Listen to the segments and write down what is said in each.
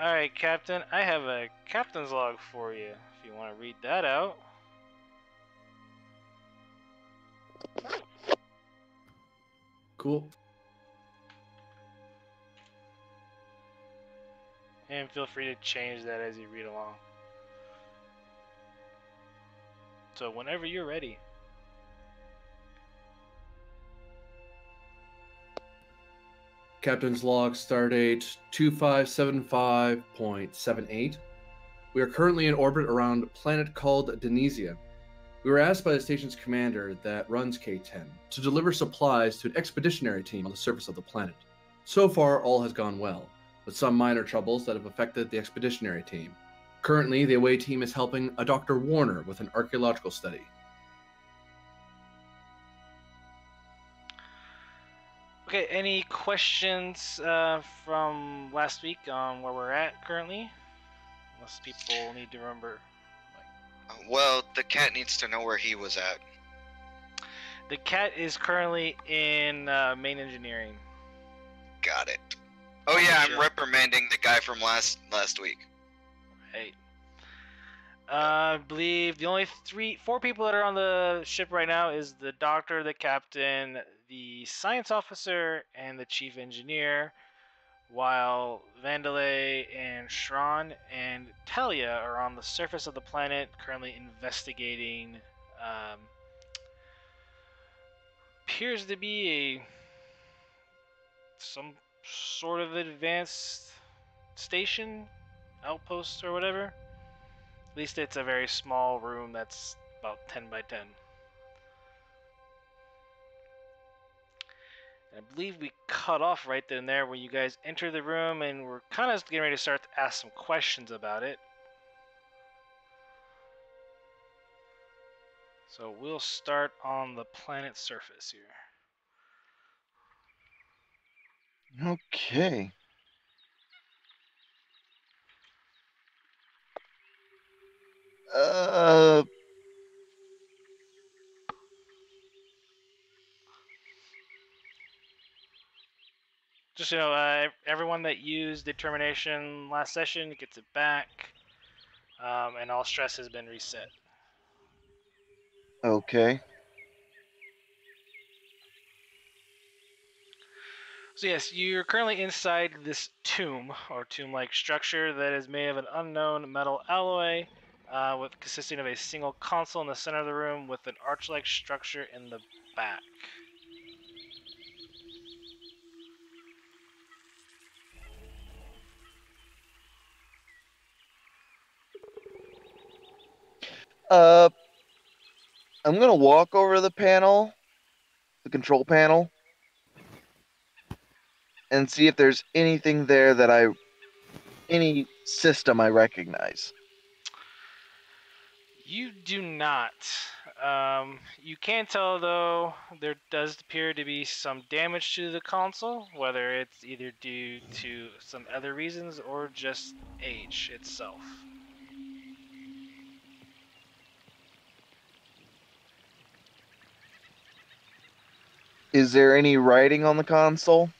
Alright, Captain, I have a captain's log for you, if you want to read that out. Cool. And feel free to change that as you read along. So whenever you're ready. Captain's log, stardate 2575.78. We are currently in orbit around a planet called Denizia. We were asked by the station's commander that runs K-10 to deliver supplies to an expeditionary team on the surface of the planet. So far, all has gone well, with some minor troubles that have affected the expeditionary team. Currently, the away team is helping a Dr. Warner with an archaeological study. Okay, any questions from last week on where we're at currently? Unless people need to remember. Well, the cat needs to know where he was at. The cat is currently in main engineering. Got it. Oh yeah, I'm reprimanding the guy from last week. Right. I believe the only 4 people that are on the ship right now is the doctor, the captain, the science officer, and the chief engineer, while Vandalay and Shran and Talia are on the surface of the planet, currently investigating. Appears to be some sort of advanced station, outpost, or whatever. At least it's a very small room that's about 10 by 10. And I believe we cut off right then and there when you guys enter the room and we're kind of getting ready to start to ask some questions about it. So we'll start on the planet's surface here. Okay. Just everyone that used determination last session gets it back, and all stress has been reset. Okay. So yes, you're currently inside this tomb, or tomb-like structure that is made of an unknown metal alloy, consisting of a single console in the center of the room with an arch-like structure in the back. I'm gonna walk over to the panel, the control panel, and see if there's anything there that any system I recognize. You do not. You can tell, though, there does appear to be some damage to the console, whether it's either due to some other reasons or just age itself. Is there any writing on the console?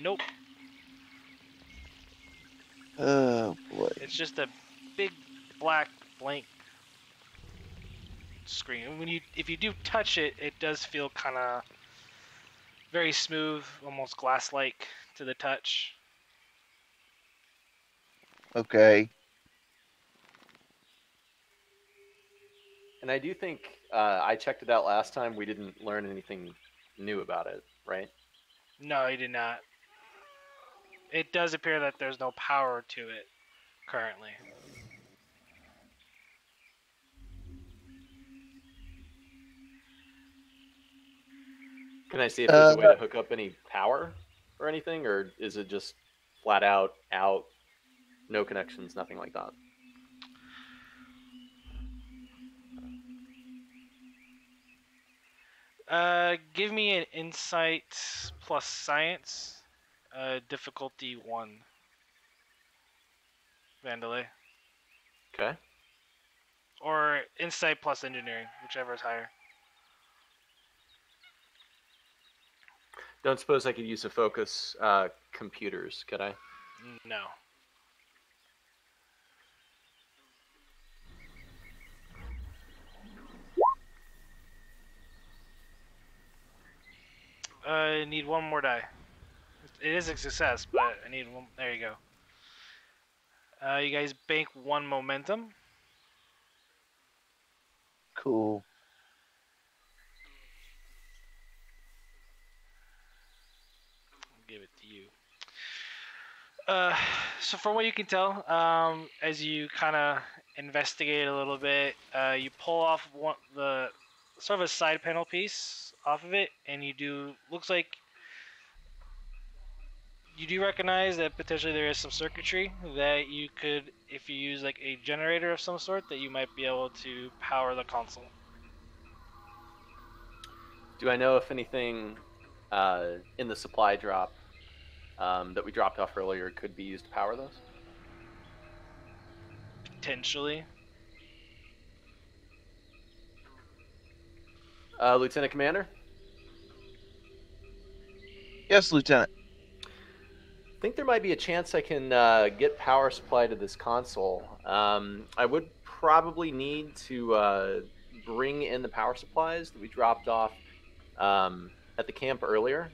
Nope. Oh boy. It's just a big black blank screen. If you do touch it, it does feel kind of very smooth, almost glass-like to the touch. Okay. And I do think I checked it out last time. We didn't learn anything new about it, right? No, you did not. It does appear that there's no power to it currently. Can I see if there's a way to hook up any power or anything, or is it just flat out, no connections, nothing like that? Give me an insight plus science, difficulty 1. Vandalay. Okay. Or insight plus engineering, whichever is higher. Don't suppose I could use a focus computers, could I? No. I need one more die. It is a success, but I need one. There you go. You guys bank 1 momentum. Cool. I'll give it to you. So from what you can tell, as you kind of investigate a little bit, you pull off the sort of a side panel piece off of it, and looks like you do recognize that potentially there is some circuitry that you could, if you use like a generator of some sort, that you might be able to power the console. Do I know if anything in the supply drop that we dropped off earlier could be used to power those? Potentially. Lieutenant Commander? Yes, Lieutenant. I think there might be a chance I can get power supply to this console. I would probably need to bring in the power supplies that we dropped off at the camp earlier,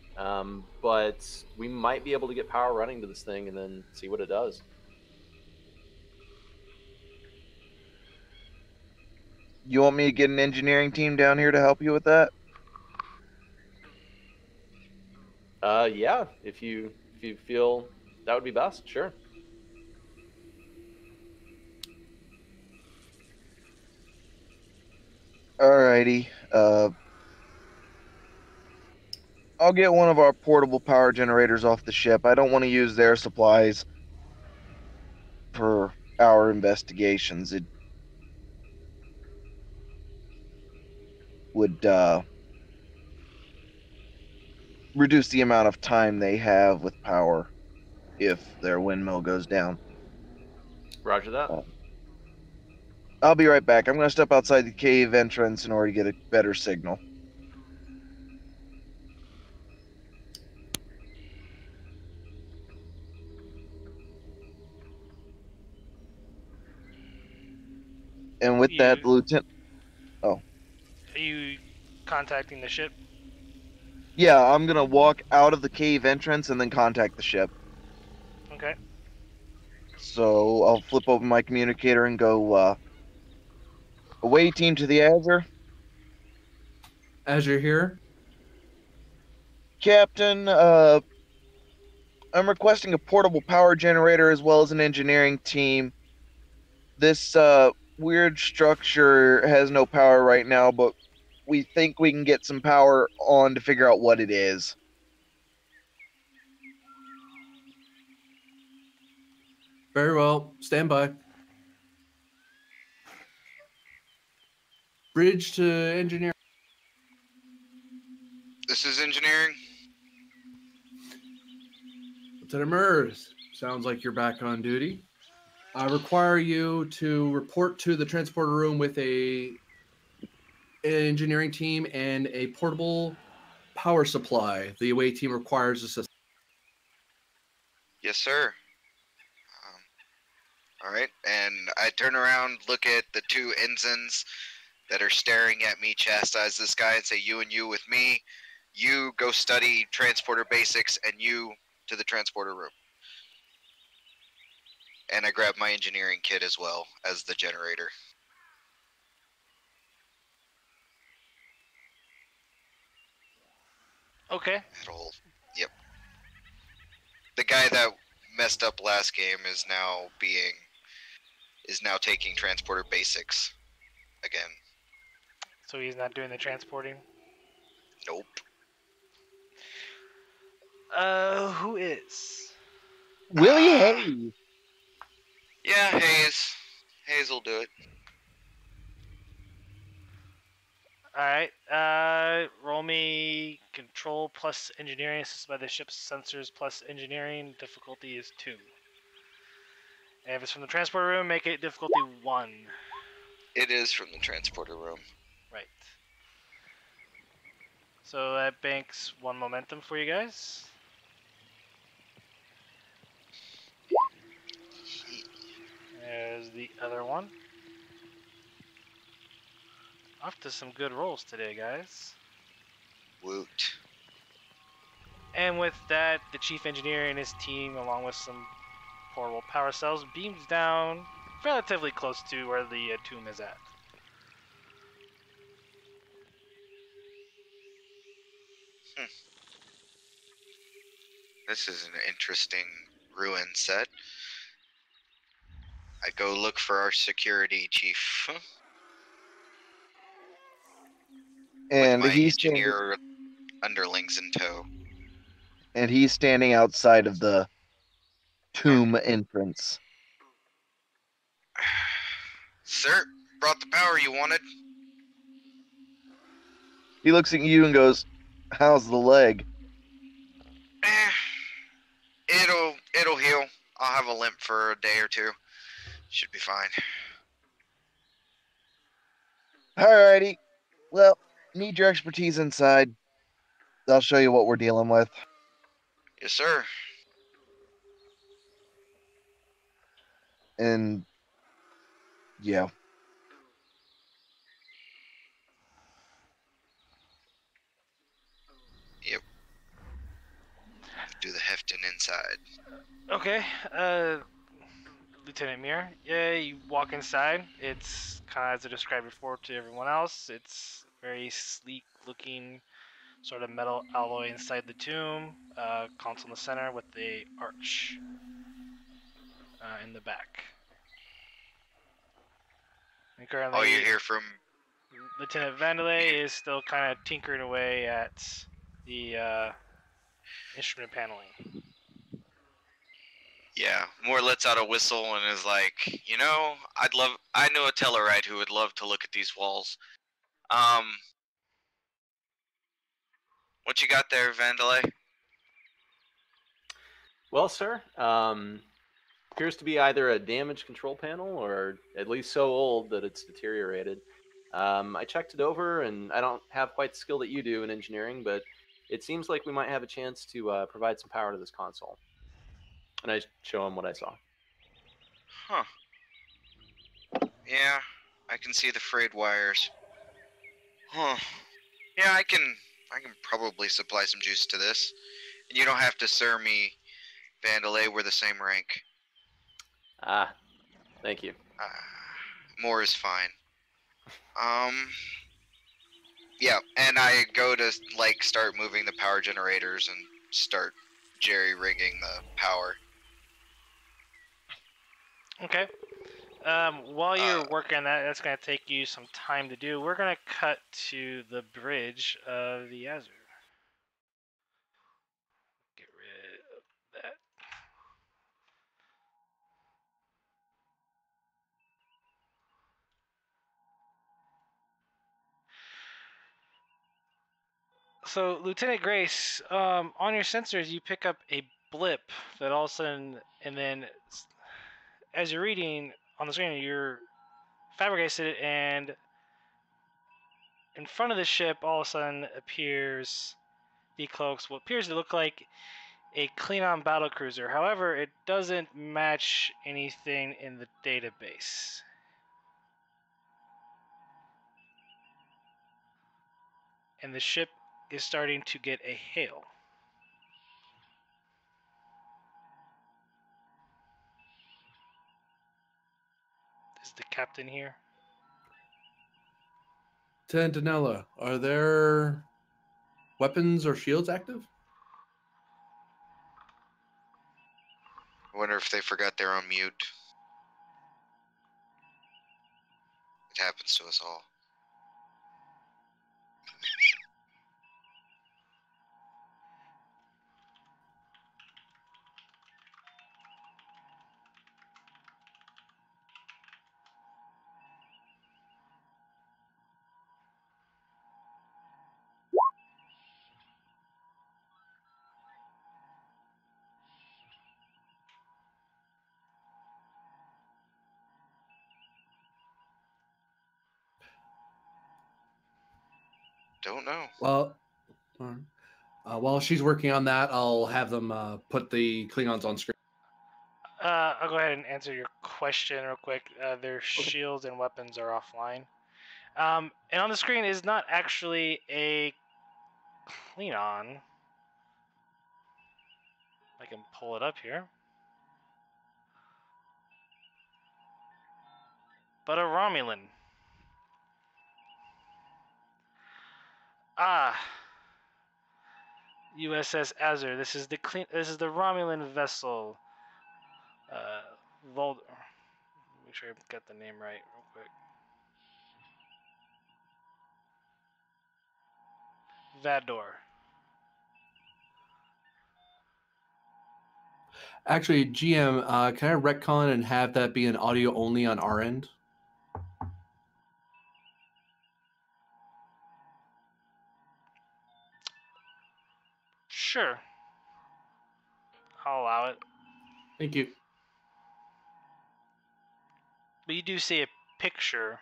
but we might be able to get power running to this thing and then see what it does. You want me to get an engineering team down here to help you with that? Yeah, if you feel that would be best, sure. Alrighty. I'll get one of our portable power generators off the ship. I don't want to use their supplies for our investigations. It would reduce the amount of time they have with power if their windmill goes down. Roger that. I'll be right back. I'm going to step outside the cave entrance in order to get a better signal. And with that, Lieutenant... Oh. Are you contacting the ship? Yeah, I'm going to walk out of the cave entrance and then contact the ship. Okay. So I'll flip open my communicator and go, away team to the Azure. Azure here. Captain, I'm requesting a portable power generator as well as an engineering team. This weird structure has no power right now, but we think we can get some power on to figure out what it is. Very well. Stand by. Bridge to engineer. This is engineering. Lieutenant Mers, sounds like you're back on duty. I require you to report to the transporter room with an engineering team and a portable power supply. The away team requires assistance. Yes, sir. All right, and I turn around, look at the two ensigns that are staring at me, chastise this guy, and say, "You and you with me. You go study transporter basics, and you to the transporter room." And I grab my engineering kit as well as the generator. Okay. Yep. The guy that messed up last game is now taking transporter basics again. So he's not doing the transporting? Nope. Who is? Willie Hayes. Yeah, Hayes. Hayes will do it. Alright, roll me control plus engineering, assisted by the ship's sensors plus engineering. Difficulty is 2. And if it's from the transporter room, make it difficulty 1. It is from the transporter room. Right. So that banks 1 momentum for you guys. There's the other one. Off to some good rolls today, guys. Woot. And with that, the chief engineer and his team, along with some portable power cells, beams down relatively close to where the tomb is at. This is an interesting ruin set. I go look for our security chief with And my he's standing, engineer underlings in tow. and he's standing outside of the tomb entrance. Sir, brought the power you wanted. He looks at you and goes, "How's the leg?" Eh, it'll heal. I'll have a limp for a day or two. Should be fine. Alrighty. Well, need your expertise inside. I'll show you what we're dealing with. Yes, sir. And yeah. Yep. Do the hefting inside. Okay, Lieutenant Mir. Yeah, you walk inside. It's kind of as I described before to everyone else. It's very sleek looking sort of metal alloy inside the tomb. Console in the center with the arch in the back. And currently, All you hear from Lieutenant Vandelay is still kind of tinkering away at the instrument paneling. yeah, Moore lets out a whistle and is like, I know a Tellarite who would love to look at these walls. What you got there, Vandelay? Well, sir, appears to be either a damaged control panel or at least so old that it's deteriorated. I checked it over, and I don't have quite the skill that you do in engineering, but it seems like we might have a chance to provide some power to this console. And I show him what I saw. Huh. Yeah, I can see the frayed wires. Huh. Yeah, I can probably supply some juice to this. And you don't have to sir me, Vandelay, we're the same rank. Ah, thank you. More is fine. Yeah, and I go to start moving the power generators and start jerry-rigging the power. Okay. While you're working on that, that's going to take you some time to do. We're going to cut to the bridge of the Azure. Get rid of that. So, Lieutenant Grace, on your sensors, you pick up a blip that all of a sudden, and then as you're reading on the screen, you're fabricated, and in front of the ship, all of a sudden appears decloaks what appears to look like a Klingon battlecruiser. However, it doesn't match anything in the database. And the ship is starting to get a hail. Is the captain here? Tantanella, are there weapons or shields active? I wonder if they forgot they're on mute. It happens to us all. Don't know. Well, All right. While she's working on that, I'll have them put the Klingons on screen. I'll go ahead and answer your question real quick. Their shields and weapons are offline. And on the screen is not actually a Klingon. I can pull it up here. But a Romulan. Ah, USS Azure. This is the Romulan vessel. Make sure I got the name right real quick. Vador. Actually, GM, can I retcon and have that be an audio only on our end? Sure. I'll allow it. Thank you. But you do see a picture,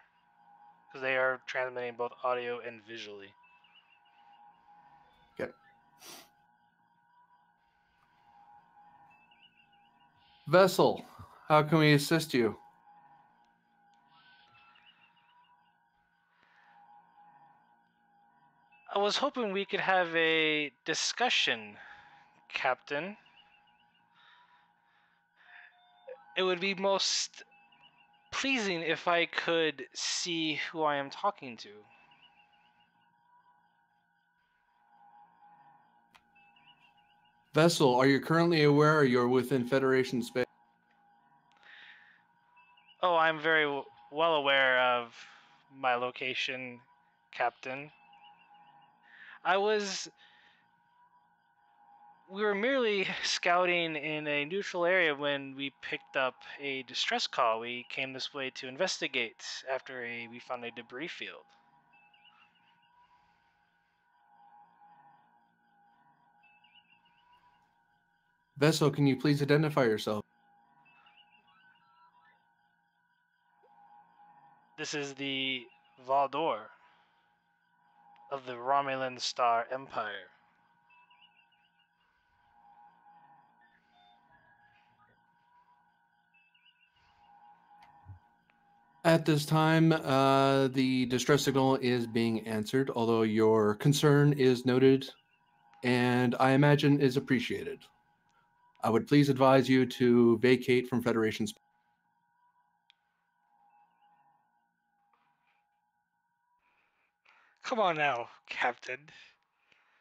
because they are transmitting both audio and visually. Okay. Vessel, how can we assist you? I was hoping we could have a discussion, Captain. It would be most pleasing if I could see who I am talking to. Vessel, are you currently aware you're within Federation space? Oh, I'm very well aware of my location, Captain. We were merely scouting in a neutral area when we picked up a distress call. We came this way to investigate after we found a debris field. Vessel, can you please identify yourself? This is the Valdor of the Romulan Star Empire. At this time, the distress signal is being answered, although your concern is noted and I imagine is appreciated. I would please advise you to vacate from Federation space. Come on now, Captain.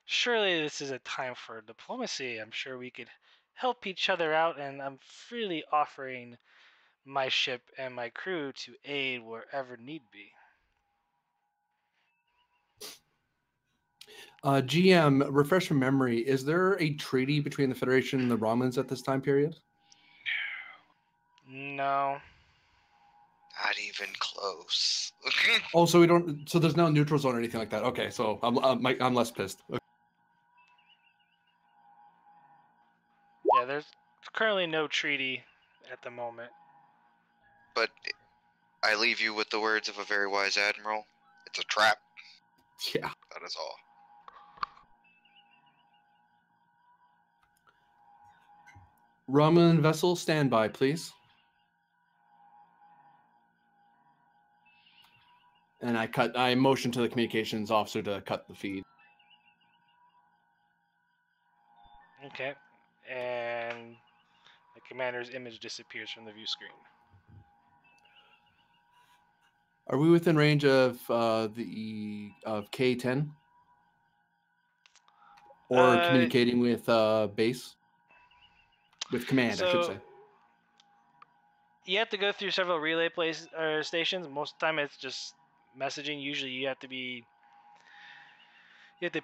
Surely this is a time for diplomacy. I'm sure we could help each other out, and I'm freely offering my ship and my crew to aid wherever need be. GM, refresh your memory. Is there a treaty between the Federation and the Romans at this time period? No. Not even close. Oh, so we don't. So there's no neutral zone or anything like that. Okay, so I'm less pissed. Okay. Yeah, there's currently no treaty at the moment. But I leave you with the words of a very wise admiral. It's a trap. Yeah. That is all. Romulan vessel, standby, please. And I motion to the communications officer to cut the feed. Okay. And the commander's image disappears from the view screen. Are we within range of of K10? Or communicating with base? With command, I should say. You have to go through several relay stations. Most of the time it's just messaging. Usually you have to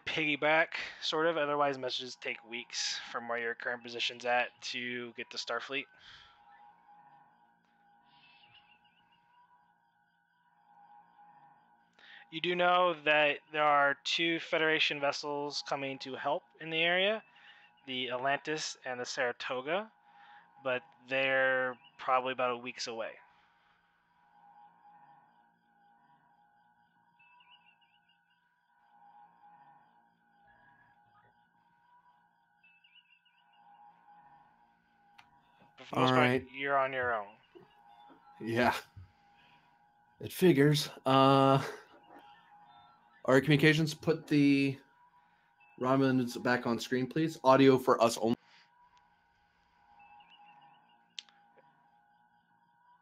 piggyback, sort of. Otherwise, messages take weeks from where your current position's at to get to Starfleet. You do know that there are 2 Federation vessels coming to help in the area, the Atlantis and the Saratoga, but they're probably about a week's away. For the All most part, right. you're on your own. Yeah. It figures. All right, communications, put the Romulans back on screen, please. Audio for us only.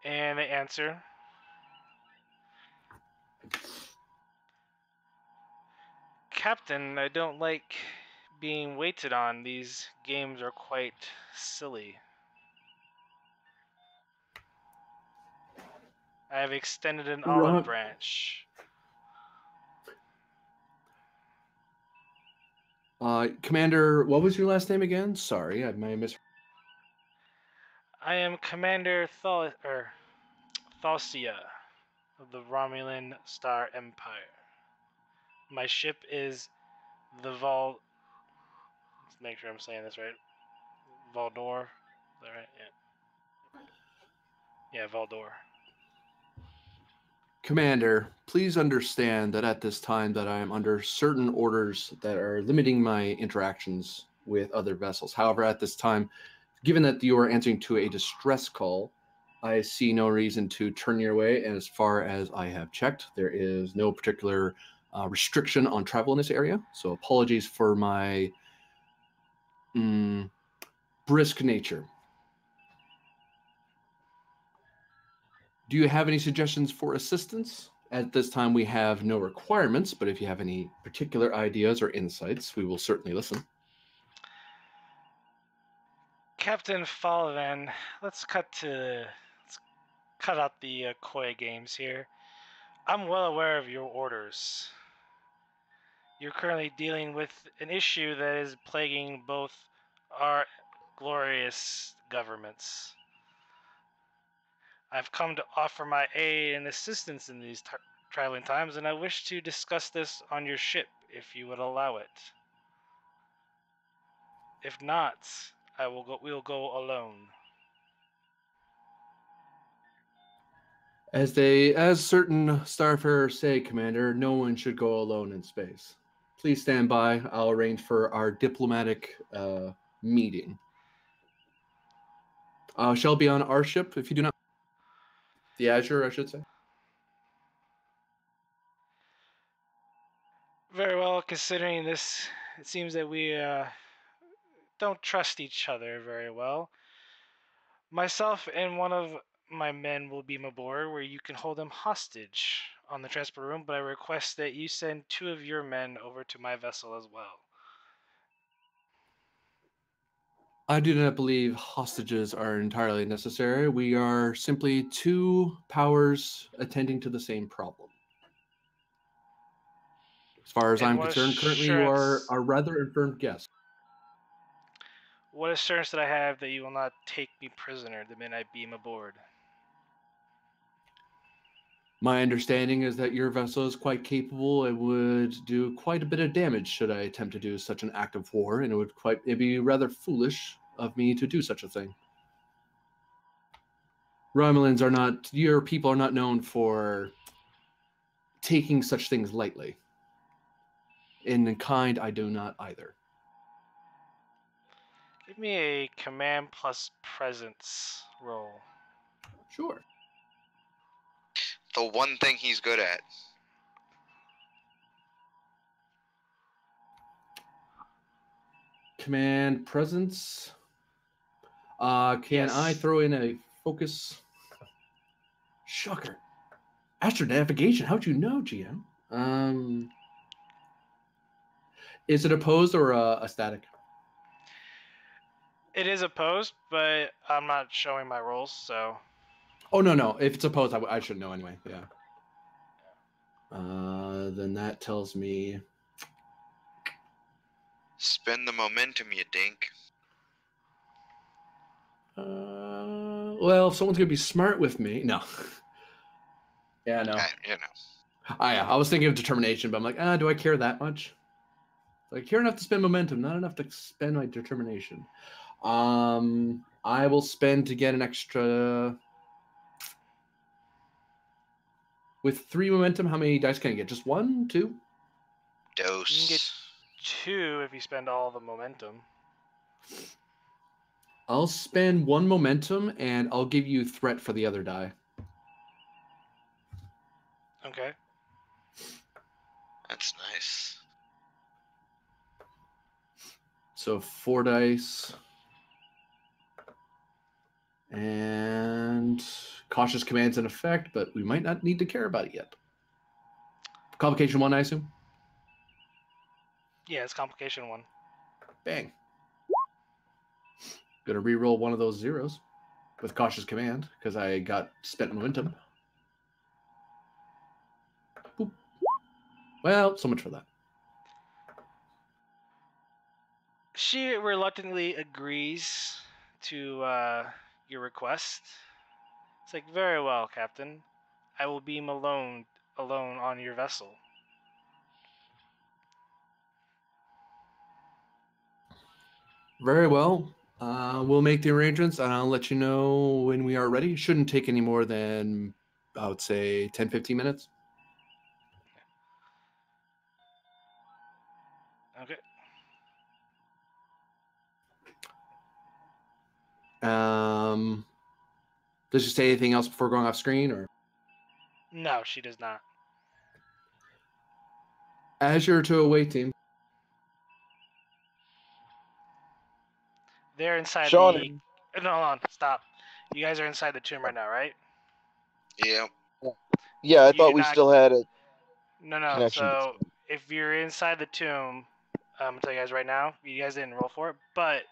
And they answer. Captain, I don't like being waited on. These games are quite silly. I have extended an olive branch. Commander, what was your last name again? Sorry, I may have misheard. I am Commander Thalcia of the Romulan Star Empire. My ship is the Let's make sure I'm saying this right. Valdor. Is that right? Yeah. Yeah, Valdor. Commander, please understand that at this time that I am under certain orders that are limiting my interactions with other vessels. However, at this time, given that you are answering to a distress call, I see no reason to turn your way. And as far as I have checked, there is no particular restriction on travel in this area. So apologies for my brisk nature. Do you have any suggestions for assistance? At this time, we have no requirements, but if you have any particular ideas or insights, we will certainly listen. Captain Falavan, let's cut out the coy games here. I'm well aware of your orders. You're currently dealing with an issue that is plaguing both our glorious governments. I've come to offer my aid and assistance in these traveling times, and I wish to discuss this on your ship, if you would allow it. If not, we'll go alone. As certain starfarers say, Commander, no one should go alone in space. Please stand by. I'll arrange for our diplomatic meeting. Shall be on our ship if you do not. The Azure, I should say. Very well, considering this, it seems that we don't trust each other very well. Myself and one of my men will beam aboard where you can hold them hostage on the transport room, but I request that you send 2 of your men over to my vessel as well. I do not believe hostages are entirely necessary. We are simply 2 powers attending to the same problem. As far as And I'm what concerned, currently you are assurance? a rather infirmed guest. What assurance did I have that you will not take me prisoner the minute I beam aboard? My understanding is that your vessel is quite capable and would do quite a bit of damage should I attempt to do such an act of war, and it'd be rather foolish of me to do such a thing. Romulans are not, your people are not known for taking such things lightly. In kind, I do not either. Give me a command plus presence roll. Sure. The one thing he's good at. Command presence. Can Yes. I throw in a focus? Shocker. Astro navigation. How'd you know, GM? Is it opposed or a static? It is opposed, but I'm not showing my rolls, so. Oh, no. If it's opposed, I should know anyway. Yeah. Then that tells me. Spend the momentum, you dink. Well, if someone's gonna be smart with me, no. Yeah, no. You know. I was thinking of determination, but I'm like, do I care that much? I care enough to spend momentum, not enough to spend my determination. I will spend to get an extra. With 3 momentum, how many dice can I get? Just 1, 2? Dose. You can get 2 if you spend all the momentum. I'll spend 1 momentum, and I'll give you threat for the other die. Okay. That's nice. So 4 dice. And cautious command's in effect, but we might not need to care about it yet. Complication 1, I assume? Yeah, it's complication 1. Bang. Gonna re-roll one of those zeros with cautious command because I got spent momentum. Boop. Well, so much for that. She reluctantly agrees to your request. It's like, very well, Captain. I will beam alone on your vessel. Very well. We'll make the arrangements, and I'll let you know when we are ready. Shouldn't take any more than, I would say, 10, 15 minutes. Okay. Does she say anything else before going off screen, or? No, she does not. Azure to away team. They're inside Sean, the... No, hold on. Stop. You guys are inside the tomb right now, right? Yeah. yeah, I You do thought we not... still had a No. connection. So, if you're inside the tomb, I'm going to tell you guys right now, you guys didn't roll for it, but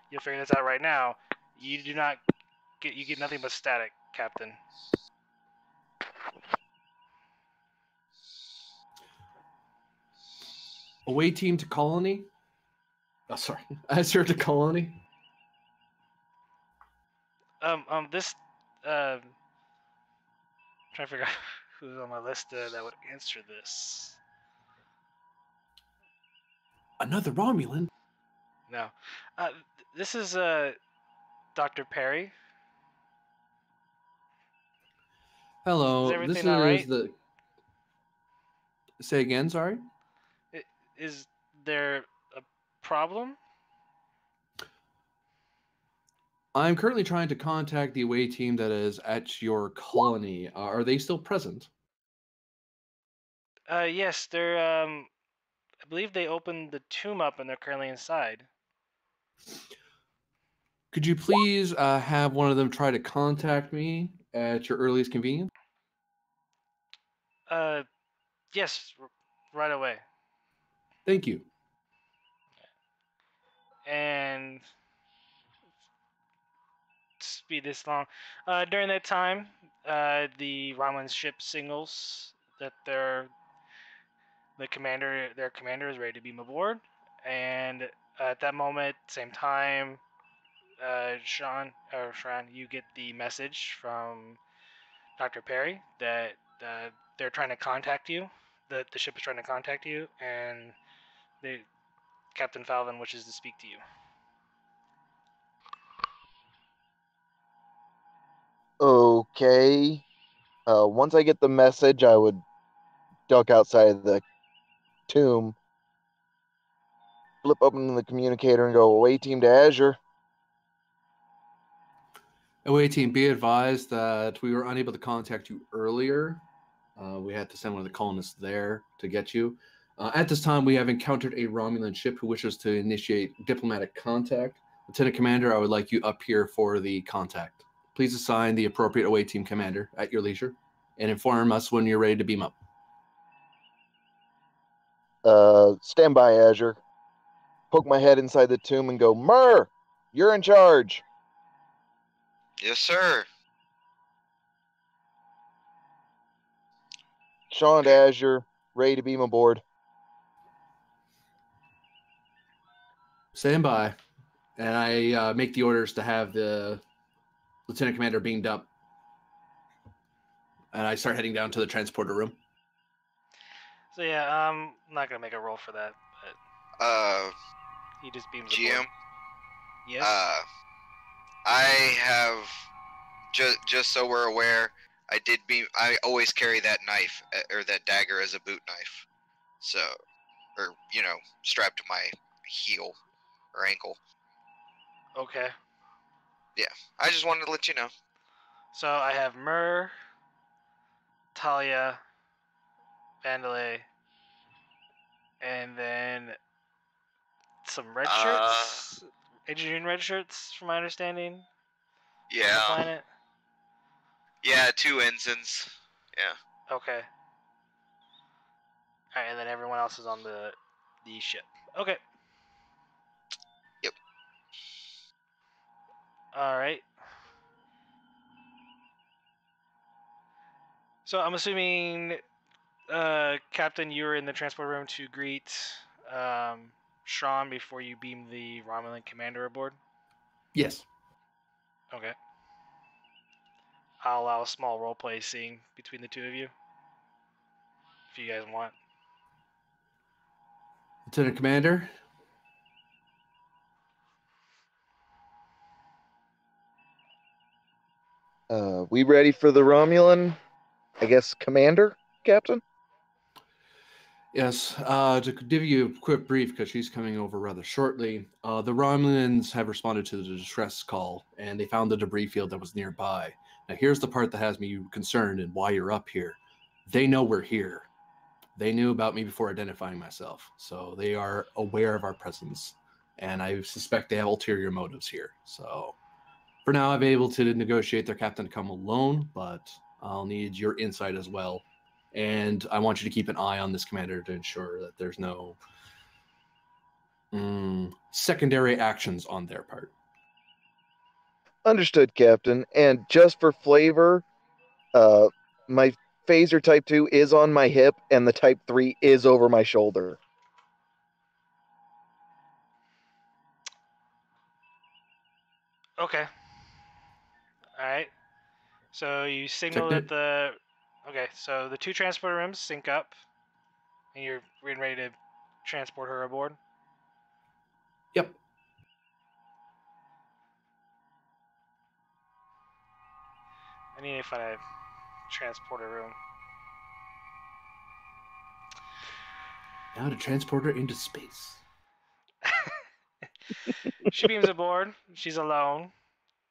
you'll figure this out right now. You do not get... You get nothing but static, Captain. Away team to colony. Oh, sorry. Azure to colony. This... trying to figure out who's on my list that would answer this. Another Romulan. No. This is Dr. Perry. Hello. Is This everything is all right? the. Say again. Sorry. Is there a problem? I'm currently trying to contact the away team that is at your colony. Are they still present? Yes, they're I believe they opened the tomb up and they're currently inside. Could you please have one of them try to contact me at your earliest convenience? Yes, right away. Thank you. And speed this long. During that time, the Romulan ship signals that their commander is ready to beam aboard, and at that moment, same time, Sean, you get the message from Dr. Perry that they're trying to contact you. The ship is trying to contact you, and Captain Falvin wishes to speak to you. Okay. Once I get the message, I would duck outside of the tomb, flip open the communicator, and go away team to Azure. Away team, be advised that we were unable to contact you earlier. We had to send one of the colonists there to get you. At this time, we have encountered a Romulan ship who wishes to initiate diplomatic contact. Lieutenant Commander, I would like you up here for the contact. Please assign the appropriate away team commander at your leisure and inform us when you're ready to beam up. Stand by, Azure. Poke my head inside the tomb and go, Myrrh, you're in charge. Yes, sir. Sean to Azure, ready to beam aboard. Stand by. And I make the orders to have the Lieutenant Commander beamed up. And I start heading down to the transporter room. So yeah, I'm not gonna make a roll for that, but he just beams GM. aboard. Yes. I have just so we're aware. I always carry that knife or that dagger as a boot knife, so, or strapped to my heel or ankle. Okay. I just wanted to let you know. So I have Myrrh, Talia, Vandalay, and then some red shirts, engineering red shirts, from my understanding, on the Yeah. planet. Yeah, 2 ensigns. Yeah. Okay. All right, and then everyone else is on the ship. Okay. Yep. All right. So I'm assuming, Captain, you were in the transport room to greet Sean before you beam the Romulan commander aboard. Yes. Okay. I'll allow a small roleplay scene between the two of you, if you guys want. Lieutenant Commander, We ready for the Romulan? I guess commander, Captain? yes, to give you a quick brief, because she's coming over rather shortly, the Romulans have responded to the distress call, and they found the debris field that was nearby. Now, here's the part that has me concerned and why you're up here. They know we're here. They knew about me before identifying myself, so they are aware of our presence, and I suspect they have ulterior motives here. So, for now, I've been able to negotiate their captain to come alone, but I'll need your insight as well. And I want you to keep an eye on this commander to ensure that there's no secondary actions on their part. Understood, Captain. And just for flavor, my phaser type 2 is on my hip, and the type 3 is over my shoulder. Okay. All right. So you signal Checked that it. the. Okay, so the two transporter rooms sync up, and you're getting ready to transport her aboard. Yep. I need to find a transporter room. Now to transport her into space. She beams aboard. She's alone.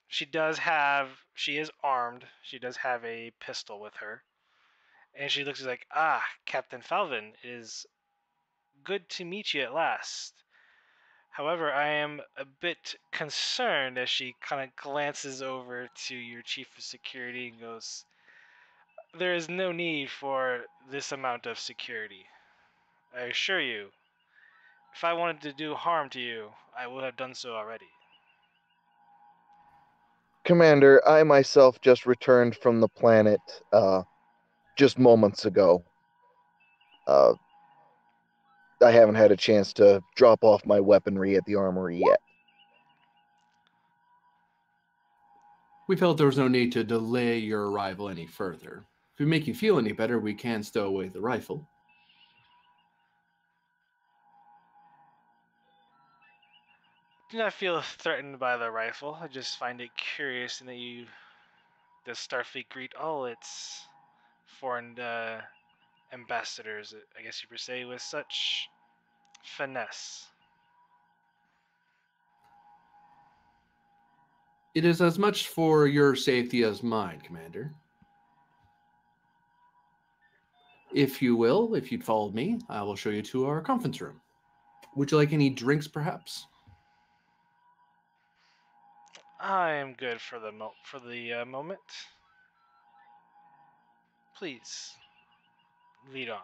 She is armed. She does have a pistol with her. And she looks like, Captain Falvin, it is good to meet you at last. However, I am a bit concerned as she kind of glances over to your chief of security and goes, there is no need for this amount of security. I assure you, if I wanted to do harm to you, I would have done so already. Commander, I myself just returned from the planet just moments ago. Uh, I haven't had a chance to drop off my weaponry at the armory yet. We felt there was no need to delay your arrival any further. If we make you feel any better, we can stow away the rifle. Do not feel threatened by the rifle. I just find it curious in that you, the Starfleet, greet all its foreign ambassadors, I guess you could say, with such finesse. It is as much for your safety as mine, Commander. If you will, if you'd follow me, I will show you to our conference room. Would you like any drinks, perhaps? I am good for the moment. Please lead on.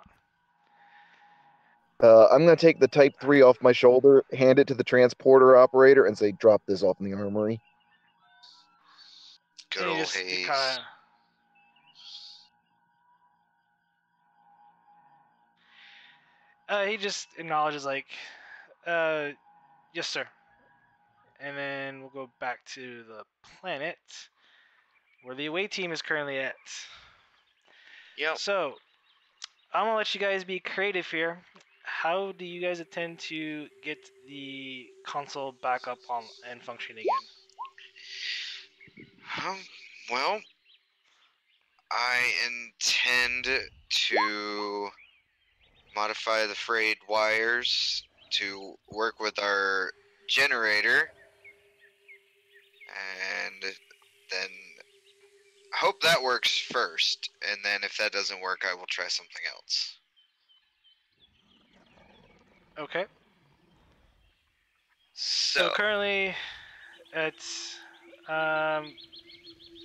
I'm going to take the Type 3 off my shoulder, hand it to the transporter operator, and say, drop this off in the armory. Good And old Hayes. He just acknowledges, like, yes, sir. And then we'll go back to the planet where the away team is currently at. Yep. So, I'm going to let you guys be creative here. How do you guys intend to get the console back up on and functioning again? Well, I intend to modify the frayed wires to work with our generator And then I hope that works first, and then if that doesn't work, I will try something else. Okay. So, So currently, it's so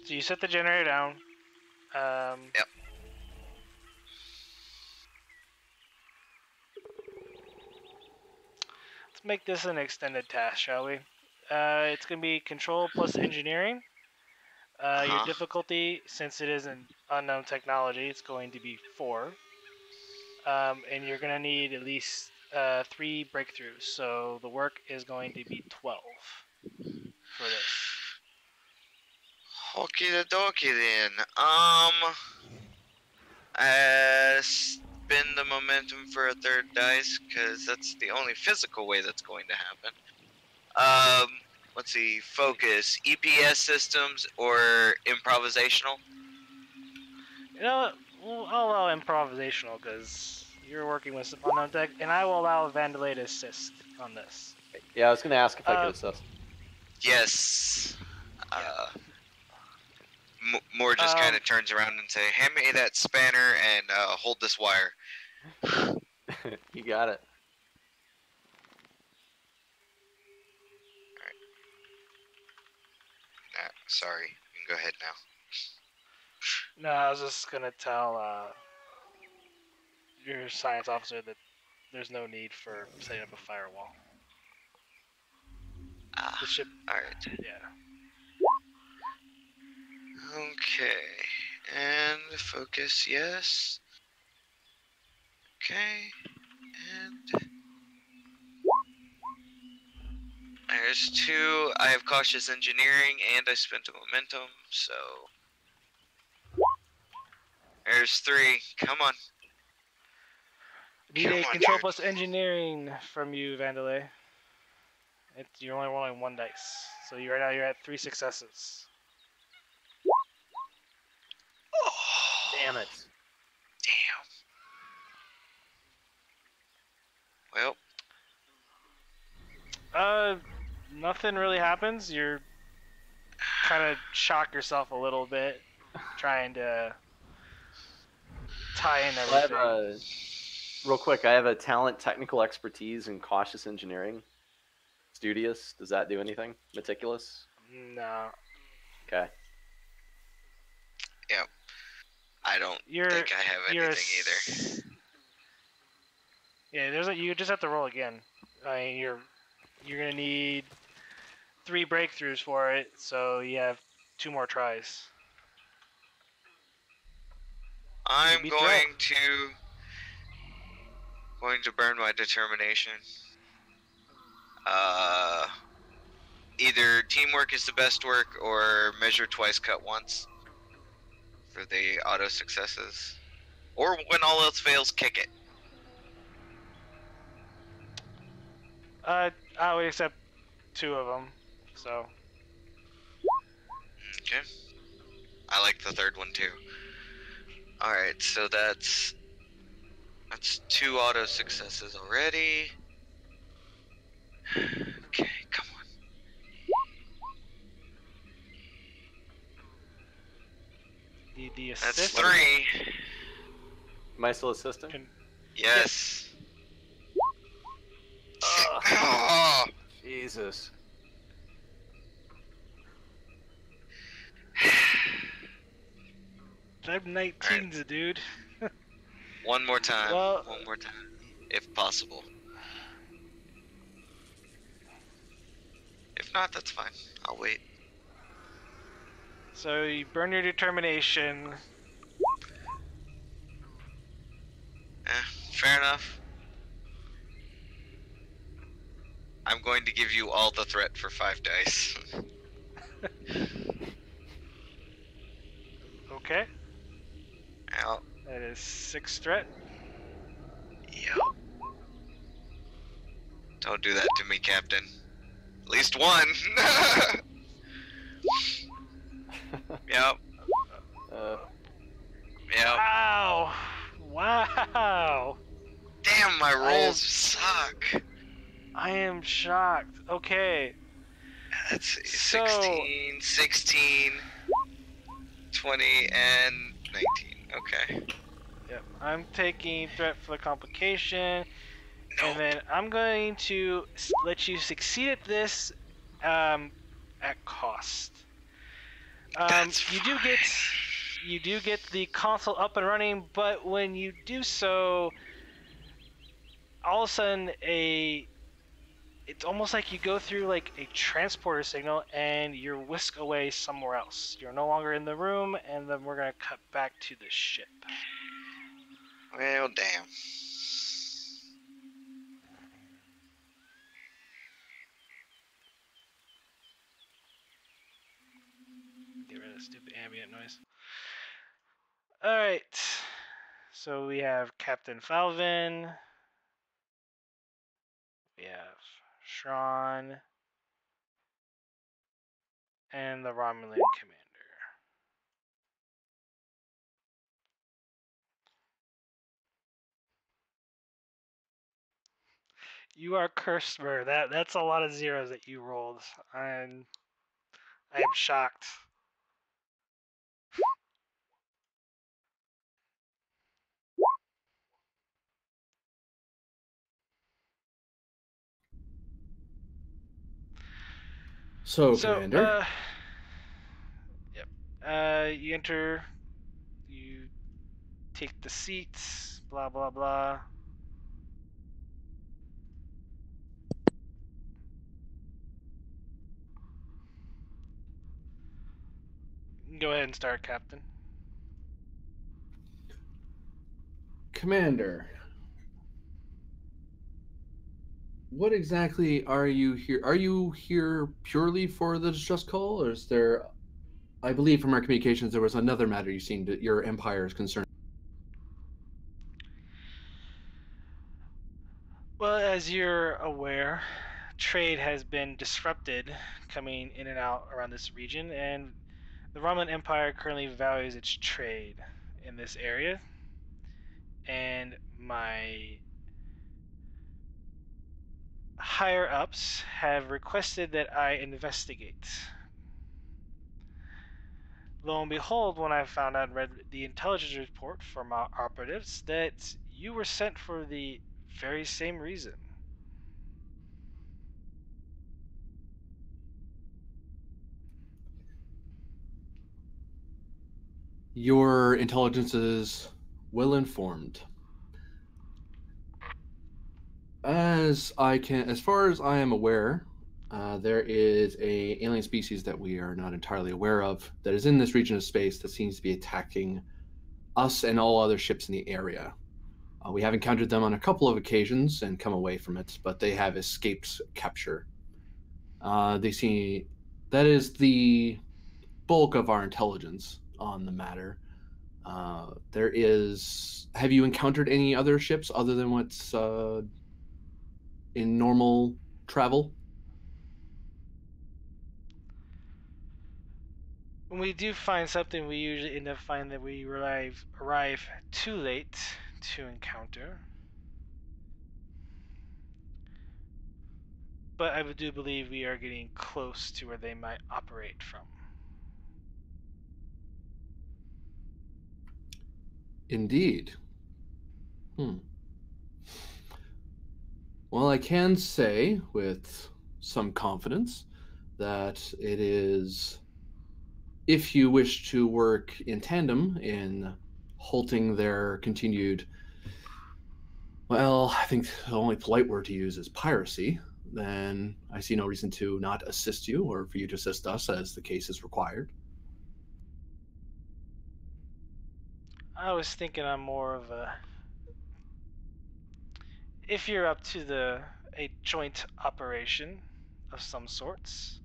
you set the generator down. Yep. Let's make this an extended task, shall we? It's gonna be control plus engineering. Your uh-huh. difficulty, since it is an unknown technology, it's going to be 4. And you're gonna need at least 3 breakthroughs. So the work is going to be 12 for this. Okie dokie then. Spin the momentum for a third dice, because that's the only physical way that's going to happen. Let's see, focus, EPS systems or improvisational? You know what? Well, I'll allow improvisational because you're working with some unknown tech, and I will allow Vandalay to assist on this. Yeah, I was gonna ask if I could assist. Yes. Moore just kind of turns around and say, hand me that spanner and hold this wire. You got it. Sorry, you can go ahead now. No, I was just gonna tell your science officer that there's no need for setting up a firewall. The ship. Alright. Yeah. Okay. And focus, yes. Okay. And there's 2. I have cautious engineering and I spent a momentum, so there's 3. Come on. Need Come a on, control dude. plus engineering from you, Vandalay. You're only rolling 1 dice, so right now you're at 3 successes. Oh, Damn it. damn. Well, Nothing really happens. You're kind of shock yourself a little bit, trying to tie in I have everything. real quick, I have a talent, technical expertise, and cautious engineering. Studious, does that do anything? Meticulous? No. Okay. yeah. I don't think I have anything either. Yeah, you just have to roll again. I mean, you're gonna need 3 breakthroughs for it, so you have 2 more tries. I'm beat the roll. going to burn my determination. Either teamwork is the best work or measure twice, cut once for the auto successes. Or when all else fails, kick it. I would accept 2 of them. So Okay. I like the third one too. Alright, so that's 2 auto successes already. Okay, come on. the That's assist. 3. Am I still assisting? Yes. Ugh. Jesus. 19s, dude. One more time. Well- One more time. If possible. If not, that's fine. I'll wait. So you burn your determination. Fair enough. I'm going to give you all the threat for 5 dice. Okay. Yep. That is 6 threat. Yep. Don't do that to me, Captain. At least 1. Yep. Yep. Wow! Wow! Damn, my rolls suck. I am shocked. Okay. Let's see. So- 16, 16, 20, and 19. Okay. Yep. I'm taking threat for the complication, No. and then I'm going to let you succeed at this at cost. That's you fine. do get the console up and running, but when you do so, all of a sudden it's almost like you go through like a transporter signal and you're whisked away somewhere else. You're no longer in the room, and then we're gonna cut back to the ship. Well, damn. Get rid of the stupid ambient noise. Alright. So we have Captain Falvin. We have Shran. And the Romulan commander. You are cursed, Mer. That's a lot of zeros that you rolled. I am shocked. So, Commander. Yep. You enter. You take the seats. Blah blah blah. Go ahead and start, Captain. Commander, what exactly are you here? Are you here purely for the distress call, or is there? I believe from our communications there was another matter you seemed that your empire is concerned. Well, as you're aware, trade has been disrupted coming in and out around this region, and the Romulan Empire currently values its trade in this area. And my higher ups have requested that I investigate. Lo and behold, when I found out and read the intelligence report from our operatives, that you were sent for the very same reason. Your intelligence is well informed. As far as I am aware, there is a alien species that we are not entirely aware of that is in this region of space that seems to be attacking us and all other ships in the area. We have encountered them on a couple of occasions and come away from it, but they have escaped capture. That is the bulk of our intelligence on the matter. Have you encountered any other ships other than what's in normal travel? When we do find something, we usually end up finding that we arrive too late to encounter. But I do believe we are getting close to where they might operate from. Indeed. Well, I can say with some confidence that it is, if you wish to work in tandem in halting their continued, well, I think the only polite word to use is piracy, then I see no reason to not assist you or for you to assist us as the case is required. I was thinking I'm more of a, if you're up to a joint operation of some sorts,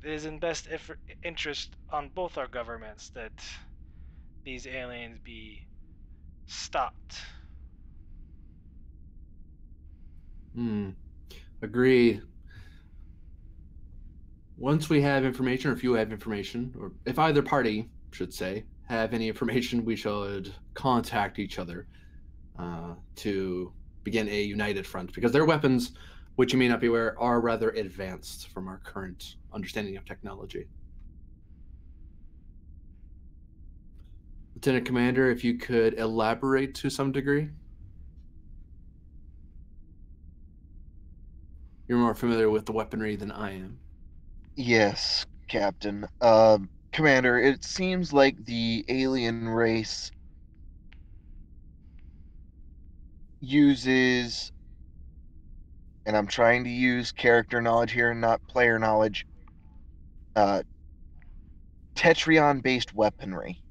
it is in best interest on both our governments that these aliens be stopped. Agree. Once we have information, or if you have information, or if either party should say have any information, we should contact each other to begin a united front, because their weapons, which you may not be aware are rather advanced from our current understanding of technology. Lieutenant Commander, if you could elaborate to some degree. You're more familiar with the weaponry than I am. Yes, Captain. Commander, it seems like the alien race uses, and I'm trying to use character knowledge here and not player knowledge, uh, Tetrion-based weaponry.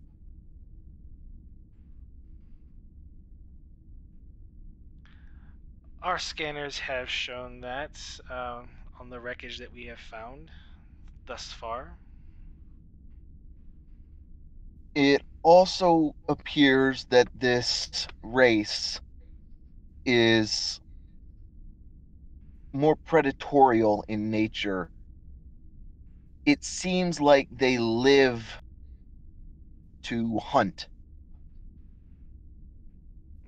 Our scanners have shown that on the wreckage that we have found thus far. It also appears that this race is more predatorial in nature. It seems like they live to hunt.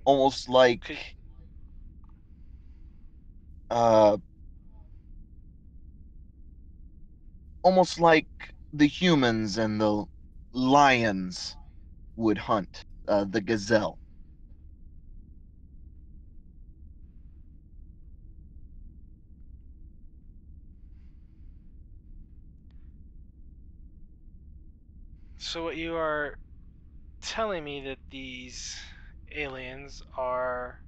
Almost like Could, uh almost like the humans and the lions would hunt the gazelle. so what you are telling me that these aliens are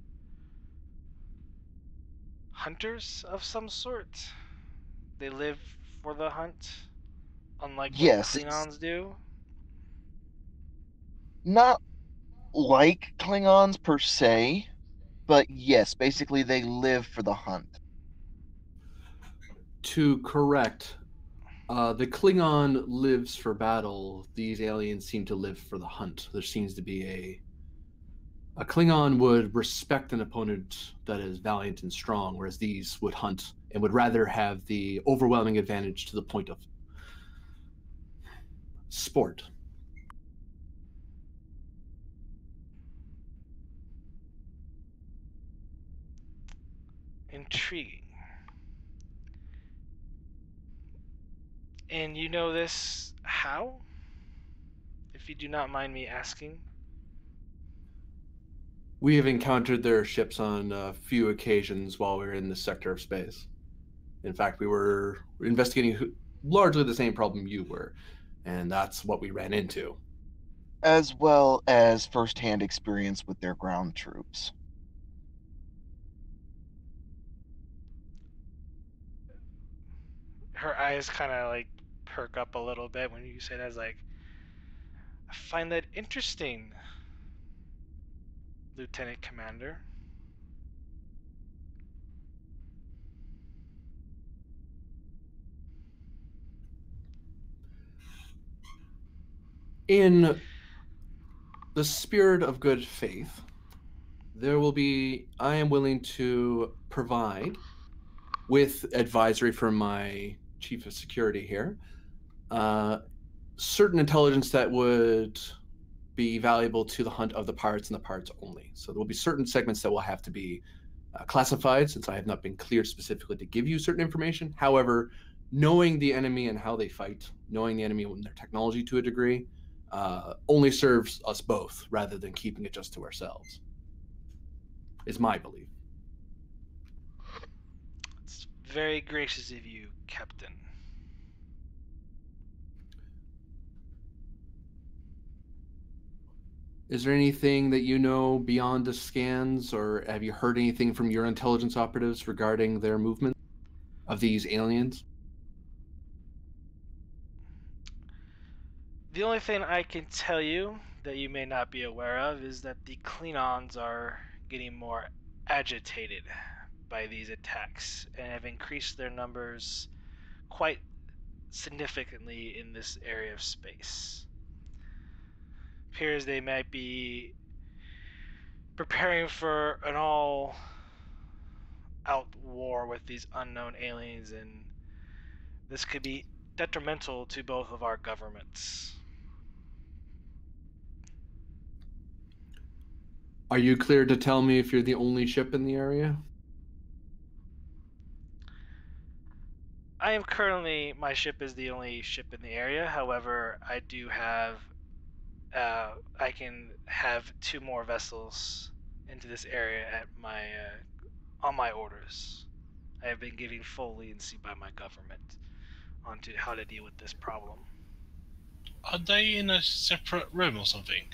hunters of some sort? They live for the hunt, unlike what Yes, it's Klingons do? not like Klingons per se, but yes, basically they live for the hunt. To correct, the Klingon lives for battle. These aliens seem to live for the hunt. There seems to be a Klingon would respect an opponent that is valiant and strong, whereas these would hunt and would rather have the overwhelming advantage to the point of sport. Intriguing. And you know this how? If you do not mind me asking. We have encountered their ships on a few occasions while we were in this sector of space. In fact, we were investigating largely the same problem you were, and that's what we ran into. As well as first-hand experience with their ground troops. Her eyes kind of like perk up a little bit when you say that. It's like, I find that interesting, Lieutenant Commander. In the spirit of good faith, I am willing to provide, with advisory from my chief of security here, certain intelligence that would be valuable to the hunt of the pirates and the pirates only. So there will be certain segments that will have to be classified, since I have not been clear specifically to give you certain information. However, knowing the enemy and how they fight, knowing the enemy and their technology to a degree, only serves us both rather than keeping it just to ourselves, is my belief. It's very gracious of you, Captain. Is there anything that you know beyond the scans, or have you heard anything from your intelligence operatives regarding their movement of these aliens? The only thing I can tell you that you may not be aware of is that the Klingons are getting more agitated by these attacks and have increased their numbers quite significantly in this area of space. Appears they might be preparing for an all out war with these unknown aliens, and this could be detrimental to both of our governments. Are you clear to tell me if you're the only ship in the area? I am currently, my ship is the only ship in the area. However, I do have, I can have 2 more vessels into this area at my, on my orders. I have been given full leniency by my government onto how to deal with this problem. Are they in a separate room or something?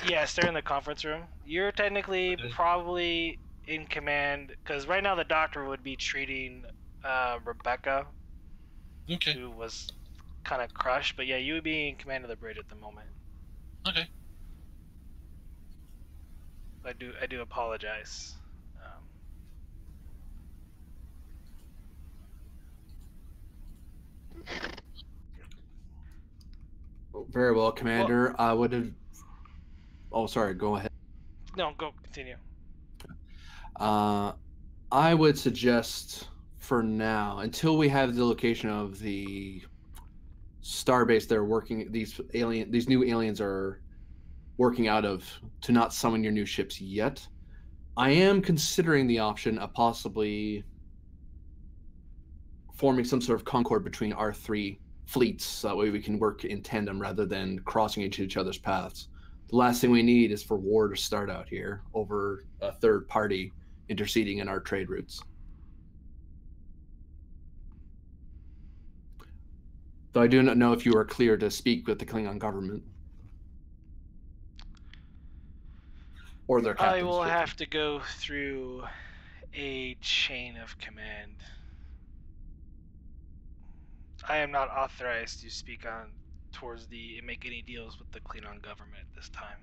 Yes, they're in the conference room. You're technically Okay. probably in command, because right now the doctor would be treating Rebecca, Okay. who was kind of crushed. But yeah, you would be in command of the bridge at the moment. Okay. I do apologize. Very well, Commander. I would have. Oh, sorry. Go ahead. No, go continue. I would suggest for now, until we have the location of the starbase they're working, these new aliens are working out of, to not summon your new ships yet. I am considering the option of possibly forming some sort of concord between our 3 fleets, so that way we can work in tandem rather than crossing into each other's paths. The last thing we need is for war to start out here over a third party interceding in our trade routes. Though I do not know if you are clear to speak with the Klingon government or their captains. I will have to go through a chain of command. I am not authorized to speak on towards the make any deals with the Klingon government at this time.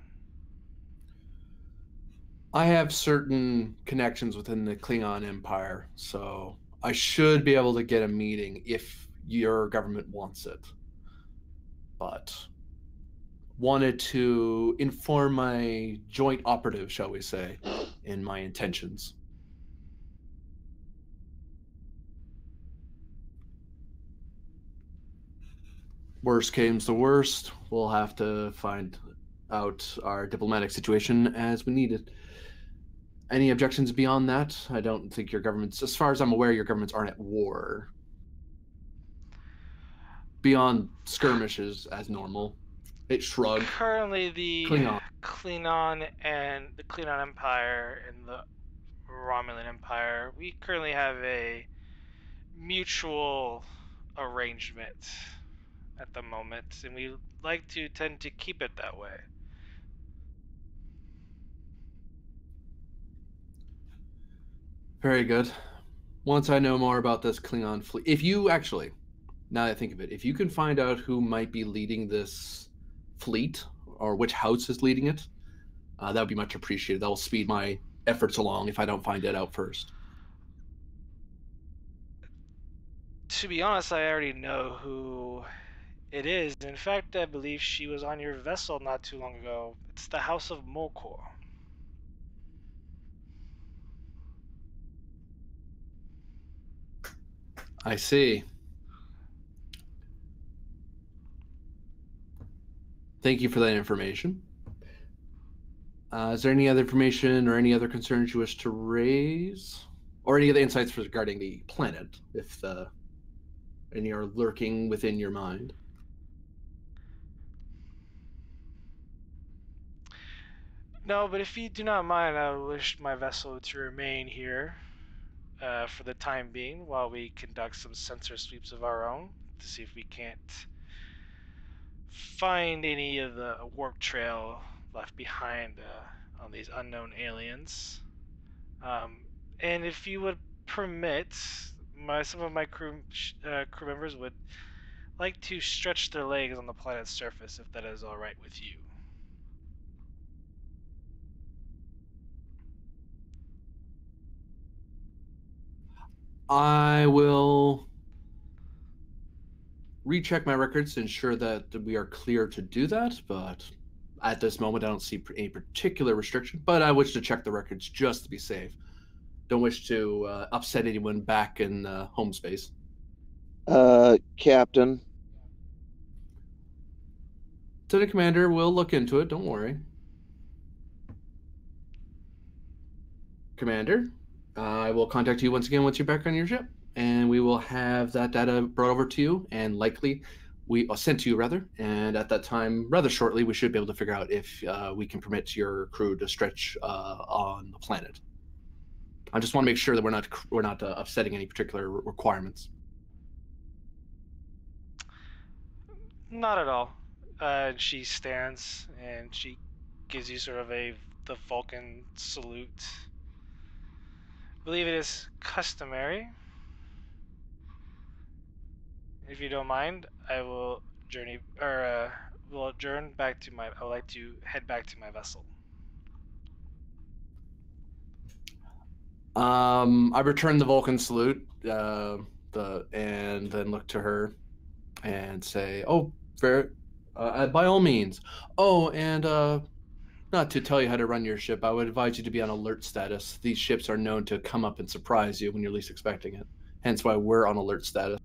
I have certain connections within the Klingon Empire, so I should be able to get a meeting if your government wants it. But wanted to inform my joint operative, shall we say, in my intentions. Worst comes to worst, we'll have to find out our diplomatic situation as we need it. Any objections beyond that? I don't think your governments, as far as I'm aware, your governments aren't at war. Beyond skirmishes as normal. It shrugged. Currently, the Klingon. Klingon and the Klingon Empire and the Romulan Empire, we currently have a mutual arrangement at the moment, and we like to tend to keep it that way. Very good. Once I know more about this Klingon fleet, if you actually, now that I think of it, if you can find out who might be leading this fleet or which house is leading it, that would be much appreciated. That will speed my efforts along if I don't find it out first. To be honest, I already know who it is. In fact, I believe she was on your vessel not too long ago. It's the House of Mokor. I see. Thank you for that information. Is there any other information or any other concerns you wish to raise? Or any other insights regarding the planet, if any are lurking within your mind? No, but if you do not mind, I wish my vessel to remain here for the time being while we conduct some sensor sweeps of our own to see if we can't find any of the warp trail left behind on these unknown aliens. And if you would permit, some of my crew members would like to stretch their legs on the planet's surface, if that is all right with you. I will recheck my records to ensure that we are clear to do that, but at this moment I don't see any particular restriction, but I wish to check the records just to be safe. Don't wish to upset anyone back in home space. Captain. Lieutenant Commander, we'll look into it, don't worry. Commander, I will contact you once again once you're back on your ship. and we will have that data brought over to you, and likely we sent to you rather. And at that time, rather shortly, we should be able to figure out if we can permit your crew to stretch on the planet. I just want to make sure that we're not upsetting any particular requirements. Not at all. She stands and she gives you sort of the Vulcan salute. I believe it is customary. If you don't mind, I will will adjourn back to my. I would like to head back to my vessel. I return the Vulcan salute, and then look to her and say, "Oh, by all means. Oh, and not to tell you how to run your ship, I would advise you to be on alert status. These ships are known to come up and surprise you when you're least expecting it. Hence why we're on alert status."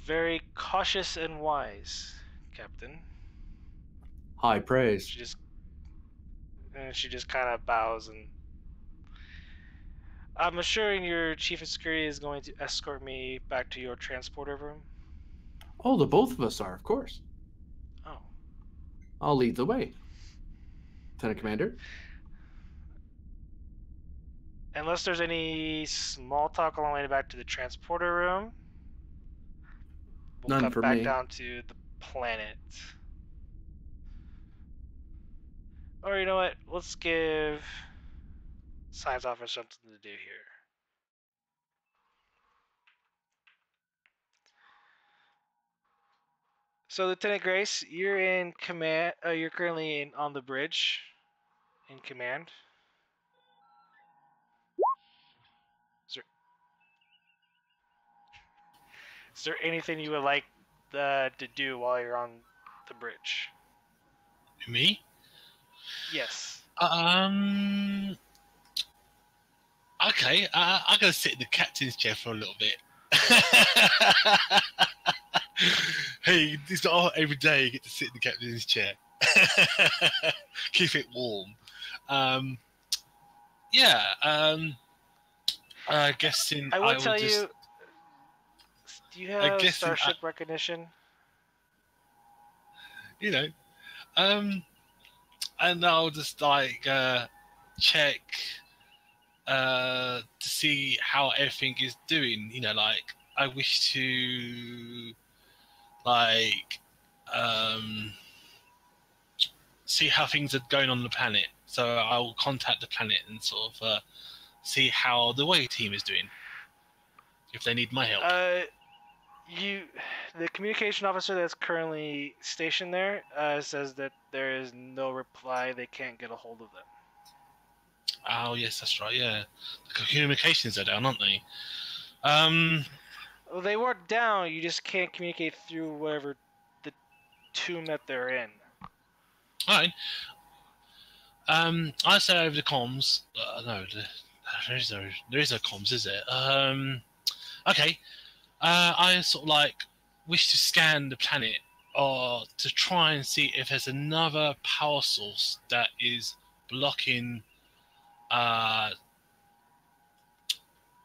Very cautious and wise, Captain. High praise. She just kind of bows and. I'm assuring your chief of security is going to escort me back to your transporter room. Oh, the both of us are, of course. Oh. I'll lead the way, Lieutenant Commander. Unless there's any small talk on the way back to the transporter room, we'll None cut for back me. down to the planet. Or you know what? Let's give Science Officer something to do here. So, Lieutenant Grace, you're in command. You're currently on the bridge, in command. Is there anything you would like to do while you're on the bridge? Me? Yes. Okay. I'm gonna sit in the captain's chair for a little bit. Hey, it's not every day you get to sit in the captain's chair. Keep it warm. Yeah. Guessing I will I tell just. you. Do you have Guessing starship recognition? you know. And I'll just like check to see how everything is doing. Like I wish to like see how things are going on the planet. So I will contact the planet and sort of see how the way team is doing. If they need my help. The communication officer that's currently stationed there says that there is no reply. They can't get a hold of them. Oh yes, that's right. Yeah, the communications are down, aren't they? Well, they weren't down. You just can't communicate through whatever the tomb that they're in. All right. I say over the comms. No, there is no comms, is it? Okay. I sort of like wish to scan the planet or to try and see if there's another power source that is blocking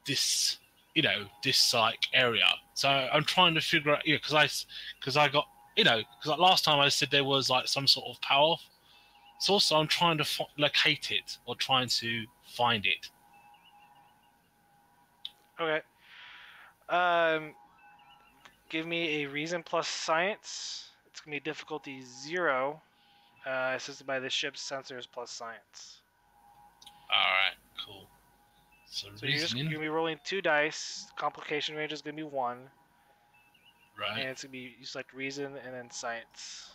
this this like area. So I'm trying to figure out because I got because like last time I said there was like some sort of power source, so I'm trying to locate it or trying to find it. Okay. Give me a reason plus science. It's gonna be difficulty 0. Assisted by the ship's sensors plus science. Alright, cool. So you're just gonna be rolling 2 dice. Complication range is gonna be 1. Right. And it's gonna be you select reason and then science.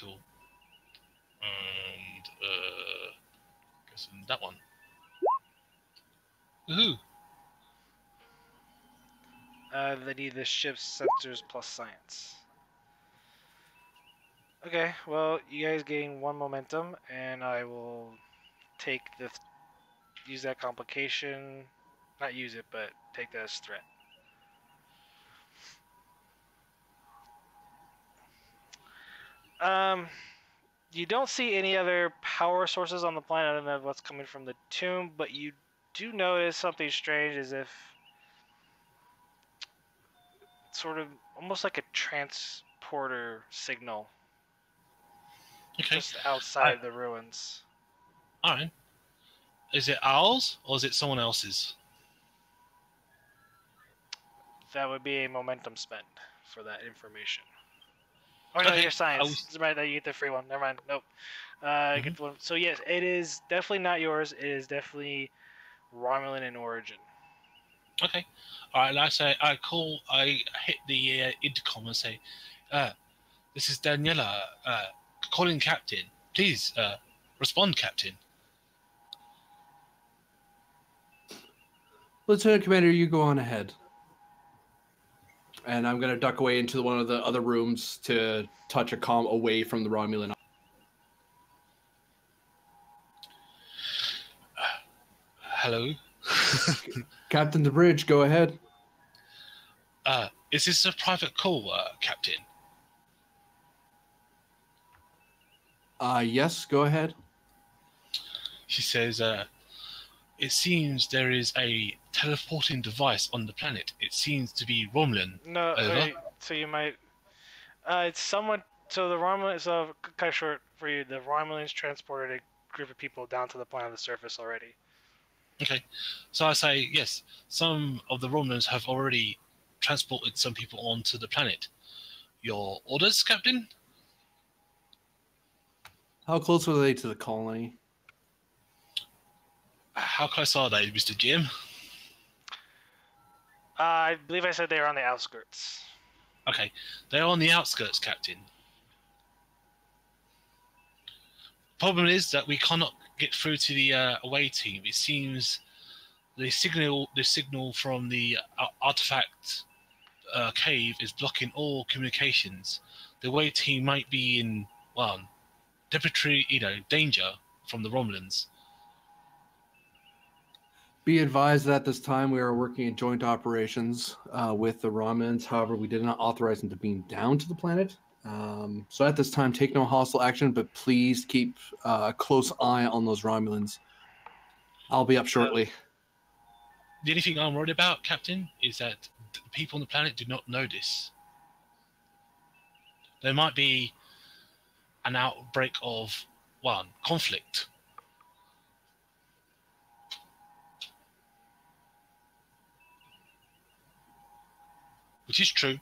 Cool. And guessing that one. Woohoo! They need the ship's sensors plus science. Okay, well, you guys gain 1 momentum, and I will use that complication, not use it, but take that as threat. You don't see any other power sources on the planet other than what's coming from the tomb, but you do notice something strange, as if sort of almost like a transporter signal Okay. just outside the ruins. All right. Is it ours or is it someone else's? That would be a momentum spend for that information. Oh no, Okay, your science. It's right that you get the free one. Never mind. Nope. Get the one. So yes, it is definitely not yours. It is definitely Romulan in origin. Okay. All right. I hit the intercom and say, "This is Daniela. Calling Captain. Please, respond, Captain." Lieutenant Commander, you go on ahead. And I'm going to duck away into one of the other rooms to touch a comm away from the Romulan. Hello. Captain the bridge, go ahead. Is this a private call, Captain? Yes, go ahead. She says, "It seems there is a teleporting device on the planet. It seems to be Romulan." No, Over. so you might. It's somewhat. So the Romulan. So kind of short for you. The Romulans transported a group of people down to the planet of the surface already. Okay. So I say, yes, some of the Romulans have already transported some people onto the planet. Your orders, Captain? How close are they to the colony? How close are they, Mr. Jim? I believe I said they were on the outskirts. Okay. They're on the outskirts, Captain. Problem is that we cannot get through to the away team. It seems the signal from the artifact cave is blocking all communications. The away team might be in debitory, danger from the Romulans. Be advised that at this time we are working in joint operations with the Romulans. However, we did not authorize them to beam down to the planet. So at this time, take no hostile action, but please keep a close eye on those Romulans. I'll be up shortly. The only thing I'm worried about, Captain, is that the people on the planet do not know this. There might be an outbreak of, conflict. Which is true.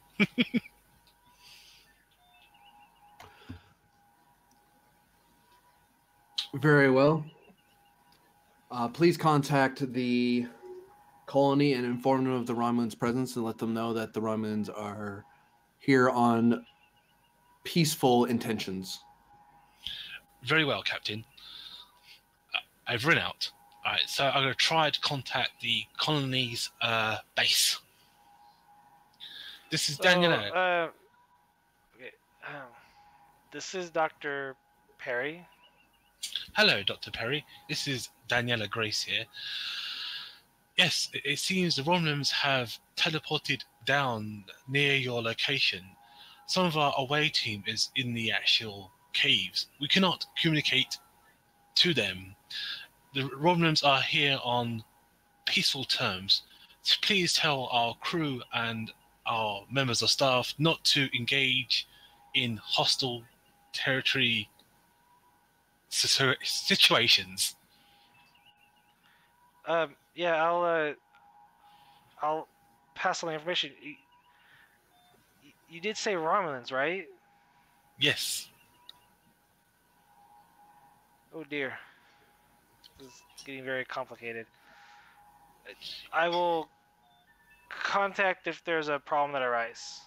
Very well. Please contact the colony and inform them of the Romulans' presence and let them know that the Romulans are here on peaceful intentions. Very well, Captain. I've run out. All right, so I'm going to try to contact the colony's base. This is Daniel. Okay. This is Dr. Perry. Hello, Dr. Perry. This is Daniela Grace here. Yes, it seems the Romulans have teleported down near your location. Some of our away team is in the actual caves. We cannot communicate to them. The Romulans are here on peaceful terms. So please tell our crew and our members of staff not to engage in hostile territory situations. Yeah, I'll pass on the information. You did say Romulans, right? Yes. Oh dear. This is getting very complicated. I will contact if there's a problem that arises.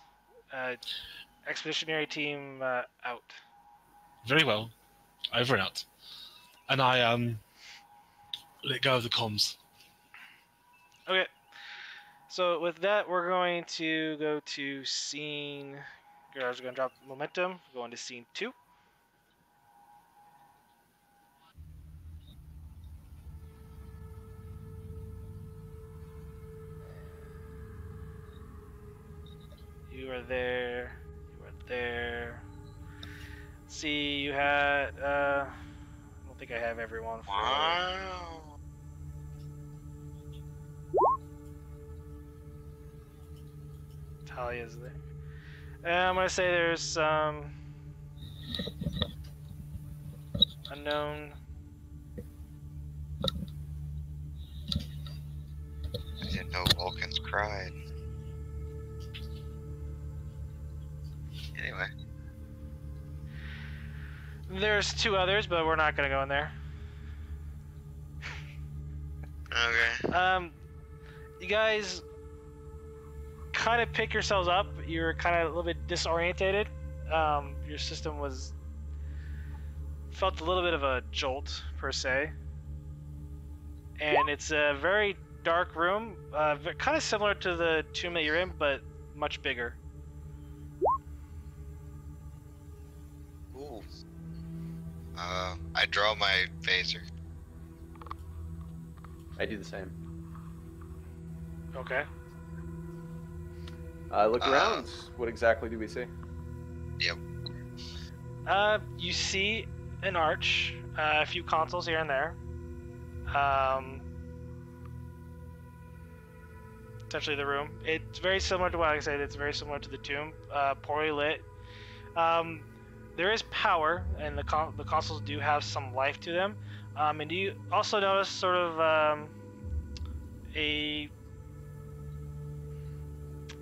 Expeditionary team out. Very well. Over and out. And I let go of the comms. Okay. So with that, we're going to go to scene. We're going to drop momentum. Going to scene 2. You are there. You are there. see, you had. I don't think I have everyone for. Wow. Talia's there. I'm gonna say there's some unknown. I didn't know Vulcans cried. Anyway. There's 2 others, but we're not gonna go in there. Okay. You guys kind of pick yourselves up. You're kind of a little bit disorientated. Your system felt a little bit of a jolt per se, and it's a very dark room, kind of similar to the tomb that you're in, but much bigger. Ooh. I draw my phaser. I do the same. Okay. Look around. What exactly do we see? Yep. You see an arch, a few consoles here and there. Essentially the room. It's very similar to what I said. It's very similar to the tomb. Poorly lit. There is power, and the consoles do have some life to them. And you also notice sort of I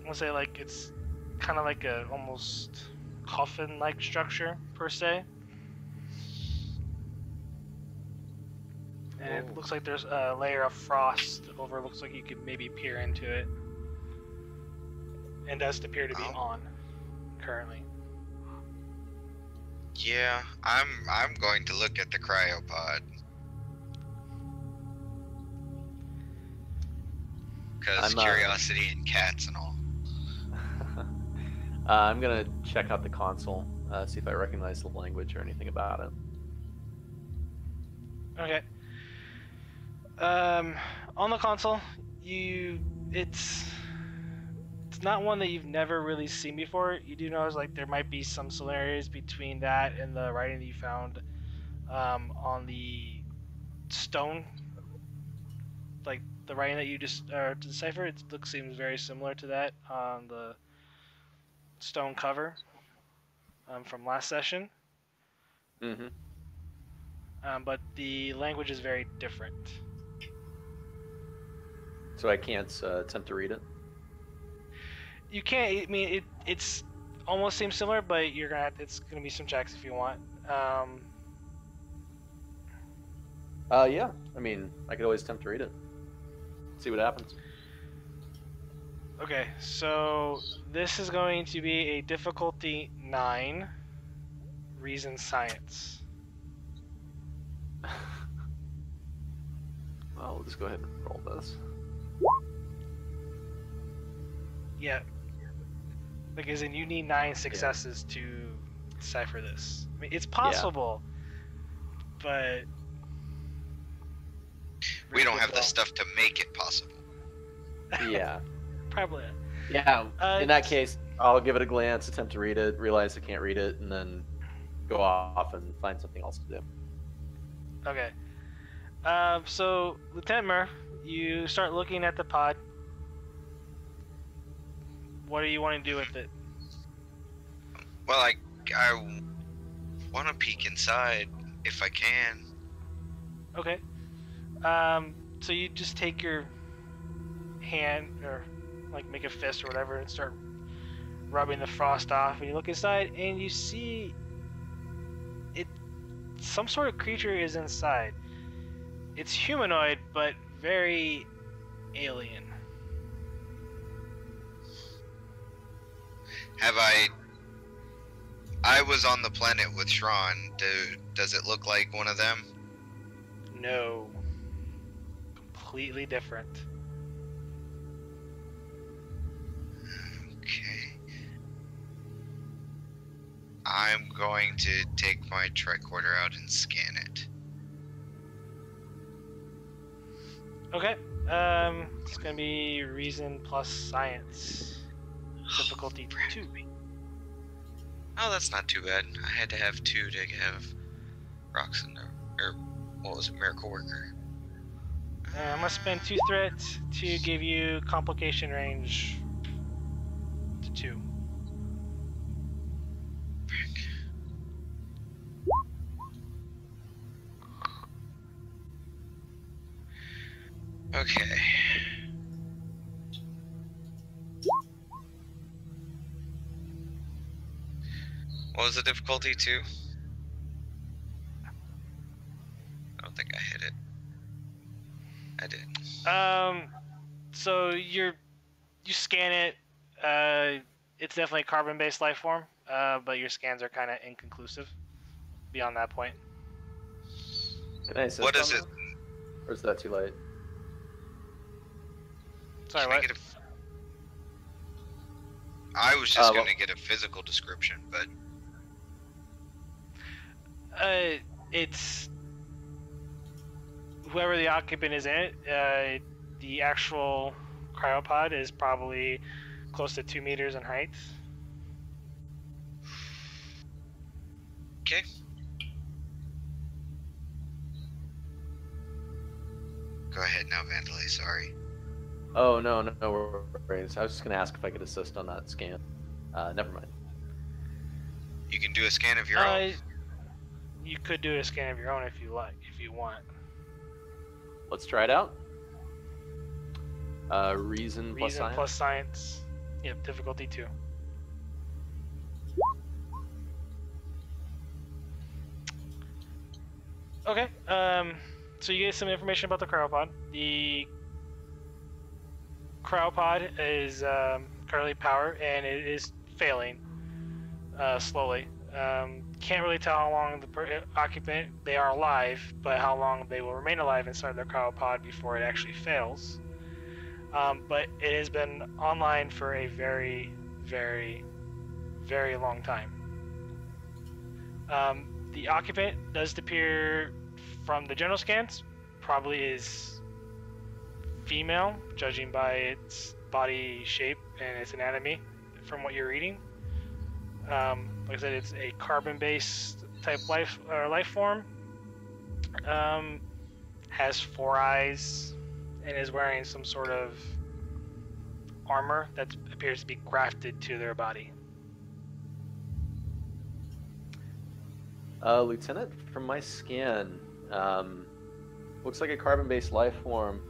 want to say like it's kind of like a almost coffin-like structure per se. And it looks like there's a layer of frost over. Looks like you could maybe peer into it, and does appear to be on currently. Yeah, I'm going to look at the cryopod. Because curiosity and cats and all. I'm gonna check out the console, see if I recognize the language or anything about it. Okay. On the console, it's not one that you've never really seen before. You do notice like there might be some similarities between that and the writing that you found on the stone. Like the writing that you just deciphered, seems very similar to that on the stone cover from last session. Mm-hmm. But the language is very different. So I can't attempt to read it? You can't. I mean, it's almost seems similar, but it's gonna be some checks if you want. Yeah. I mean, I could always attempt to read it. See what happens. Okay, so this is going to be a difficulty 9, reason science. Well, we'll just go ahead and roll this. Yeah. Because then you need 9 successes to decipher this. I mean, it's possible, but we don't have the stuff to make it possible. Yeah. Probably. Yeah. In that case, I'll give it a glance, attempt to read it, realize I can't read it, and then go off and find something else to do. Okay. So, Lieutenant Murph, you start looking at the pod. What do you want to do with it? Well, I want to peek inside if I can. Okay. So you just take your hand, or like make a fist or whatever, and start rubbing the frost off, and you look inside, and you see some sort of creature is inside. It's humanoid, but very alien. I was on the planet with Shran. Does it look like one of them? No. Completely different. Okay. I'm going to take my tricorder out and scan it. Okay. It's gonna be reason plus science. Difficulty 2. Oh, that's not too bad. I had to have 2 to have rocks in there. Or, what was it, Miracle Worker? I'm gonna spend 2 threats to give you complication range to 2. Okay. What was the difficulty, 2? I don't think I hit it. I did. So you scan it. It's definitely a carbon-based life form, but your scans are kind of inconclusive beyond that point. Can I assist What on is it? that? Or is that too late? Sorry, Can I what? get I was just going to get a physical description, but... It's whoever the occupant is in it. The actual cryopod is probably close to 2 meters in height. Okay. Go ahead now, Vandalay, sorry. Oh, no worries. I was just going to ask if I could assist on that scan. Never mind. You can do a scan of your own. You could do a scan of your own if you want. Let's try it out. Reason plus science. Plus science. Yep, difficulty 2. Okay. So you get some information about the cryopod. The cryopod is currently powered and it is failing slowly. Can't really tell how long the occupant they are alive, but how long they will remain alive inside their cryopod before it actually fails. But it has been online for a very, very, very long time. The occupant does appear from the general scans, probably is female, judging by its body shape and its anatomy from what you're reading. Like I said, it's a carbon-based type life form. Has 4 eyes and is wearing some sort of armor that appears to be grafted to their body. Lieutenant, from my scan, looks like a carbon-based life form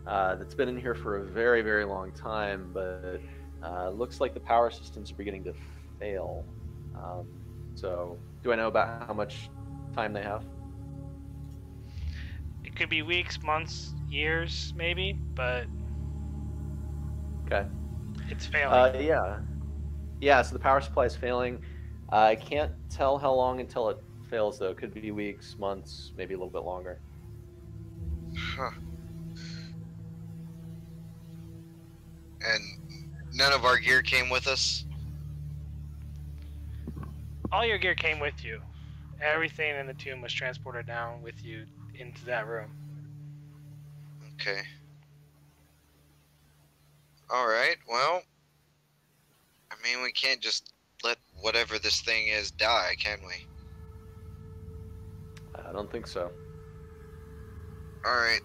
that's been in here for a very, very long time, but looks like the power systems are beginning to fail. So, do I know about how much time they have? It could be weeks, months, years, maybe, but okay, it's failing. Yeah. So the power supply is failing. I can't tell how long until it fails, though. It could be weeks, months, maybe a little bit longer. Huh. And none of our gear came with us? All your gear came with you. Everything in the tomb was transported down with you into that room. Okay. Alright, well... I mean, we can't just let whatever this thing is die, can we? I don't think so. Alright,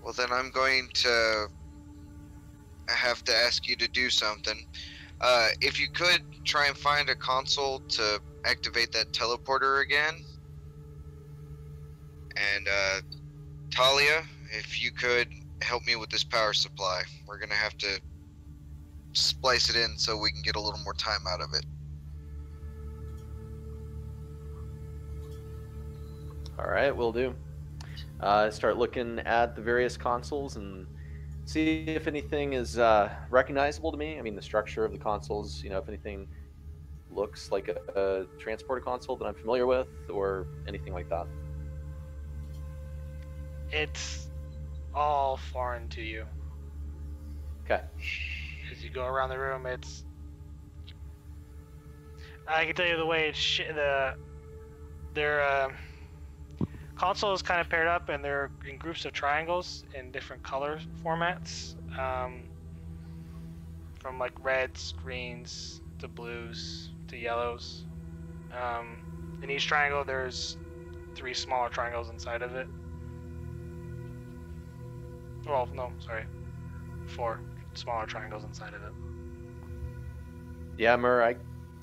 well then I'm going to have to ask you to do something. If you could try and find a console to activate that teleporter again. And, Talia, if you could help me with this power supply. We're gonna have to splice it in so we can get a little more time out of it. All right, will do. Start looking at the various consoles and see if anything is recognizable to me. I mean, the structure of the consoles, if anything looks like a transporter console that I'm familiar with or anything like that. It's all foreign to you. Okay. As you go around the room, I can tell you the way their console is kind of paired up, and they're in groups of triangles in different color formats. from like reds, greens to blues to yellows. In each triangle, there's 3 smaller triangles inside of it. Well, no, sorry, 4 smaller triangles inside of it. Yeah, Mur,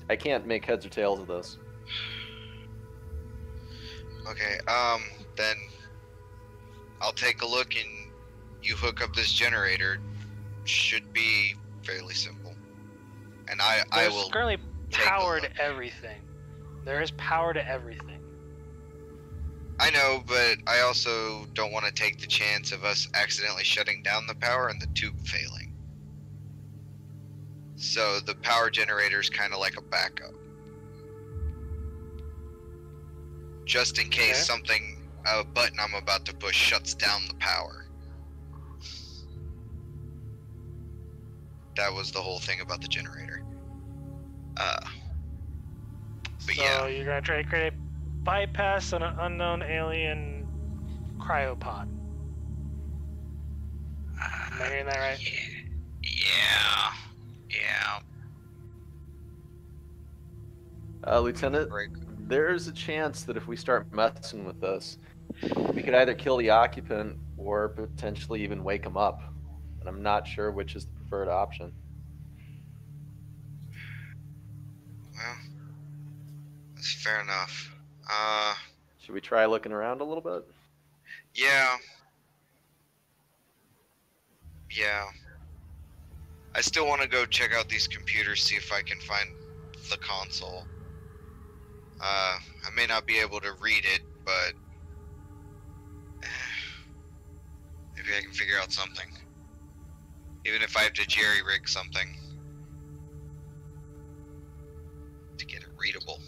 I can't make heads or tails of this. Okay, then I'll take a look and you hook up this generator. Should be fairly simple. And I There's will currently take a power look. to everything. There is power to everything. I know, but I also don't want to take the chance of us accidentally shutting down the power and the tube failing. So the power generator is kind of like a backup. Just in case a button I'm about to push shuts down the power. That was the whole thing about the generator. But So yeah. you're gonna try to create a bypass on an unknown alien cryopod. Am I hearing that right? Yeah. Lieutenant, Break. there's a chance that if we start messing with this, we could either kill the occupant or potentially even wake him up. And I'm not sure which is the preferred option. Well, that's fair enough. Should we try looking around a little bit? Yeah. I still want to go check out these computers, see if I can find the console. I may not be able to read it, but maybe I can figure out something. Even if I have to jerry-rig something to get it readable.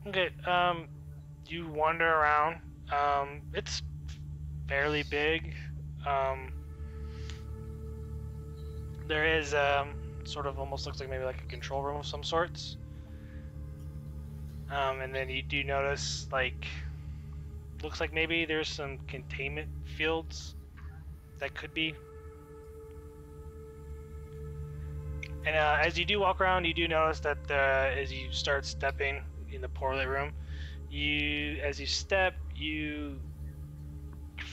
Okay. You wander around. It's fairly big. There is sort of almost looks like maybe like a control room of some sorts. And then you do notice like looks like maybe there's some containment fields that could be. And as you do walk around, you do notice that as you start stepping in the portal room, as you step, your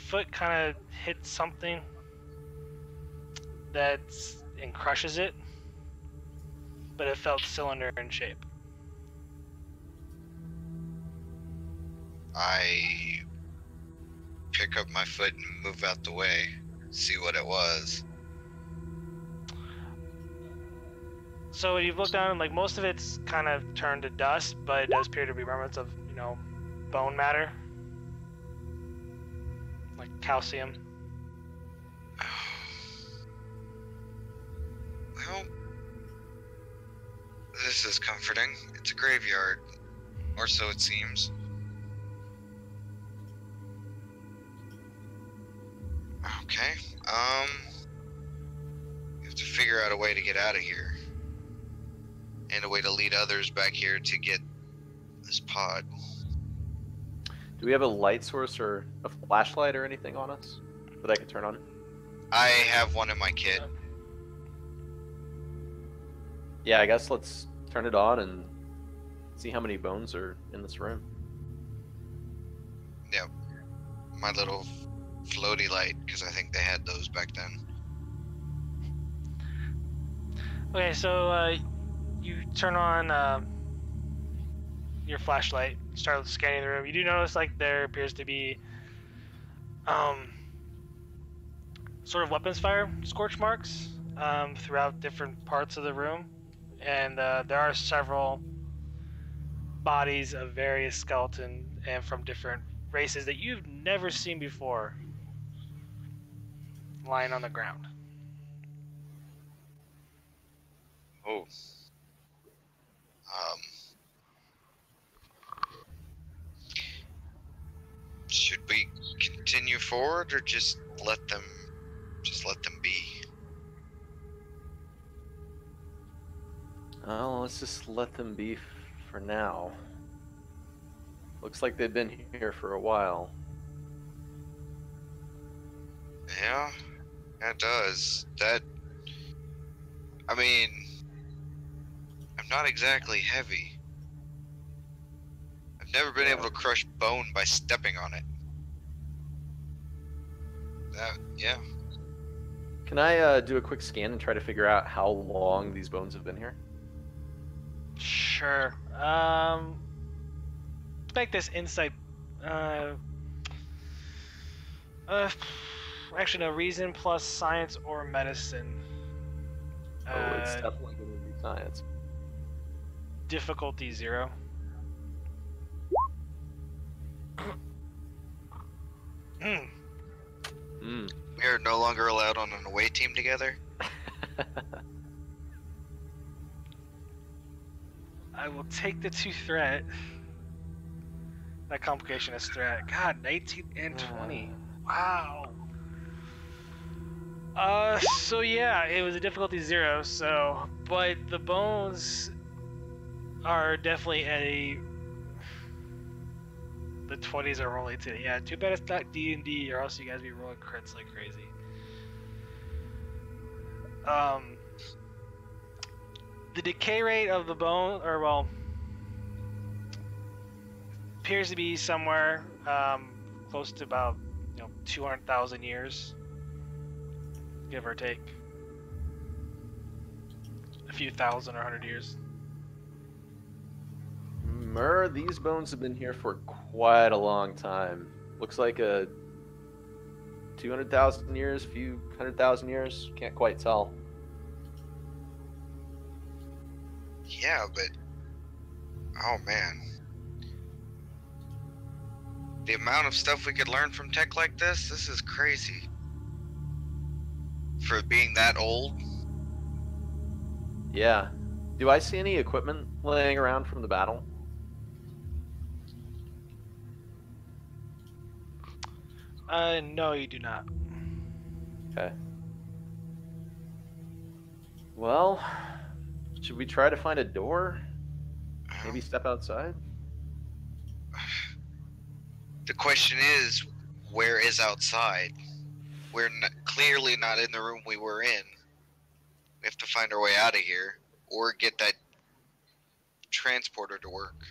foot kind of hits something and crushes it, but it felt cylinder in shape. I pick up my foot and move out the way, see what it was. So you've looked down, like most of it's kind of turned to dust, but it does appear to be remnants of, bone matter, like calcium. Well, this is comforting. It's a graveyard, or so it seems. Okay, we have to figure out a way to get out of here. And a way to lead others back here to get this pod. Do we have a light source or a flashlight or anything on us that I could turn on? I have one in my kit. Yeah, I guess let's turn it on and see how many bones are in this room. Yep. My little floaty light, because I think they had those back then. Okay, so you turn on your flashlight, start scanning the room. You do notice like there appears to be sort of weapons fire scorch marks throughout different parts of the room, and there are several bodies of various skeletons and from different races that you've never seen before lying on the ground. Oh. Should we continue forward or just let them be? Oh, let's just let them be for now. Looks like they've been here for a while. Yeah, that does. I mean, I'm not exactly heavy. I've never been able to crush bone by stepping on it. Yeah. Can I do a quick scan and try to figure out how long these bones have been here? Sure. Let's make this insight. Uh, uh, actually, no. Reason plus science or medicine. It's definitely going to be science. Difficulty 0. We are no longer allowed on an away team together. I will take the 2 threat. That complication is threat. God, 19 and 20. Wow. So yeah, it was a difficulty 0. So, but the bones are definitely the 20s are rolling too. Yeah, too bad it's not D&D, or else you guys be rolling crits like crazy. The decay rate of the bone, appears to be somewhere close to about 200,000 years, give or take. A few thousand or 100 years. These bones have been here for quite a long time. Looks like a 200,000 years, a few 100,000 years. Can't quite tell. Yeah, but oh man, the amount of stuff we could learn from tech like this is crazy. For being that old. Yeah. Do I see any equipment laying around from the battle? No, you do not. Okay. Well, should we try to find a door? Maybe step outside? The question is, where is outside? We're clearly not in the room we were in. We have to find our way out of here, or get that transporter to work.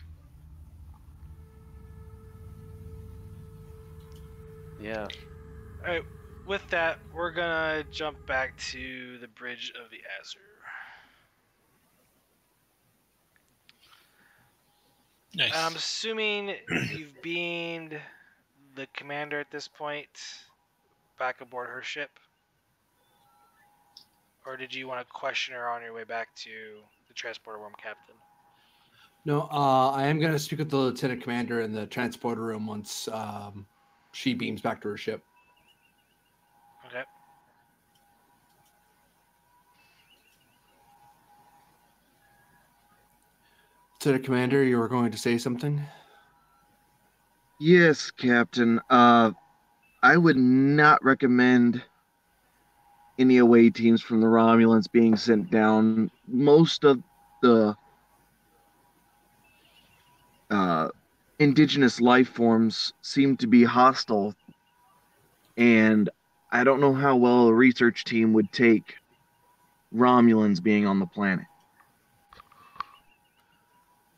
Yeah. Alright, with that, we're gonna jump back to the bridge of the Azure. Nice. I'm assuming you've beamed the commander at this point back aboard her ship? Or did you want to question her on your way back to the transporter room, Captain? No, I am going to speak with the lieutenant commander in the transporter room once she beams back to her ship. Okay. Lieutenant commander, you were going to say something? Yes, Captain. I would not recommend any away teams from the Romulans being sent down. Most of the indigenous life forms seem to be hostile, and I don't know how well a research team would take Romulans being on the planet.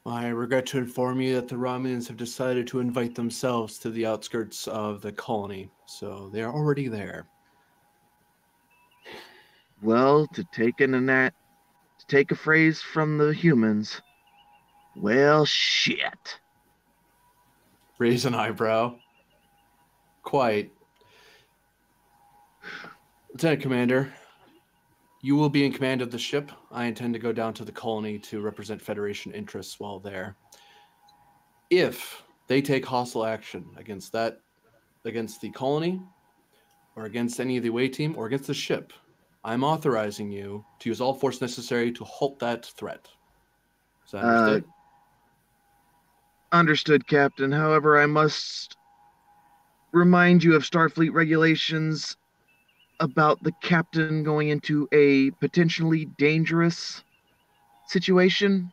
I regret to inform you that the Romulans have decided to invite themselves to the outskirts of the colony, so they are already there. Well, to take a phrase from the humans, well, shit. Raise an eyebrow. Quite. Lieutenant Commander, you will be in command of the ship. I intend to go down to the colony to represent Federation interests while there. If they take hostile action against the colony, or against any of the away team, or against the ship, I'm authorizing you to use all force necessary to halt that threat. Is that understood? Understood, Captain. However, I must remind you of Starfleet regulations about the captain going into a potentially dangerous situation.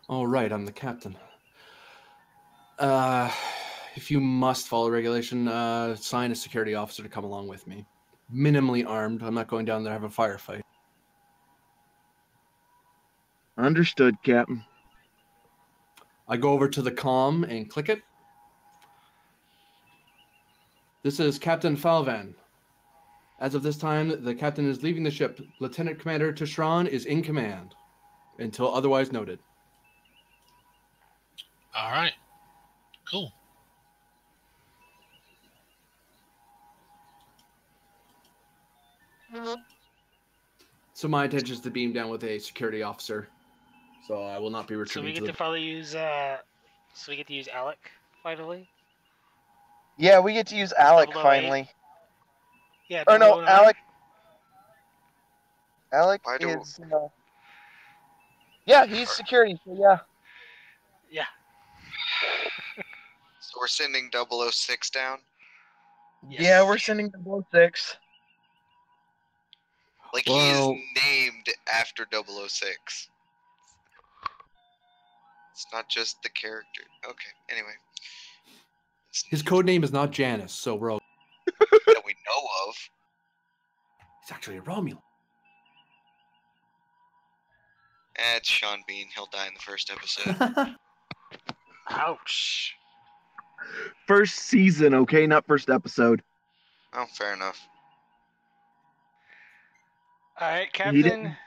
Oh, right, I'm the captain. if you must follow regulation, assign a security officer to come along with me. Minimally armed. I'm not going down there to have a firefight. Understood, Captain. I go over to the comm and click it. This is Captain Falvan. As of this time, the captain is leaving the ship. Lieutenant Commander Tishran is in command, until otherwise noted. All right. Cool. So my intention is to beam down with a security officer. So I will not be So retrieving we get to to the... finally use. So we get to use Alec finally. Yeah, we get to use Alec 008. finally. Yeah. Or no, 009? Alec. Alec Why do- is. Yeah, he's security. So yeah. Yeah. So we're sending 006 down? Yes. Yeah, we're sending the 6. Like, Well- he is named after 006. It's not just the character. Okay, anyway. It's His code name is not Janice, so we're all... that we know of. He's actually a Romulan. It's Sean Bean. He'll die in the first episode. Ouch. First season, okay, not first episode. Oh, fair enough. All right, He didn't- Captain.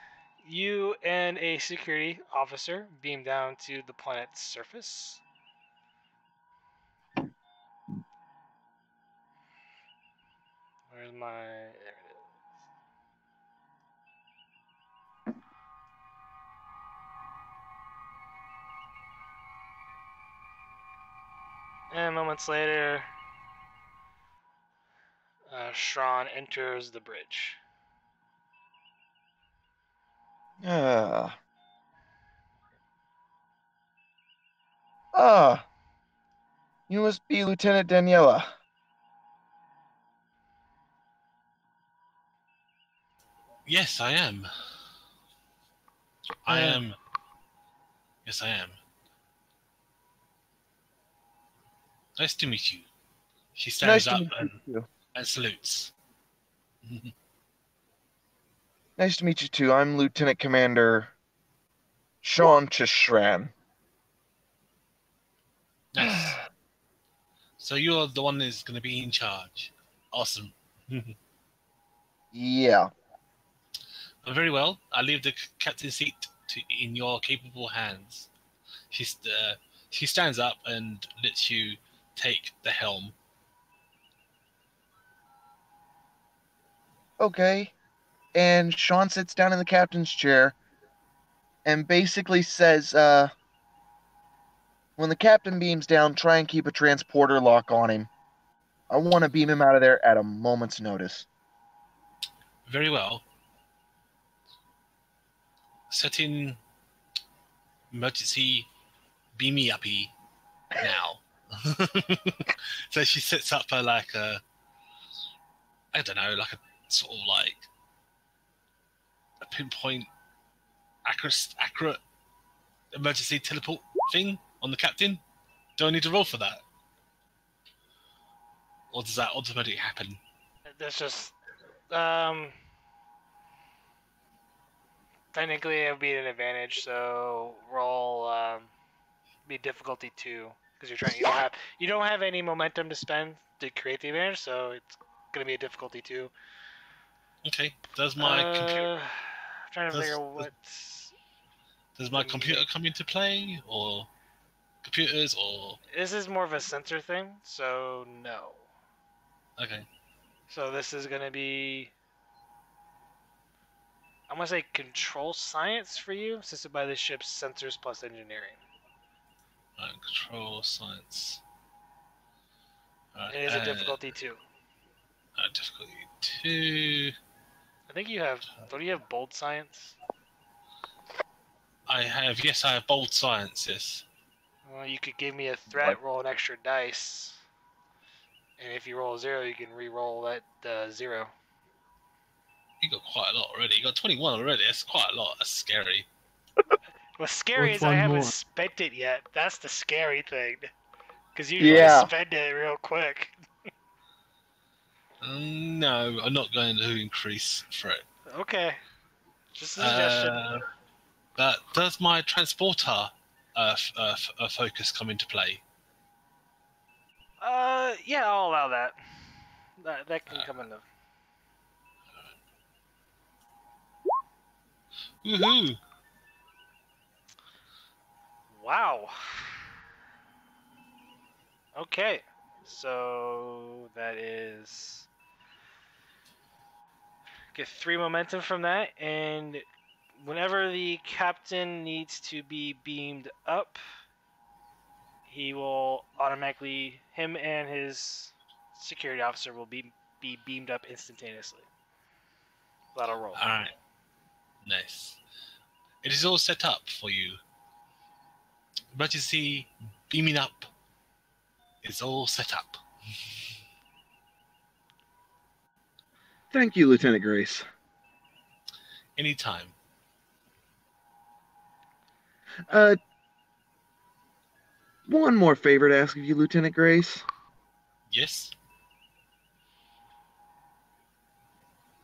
You and a security officer beam down to the planet's surface. Where's my? There it is. And moments later, Shran enters the bridge. Ah. You must be Lieutenant Daniela. Yes, I am. I am. Yes, I am. Nice to meet you. She Nice stands to up meet you too. and salutes. Nice to meet you too. I'm Lieutenant Commander Sean Chishran. Nice. So you're the one that's going to be in charge. Awesome. Yeah. Very well. I leave the captain's seat in your capable hands. She stands up and lets you take the helm. Okay. And Sean sits down in the captain's chair and basically says, when the captain beams down, try and keep a transporter lock on him. I want to beam him out of there at a moment's notice. Very well. Setting emergency beamy uppy now. So she sets up her like a, I don't know, like a sort of like a pinpoint accurate emergency teleport thing on the captain. Do I need to roll for that? Or does that automatically happen? That's just technically it would be an advantage. So roll be difficulty 2 because you don't have any momentum to spend to create the advantage. So it's gonna be a difficulty 2. Okay. Does my computer I'm trying to does- figure out what. does my computer come into play, or computers, or This is more of a sensor thing, so no. okay? So this is gonna be, I'm gonna say control science for you, assisted by the ship's sensors plus engineering. Control science. Right, It is a difficulty 2. Difficulty 2. I think you have. Don't you have bold science? I have bold science, yes. Well, you could give me a threat, roll an extra dice, and if you roll a 0, you can re-roll that 0. You got quite a lot already. You got 21 already. That's quite a lot. That's scary. What's scary What's is I one haven't more? spent it yet. That's the scary thing. Because usually Yeah. spend it real quick. No, I'm not going to increase threat. Okay. Just a suggestion. But does my transporter focus come into play? Yeah, I'll allow that. That can come into. Woohoo! Wow. Okay. So that is get 3 momentum from that, and whenever the captain needs to be beamed up, he will automatically, him and his security officer will be beamed up instantaneously. That'll roll. Alright. Nice. It is all set up for you. Emergency beaming up is all set up. Thank you, Lieutenant Grace. Anytime. One more favor to ask of you, Lieutenant Grace. Yes?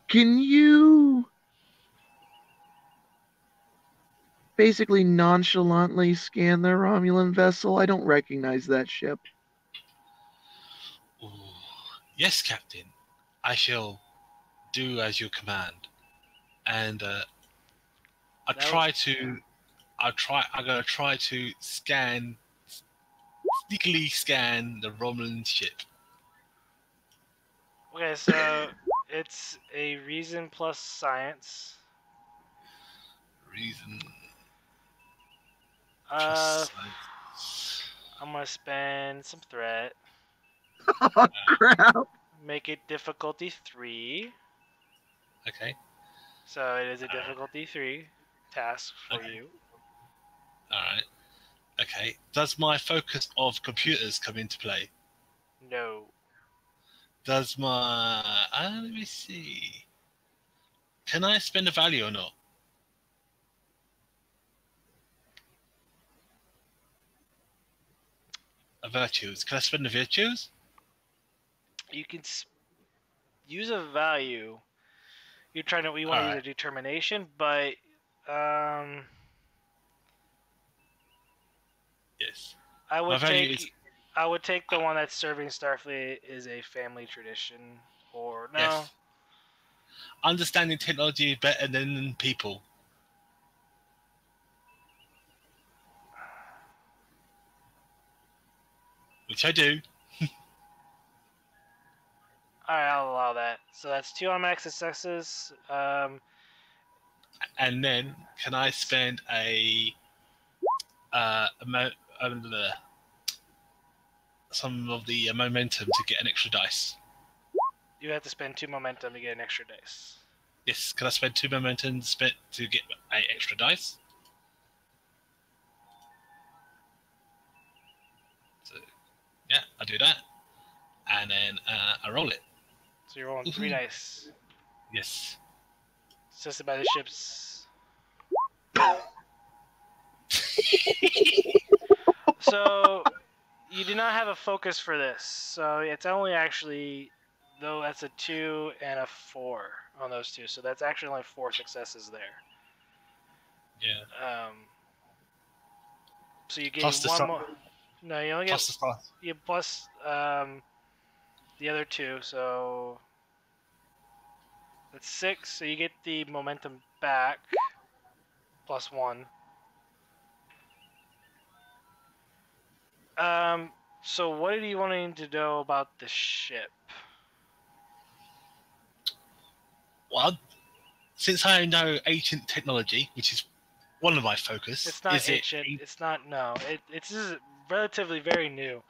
Can you basically nonchalantly scan the Romulan vessel? I don't recognize that ship. Ooh. Yes, Captain. I shall do as you command. And I'm gonna try to sneakily scan the Romulan ship. Okay, so it's a reason plus science. Reason. Uh, Plus I'm gonna spend some threat. Oh, crap. Make it difficulty 3. okay. So it is a difficulty 3 task for Okay. you. Alright. Okay. Does my focus of computers come into play? No. Does my... let me see. Can I spend a value or not? A virtues. Can I spend the virtues? You can use a value. You want to use a determination, but Yes. I My would value take is... I would take the one that serving Starfleet is a family tradition, or no. Yes. Understanding technology better than people. Which I do. Alright, I'll allow that. So that's 2 automatic successes. And then, can I spend some of the momentum to get an extra dice? You have to spend 2 momentum to get an extra dice. Yes, can I spend 2 momentum to get an extra dice? So, yeah, I do that. And then I roll it. So you're rolling 3 dice. Yes. Assisted by the ships. So you do not have a focus for this. So it's only actually, though that's a 2 and a 4 on those 2. So that's actually only 4 successes there. Yeah. So you gain Plus the 1 start. more. No, you only get Plus the start. you plus the other 2. So that's 6. So you get the momentum back. Plus 1. So what are you wanting to know about the ship? Well, since I know ancient technology, which is one of my focus, It's not is ancient. It's not. No. It's relatively very new.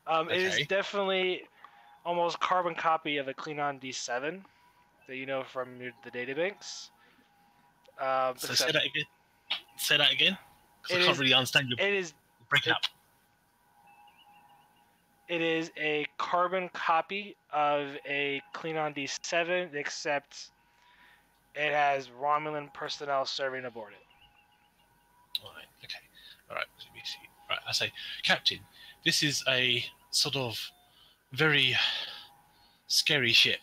It is Okay. definitely almost carbon copy of a Klingon D7 that you know from the databanks. So say that again. Say that again. Because I It can't is- really understand you It is. breaking up. It is a carbon copy of a Klingon D7, except it has Romulan personnel serving aboard it. Alright, okay. Alright, let me see. Right, I say, Captain, this is a sort of very scary ship.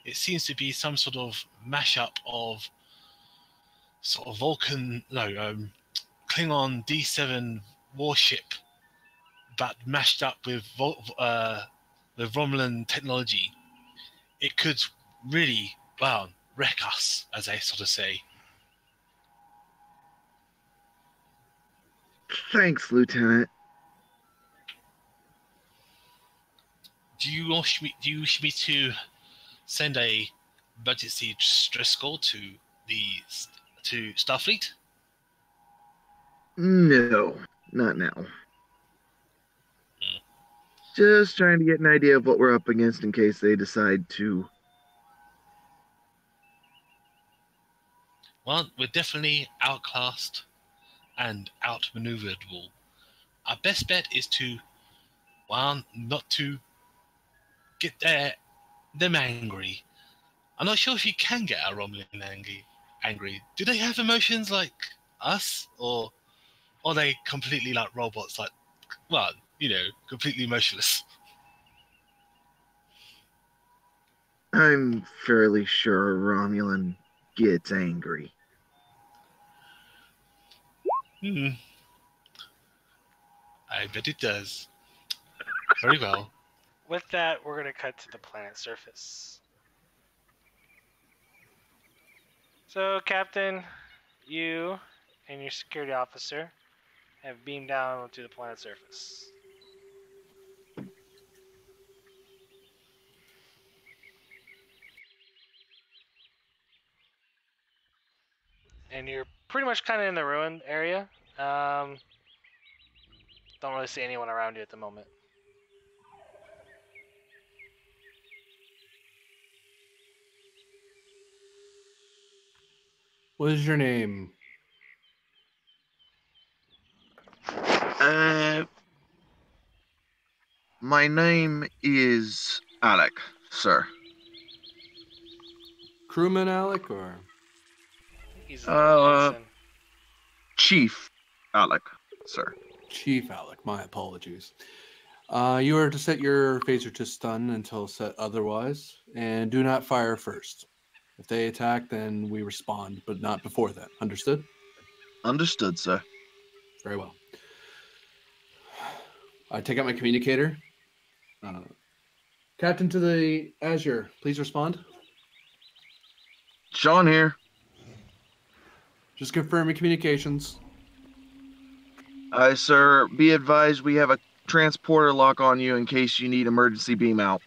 It seems to be some sort of mashup of sort of Klingon D7 warship, but mashed up with Romulan technology. It could really, well, wreck us, as they sort of say. Thanks, Lieutenant. Do you wish me to send a emergency stress call to Starfleet? No, not now. Just trying to get an idea of what we're up against in case they decide to. Well, we're definitely outclassed and outmaneuverable. Our best bet is to, well, not to get them angry. I'm not sure if you can get a Romulan angry. Do they have emotions like us, or are they completely like robots? Like, well, completely emotionless. I'm fairly sure Romulan gets angry. I bet it does. Very well. With that, we're going to cut to the planet's surface. So, Captain, you and your security officer have beamed down to the planet's surface. And you're pretty much kind of in the ruin area. Don't really see anyone around you at the moment. What is your name? My name is Alec, sir. Crewman Alec or He's an ensign. Chief Alec, sir. Chief Alec? My apologies. You are to set your phaser to stun until set otherwise, and do not fire first. If they attack, then we respond, but not before then. Understood? Understood, sir. Very well. I take out my communicator. Captain to the Azure, please respond. Sean here. Just confirming communications. Aye, sir. Be advised we have a transporter lock on you in case you need emergency beam out.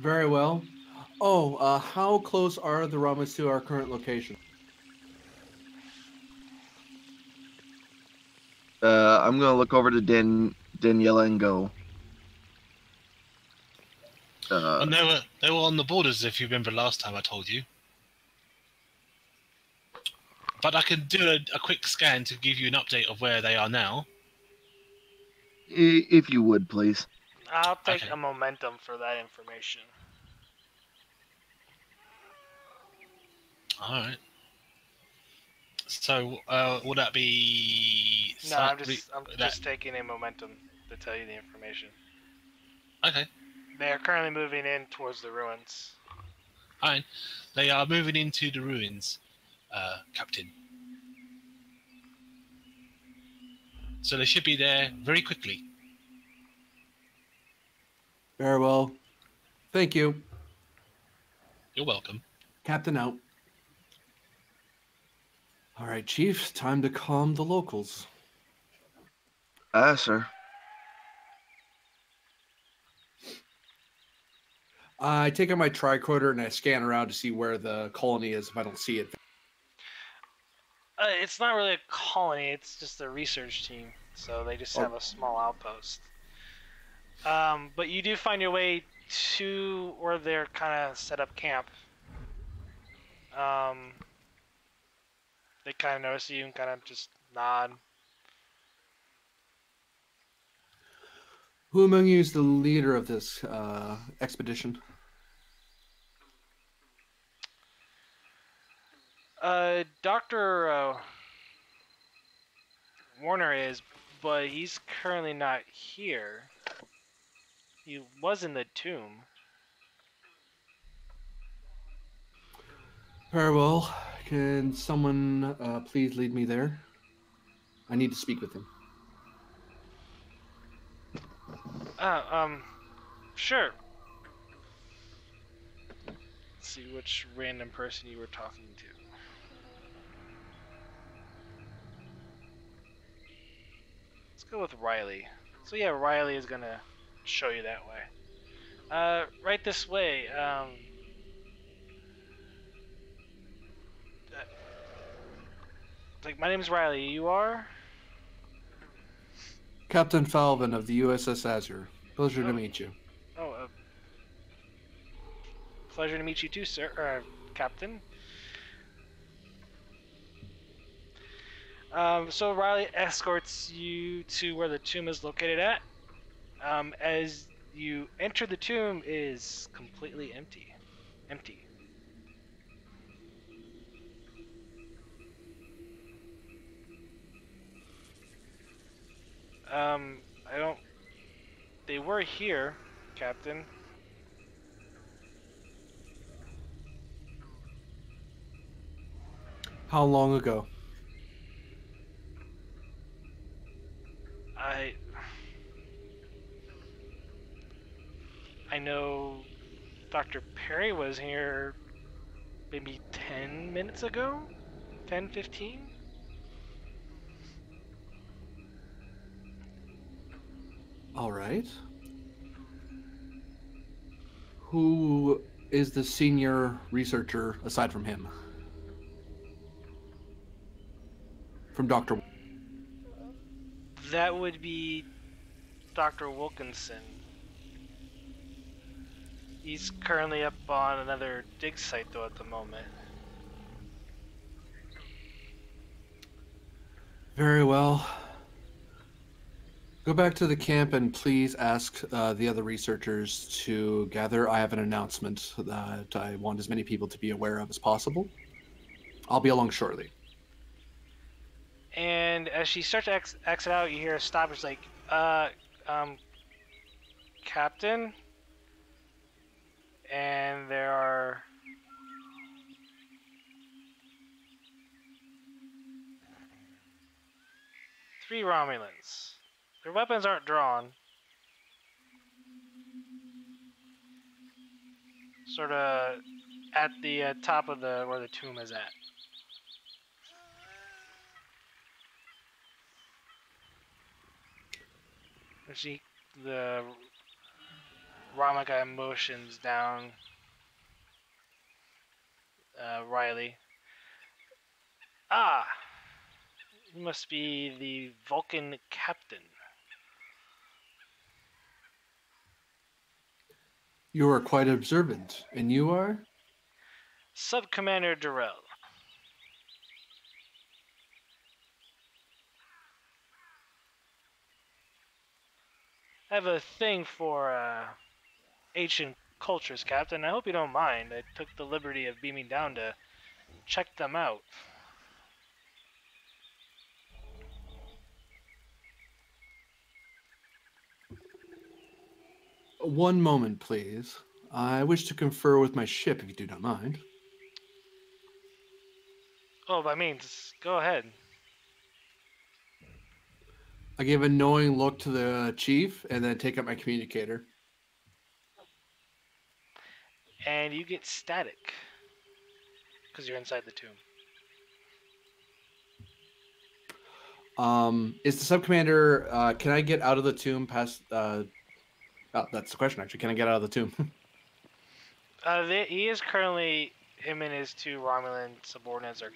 Very well. Oh, how close are the Romans to our current location? I'm gonna look over to Daniela and go. And they were on the borders, if you remember last time I told you. But I can do a quick scan to give you an update of where they are now. If you would, please. I'll take Okay. a momentum for that information. All right. So, would that be? No, I'm just taking a momentum to tell you the information. Okay. They are currently moving in towards the ruins. Fine. They are moving into the ruins, Captain. So they should be there very quickly. Very well. Thank you. You're welcome. Captain out. All right, Chief, time to calm the locals. Aye, sir. I take out my tricorder and I scan around to see where the colony is if I don't see it. It's not really a colony, it's just a research team. So they just have a small outpost. But you do find your way to where they're kind of set up camp. They kind of notice you and kind of just nod. Who among you is the leader of this expedition? Dr. Warner is, but he's currently not here. He was in the tomb. Very well. Can someone please lead me there? I need to speak with him. Sure. Let's see which random person you were talking to. Let's go with Riley. So yeah, Riley is gonna show you that way. Right this way. Like my name's Riley. You are? Captain Falvin of the USS Azure. Pleasure to meet you. Oh, pleasure to meet you too, sir. Captain. So Riley escorts you to where the tomb is located at. As you enter the tomb, it is completely empty. Empty. I don't. They were here, Captain. How long ago? I know Dr. Perry was here maybe 10 minutes ago? 10, 15? All right. Who is the senior researcher aside from him? From Dr. That would be Dr. Wilkinson. He's currently up on another dig site though at the moment. Very well. Go back to the camp and please ask the other researchers to gather. I have an announcement that I want as many people to be aware of as possible. I'll be along shortly. And as she starts to exit out, you hear a stop. It's like, Captain? And there are... three Romulans. Their weapons aren't drawn. Sort of at the top of where the tomb is at. The Rama guy motions down Riley. Ah! You must be the Vulcan captain. You are quite observant. And you are? Sub-Commander Durrell. I have a thing for ancient cultures, Captain. I hope you don't mind. I took the liberty of beaming down to check them out. One moment, please. I wish to confer with my ship, if you do not mind. Oh, by means, go ahead. I give a knowing look to the chief and then take up my communicator. And you get static. Because you're inside the tomb. Is the sub-commander, can I get out of the tomb past, oh, that's the question, actually. Can I get out of the tomb? He is currently, him and his two Romulan subordinates are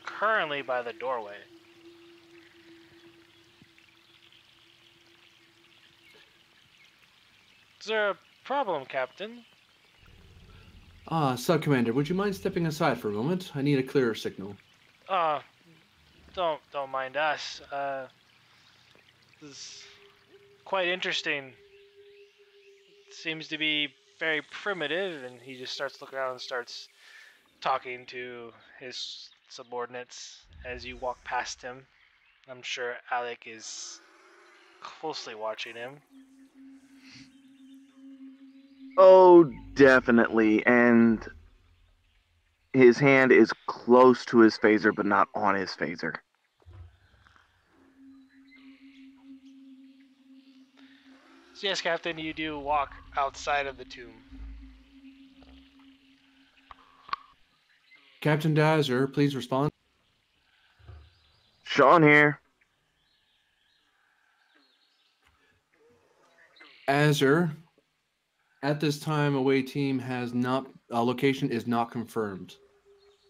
currently by the doorway. Is there a problem, Captain? Sub-commander, would you mind stepping aside for a moment? I need a clearer signal. Don't mind us. This is quite interesting. Seems to be very primitive, and he just starts looking around and starts talking to his subordinates as you walk past him. I'm sure Alec is closely watching him. Oh, definitely. And his hand is close to his phaser, but not on his phaser. So yes, Captain, you do walk outside of the tomb. Captain Azure, please respond. Sean here. Azure, at this time, away team has not location is not confirmed.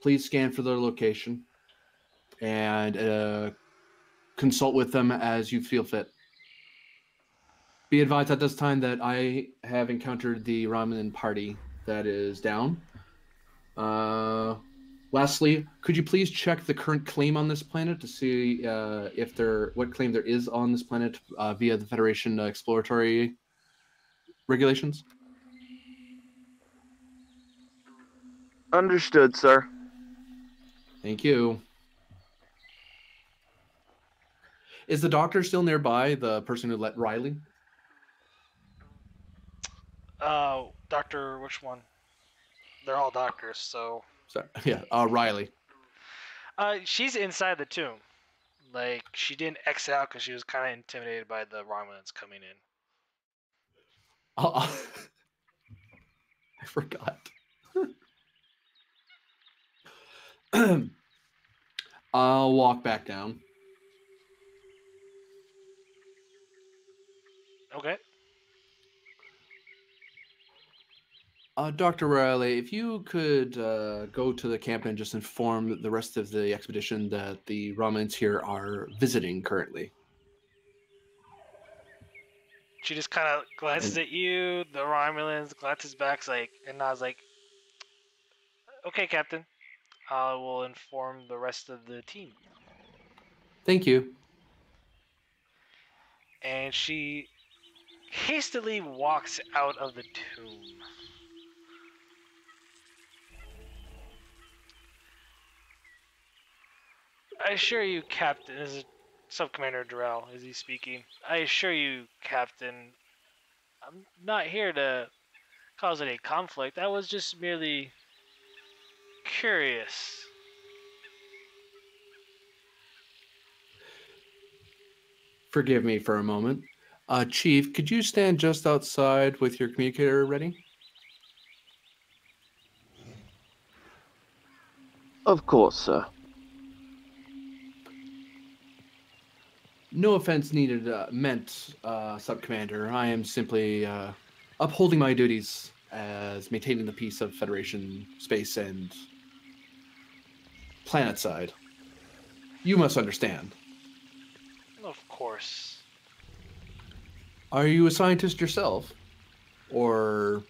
Please scan for their location and consult with them as you feel fit. Be advised at this time that I have encountered the Romulan party that is down. Lastly, could you please check the current claim on this planet to see what claim there is on this planet via the Federation exploratory regulations? Understood, sir. Thank you. Is the doctor still nearby, the person who let Riley? Doctor, which one? They're all doctors, so. Sorry. Yeah, Riley. She's inside the tomb. Like, she didn't exit out because she was kind of intimidated by the Romulans coming in. I forgot. I'll walk back down. Okay. Dr. Riley, if you could go to the camp and just inform the rest of the expedition that the Romans here are visiting currently. She just kind of glances at you, the Romulans, glances back, and nods like, okay, Captain. I will inform the rest of the team. Thank you. And she hastily walks out of the tomb. I assure you, Captain, this is Sub-Commander Durrell, is he speaking? I assure you, Captain, I'm not here to cause any conflict. I was just merely curious. Forgive me for a moment. Chief, could you stand just outside with your communicator ready? Of course, sir. No offense needed meant, Sub-Commander. I am simply upholding my duties as maintaining the peace of Federation space and planet side. You must understand. Of course. Are you a scientist yourself? Or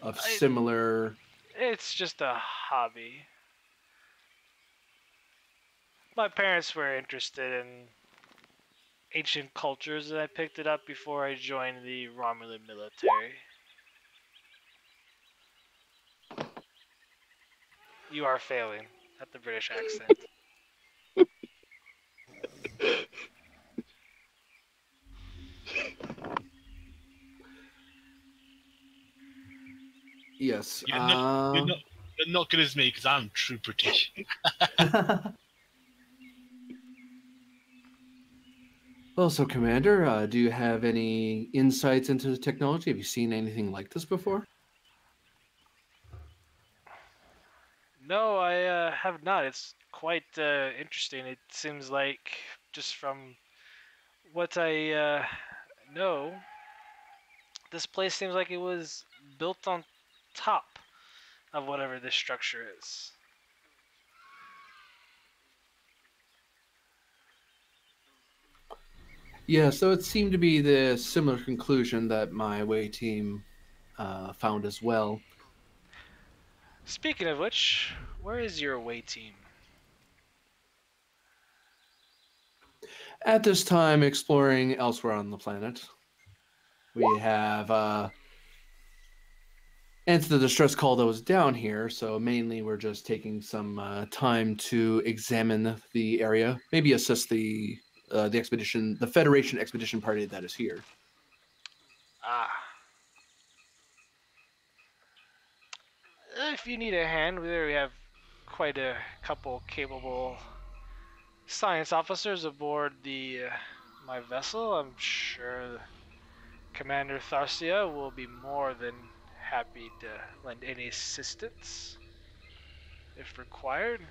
of similar... It's just a hobby. My parents were interested in ancient cultures, and I picked it up before I joined the Romulan military. You are failing at the British accent. Yes. You're not good as me because I'm true British. Well, so Commander, do you have any insights into the technology? Have you seen anything like this before? No, I have not. It's quite interesting. It seems like, just from what I know, this place seems like it was built on top of whatever this structure is. Yeah, so it seemed to be the similar conclusion that my away team found as well. Speaking of which, where is your away team? At this time, exploring elsewhere on the planet. We have answered the distress call that was down here, so mainly we're just taking some time to examine the area, maybe assist the the expedition, the Federation expedition party that is here. Ah. If you need a hand, we have quite a couple capable science officers aboard the my vessel. I'm sure Commander Tharsia will be more than happy to lend any assistance if required.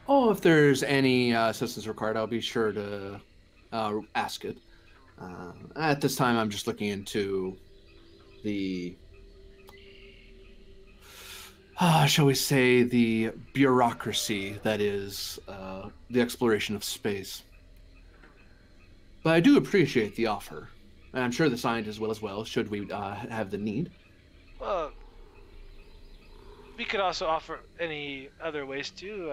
Oh, if there's any assistance required, I'll be sure to ask it. At this time, I'm just looking into the, shall we say, the bureaucracy that is the exploration of space. But I do appreciate the offer. And I'm sure the scientists will as well, should we have the need. Well, we could also offer any other ways too.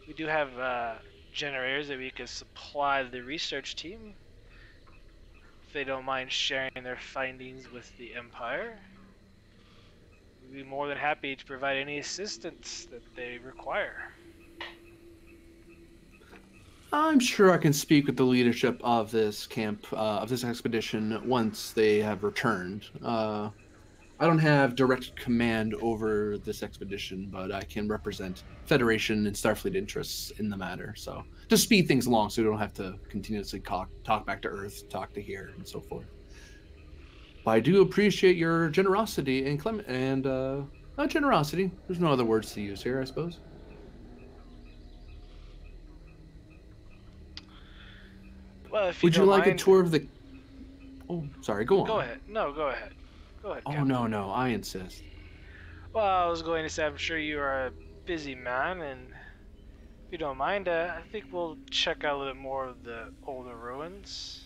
We do have generators that we could supply the research team if they don't mind sharing their findings with the Empire. We'd be more than happy to provide any assistance that they require. I'm sure I can speak with the leadership of this camp, of this expedition, once they have returned. I don't have direct command over this expedition, but I can represent Federation and Starfleet interests in the matter. So to speed things along, so we don't have to continuously talk back to Earth, talk to here, and so forth. But I do appreciate your generosity and not generosity. There's no other words to use here, I suppose. Well, if Would you like mind, a tour of the? Oh, sorry. Go on. Go ahead. No, go ahead. Go ahead. Oh Captain. no, I insist. Well, I was going to say, I'm sure you are a busy man, and if you don't mind, I think we'll check out a little bit more of the older ruins.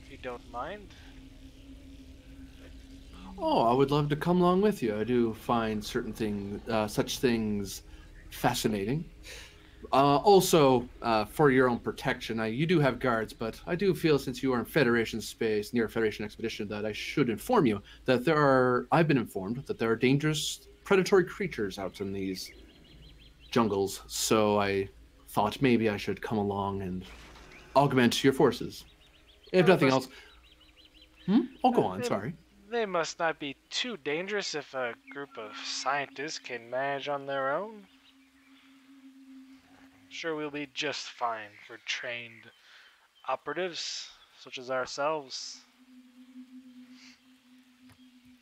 If you don't mind. Oh, I would love to come along with you. I do find certain things, such things, fascinating. Also, for your own protection, you do have guards, but I do feel since you are in Federation space, near a Federation expedition, that I should inform you that I've been informed that there are dangerous predatory creatures out in these jungles, so I thought maybe I should come along and augment your forces. If nothing else. Oh, go on, sorry. They must not be too dangerous if a group of scientists can manage on their own. Sure, we'll be just fine for trained operatives such as ourselves.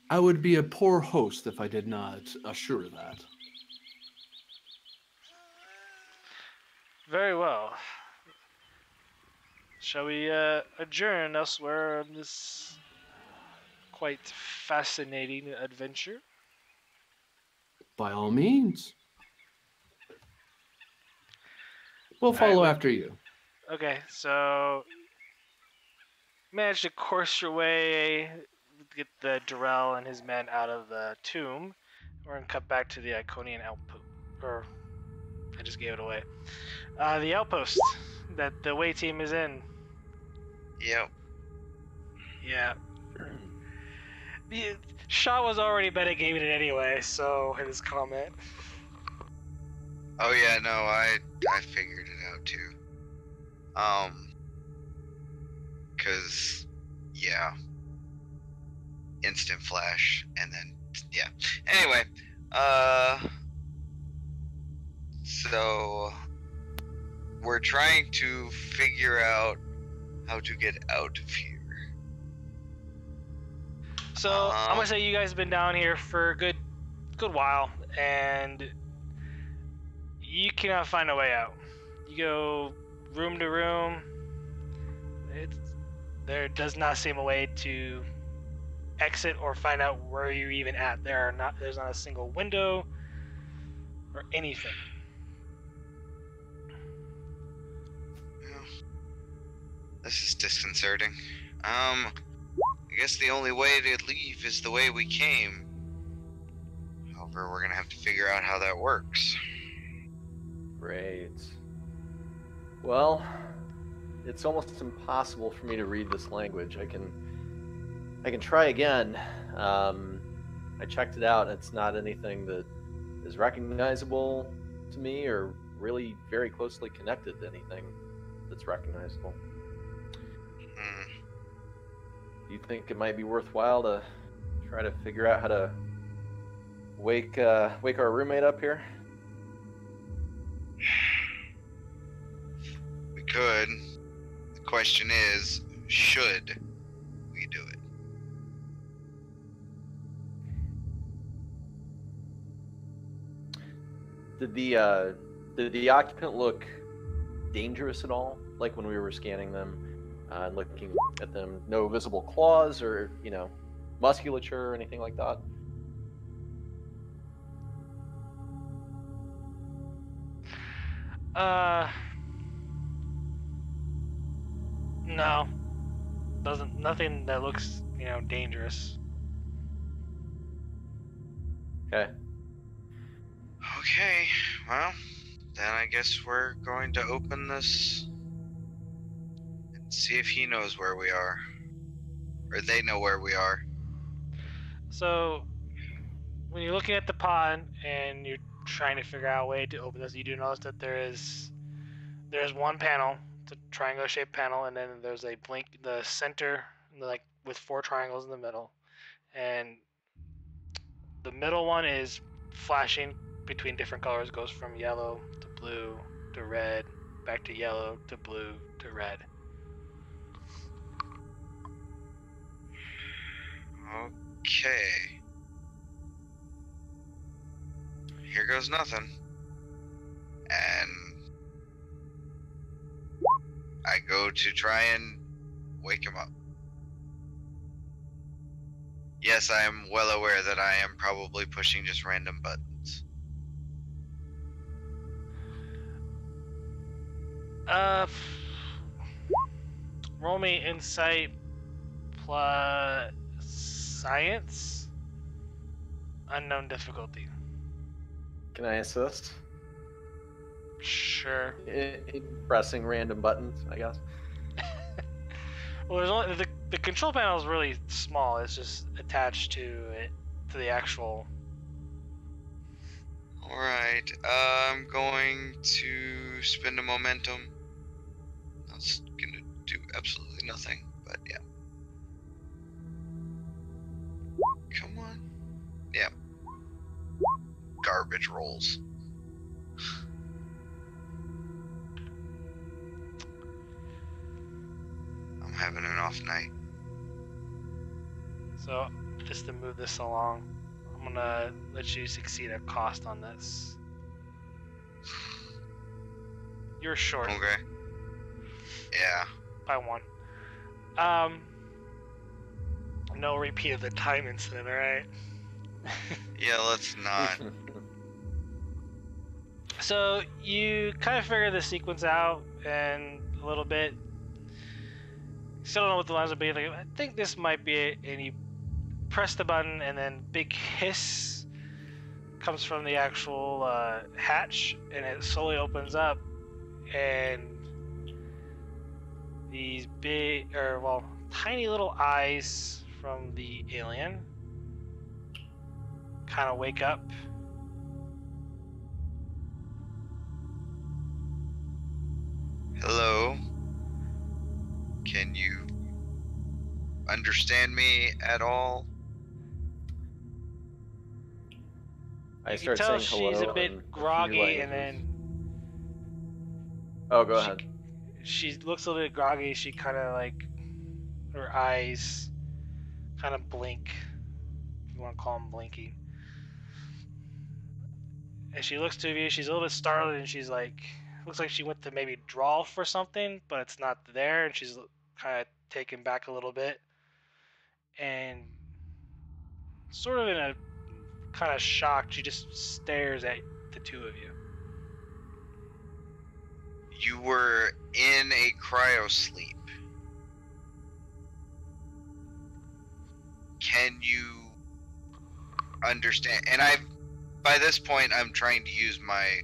I would be a poor host if I did not assure that. Very well. Shall we adjourn elsewhere on this quite fascinating adventure? By all means. We'll follow Right, after you. Okay, so manage to course your way, get the Durrell and his men out of the tomb. We're gonna cut back to the Iconian outpost, or I just gave it away. The outpost that the way team is in. Yep. Yeah. Shaw was already metagaming it anyway, so his comment. Oh yeah, no, I figured it out too. 'Cause yeah, instant flash, and then yeah. Anyway, so we're trying to figure out how to get out of here. So I'm gonna say you guys have been down here for a good while, and you cannot find a way out. You go room to room. There does not seem a way to exit or find out where you're even at. There's not a single window or anything. Well, this is disconcerting. I guess the only way to leave is the way we came. However, we're gonna have to figure out how that works. Great. Well, it's almost impossible for me to read this language. I can try again. I checked it out. It's not anything that is recognizable to me or really very closely connected to anything that's recognizable. Hmm. Do you think it might be worthwhile to try to figure out how to wake our roommate up here? We could. The question is, should we do it? Did the occupant look dangerous at all? Like when we were scanning them and looking at them, no visible claws or musculature or anything like that? No, nothing that looks dangerous. Okay. Okay, well, then I guess we're going to open this and see if he knows where we are. Or they know where we are. So when you're looking at the pond and you're trying to figure out a way to open this, you do notice that there's one panel, it's a triangle-shaped panel, and then there's a blink, the center, like with 4 triangles in the middle, and the middle one is flashing between different colors, goes from yellow to blue to red, back to yellow to blue to red. Okay. Here goes nothing. And I go to try and wake him up. Yes, I am well aware that I am probably pushing just random buttons. Roll me insight plus science, unknown difficulty. Can I assist? Sure. In pressing random buttons, I guess. Well, there's only the control panel is really small. It's just attached to it, to the actual. Alright, I'm going to spend a momentum. That's gonna do absolutely nothing, but yeah. Come on. Yeah. Garbage rolls. I'm having an off night. So just to move this along, I'm gonna let you succeed a cost on this. You're short Okay. Yeah. by 1. No repeat of the time incident, alright? Yeah, let's not. So you kind of figure the sequence out and a little bit. Still don't know what the lines will be. Like, I think this might be it. And you press the button, and then big hiss comes from the actual hatch, and it slowly opens up, and these tiny little eyes from the alien kind of wake up. Hello. Can you understand me at all? I You can start tell saying hello. she's a bit in groggy, few and languages. then Oh, go ahead. she looks a little bit groggy. She kind of like, her eyes kind of blink, if you want to call them blinking. And she looks to you. She's a little bit startled, and she's like, looks like she went to maybe draw for something, but it's not there, and she's kind of taken back a little bit, and sort of in a kind of shock, she just stares at the two of you. You were in a cryo sleep. Can you understand? And by this point, I'm trying to use my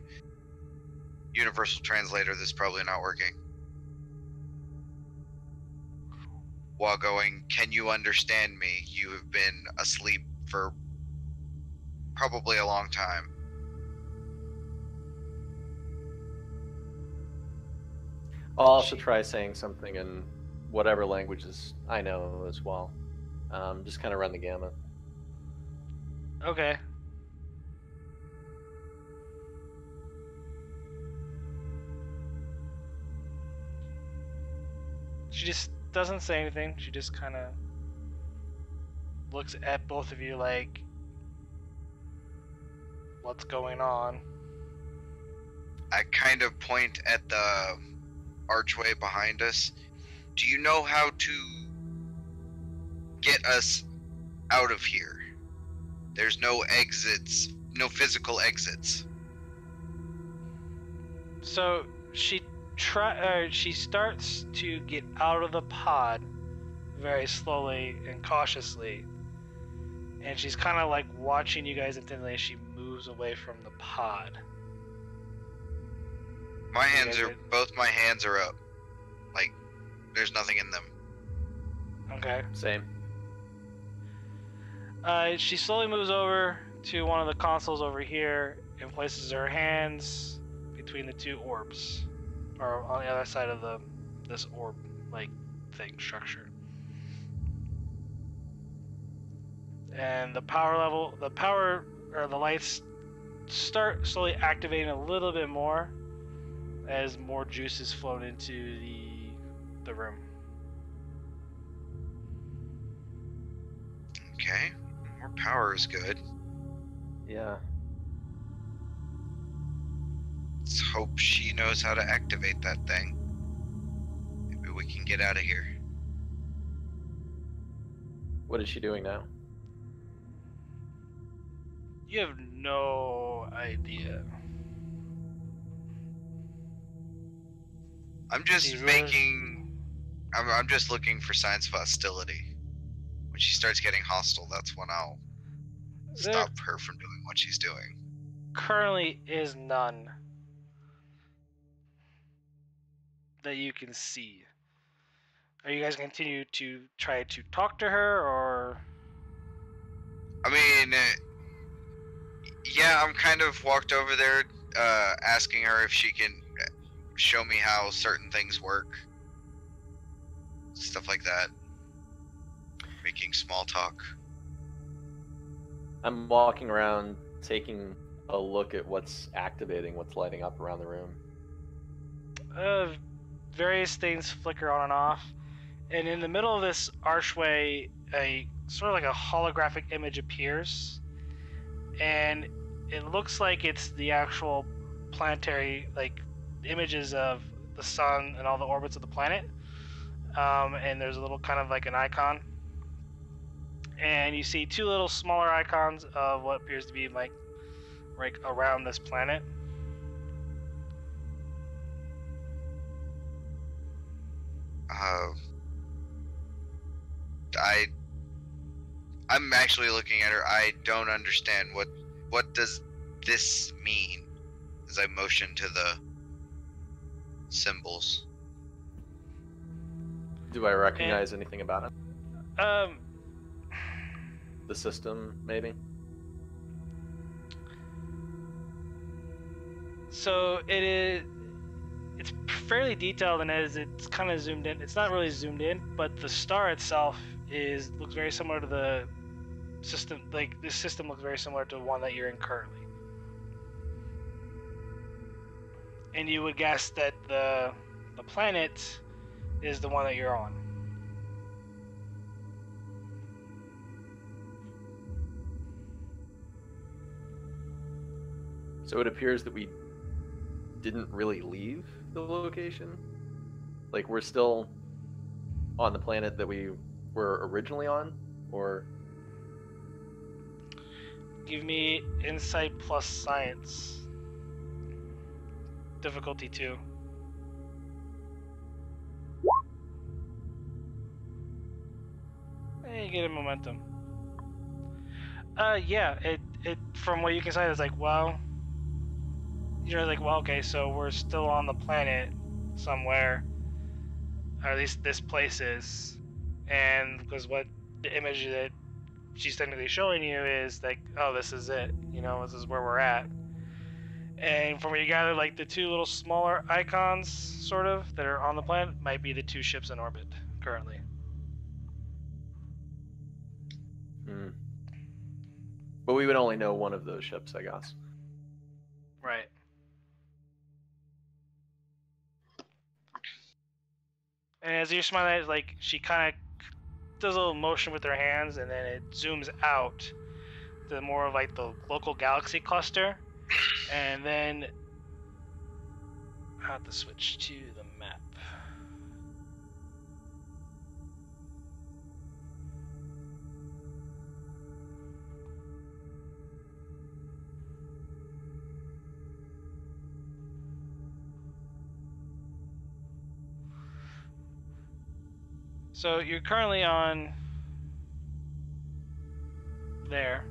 universal translator that's probably not working. While going, can you understand me? You have been asleep for probably a long time. I'll also try saying something in whatever languages I know as well. Just kind of run the gamut. Okay. She just doesn't say anything. She just kind of looks at both of you like, what's going on? I kind of point at the archway behind us. Do you know how to get us out of here? There's no exits, no physical exits. So she starts to get out of the pod very slowly and cautiously, and she's kind of like watching you guys intently as she moves away from the pod. Both my hands are up. Like, there's nothing in them. Okay. Same. She slowly moves over to one of the consoles over here and places her hands between the two orbs, or on the other side of this orb like thing structure. And the lights start slowly activating a little bit more as more juices float into the room. Okay, more power is good. Yeah. Let's hope she knows how to activate that thing. Maybe we can get out of here. What is she doing now? You have no idea. I'm just I'm just looking for signs of hostility. When she starts getting hostile, that's when I'll stop her from doing what she's doing. Currently is none that you can see. Are you guys continue to try to talk to her, or? I mean, yeah, I'm kind of walked over there, asking her if she can show me how certain things work. Stuff like that. Making small talk. I'm walking around, taking a look at what's activating, what's lighting up around the room. Various things flicker on and off, and in the middle of this archway, a sort of like a holographic image appears, and it looks like it's the actual planetary, like, images of the sun and all the orbits of the planet. And there's a little kind of like an icon, and you see two little smaller icons of what appears to be like right around this planet. I'm actually looking at her. I don't understand what does this mean, as I motion to the symbols. Do I recognize anything about it? Um, The system, maybe? So it's fairly detailed, and as it's kind of zoomed in, it's not really zoomed in, but the star itself looks very similar to the system. Like, this system looks very similar to the one that you're in currently. And you would guess that the planet is the one that you're on. So it appears that we didn't really leave the location? Like, we're still on the planet that we were originally on? Or... Give me insight plus science. Difficulty 2. Hey, you get a momentum. Yeah, it from what you can say, it's like, well, you're like, well, okay, so we're still on the planet somewhere, or at least this place is, and because what the image that she's technically showing you is like, oh, this is it, this is where we're at. And from what you gather, like the two little smaller icons, sort of, that are on the planet, might be the two ships in orbit currently. But we would only know one of those ships, I guess. Right. And as you're smiling at it, like, she kind of does a little motion with her hands, and then it zooms out to more of like the local galaxy cluster, and then I have to switch to the map. So you're currently on there.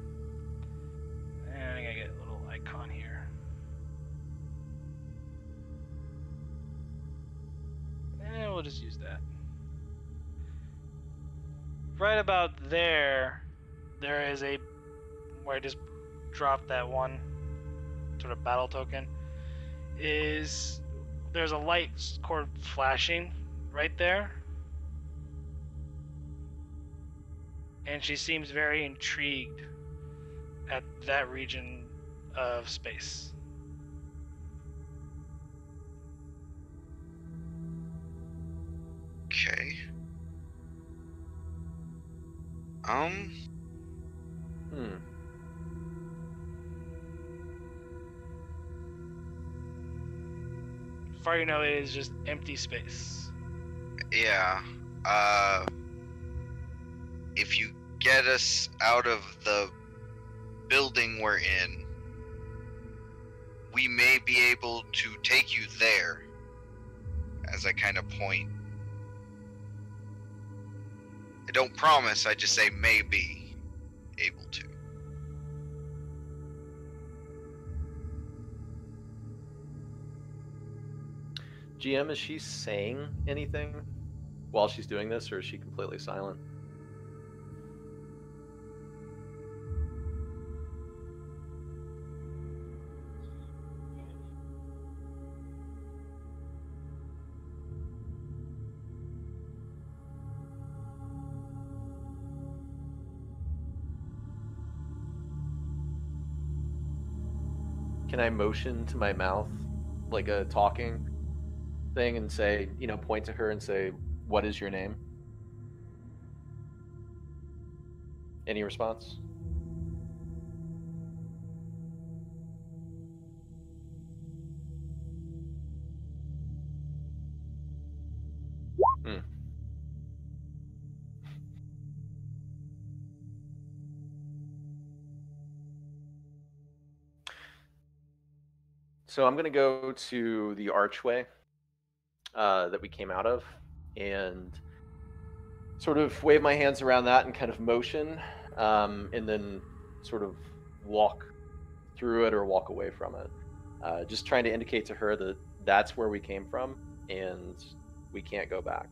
And I gotta get a little icon here. And we'll just use that. Right about there, there is a, where I just dropped that one sort of battle token, is there's a light cord flashing right there. And she seems very intrigued at that region of space. Okay. Far you know, it is just empty space. Yeah. If you get us out of the building we're in, we may be able to take you there. As I kind of point. I don't promise, I just say may be able to. GM, is she saying anything while she's doing this, or is she completely silent? Can I motion to my mouth like a talking thing and say, point to her and say, "What is your name?" Any response? So I'm going to go to the archway that we came out of and sort of wave my hands around that and kind of motion, and then sort of walk through it or walk away from it. Just trying to indicate to her that that's where we came from and we can't go back.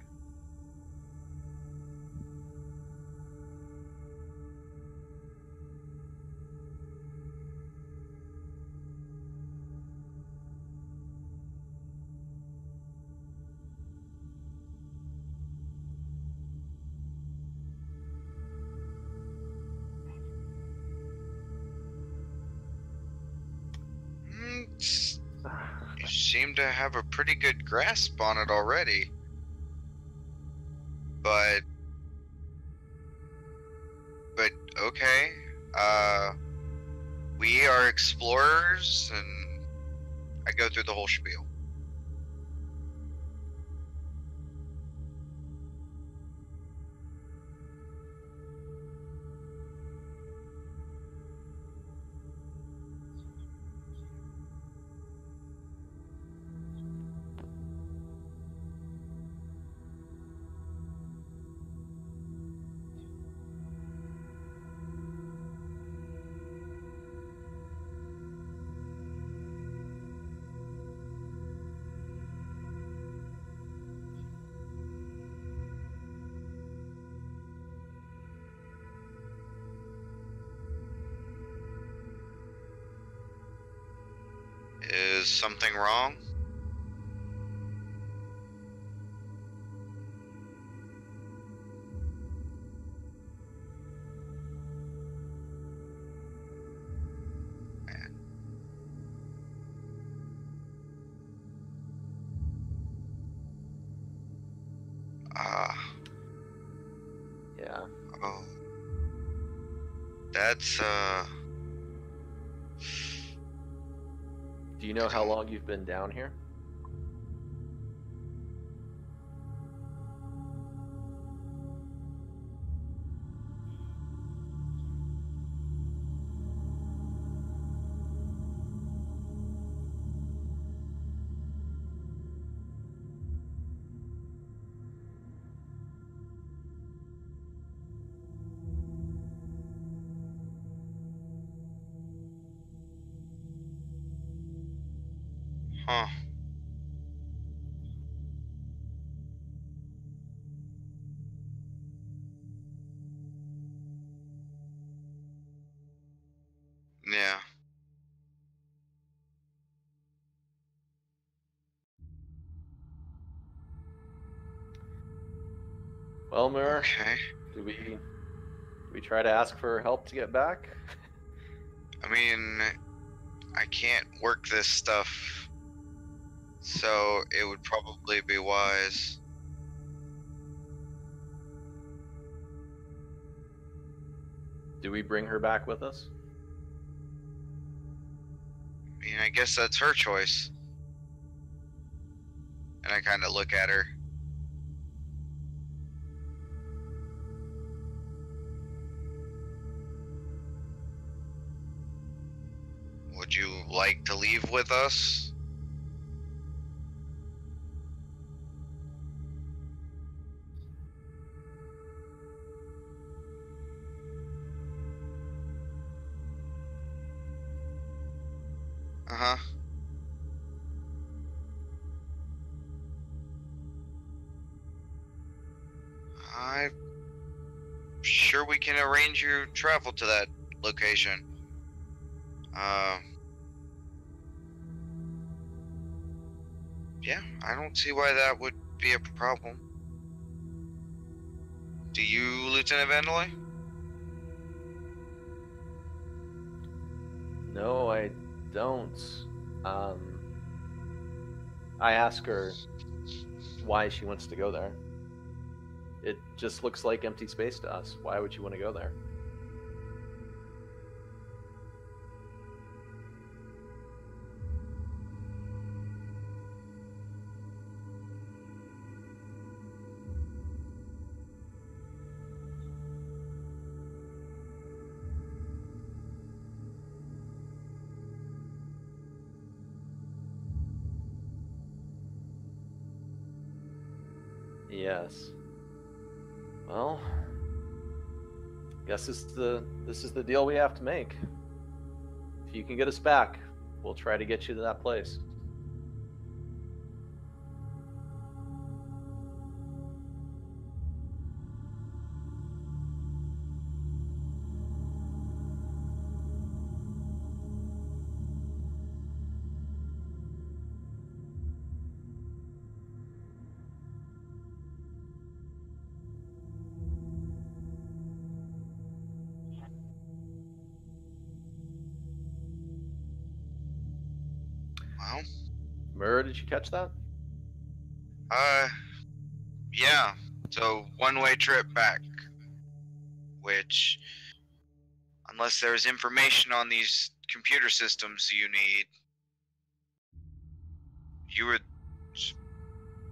You seem to have a pretty good grasp on it already. But okay. We are explorers, and I go through the whole spiel. Is something wrong? Ah. Yeah. Oh. That's, Do you know how long you've been down here? huh. Yeah. Well, Mir, Okay. do we try to ask for help to get back? I mean, I can't work this stuff, so it would probably be wise. Do we bring her back with us? I mean, I guess that's her choice. And I kind of look at her. Would you like to leave with us? Uh-huh. I'm sure we can arrange your travel to that location. Yeah, I don't see why that would be a problem. Do you, Lieutenant Vandelay? No, I don't. I ask her why she wants to go there. It just looks like empty space to us. Why would you want to go there? Yes. Well, guess this is the deal we have to make. If you can get us back, we'll try to get you to that place. Well, Mur, did you catch that? yeah. So, one-way trip back. Which, unless there's information on these computer systems you need, you were, as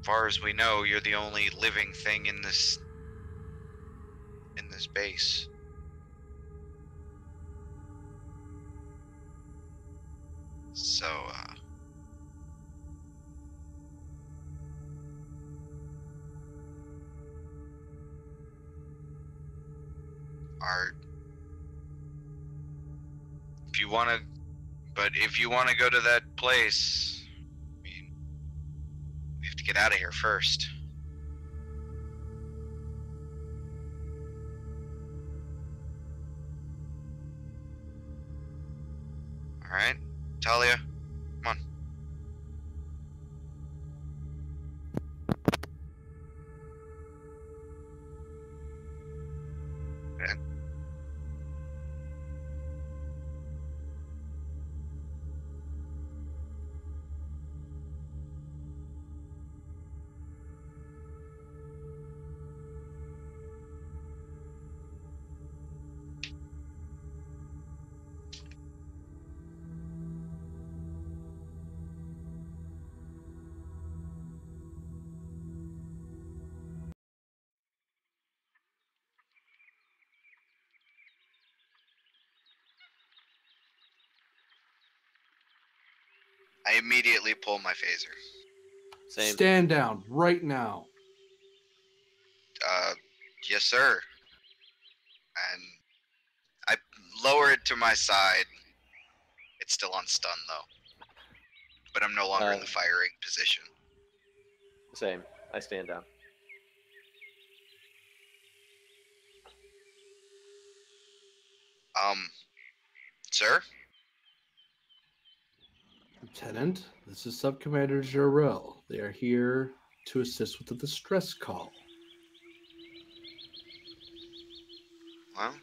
far as we know, you're the only living thing in this base. So, our if you want to, but if you want to go to that place, I mean, we have to get out of here first. All right, Talia, come on. I immediately pull my phaser. Same. Stand down right now. Yes, sir. And I lower it to my side. It's still on stun, though. But I'm no longer in the firing position. Same. I stand down. Sir? Lieutenant, this is Subcommander Jarrell. They are here to assist with the distress call. Well,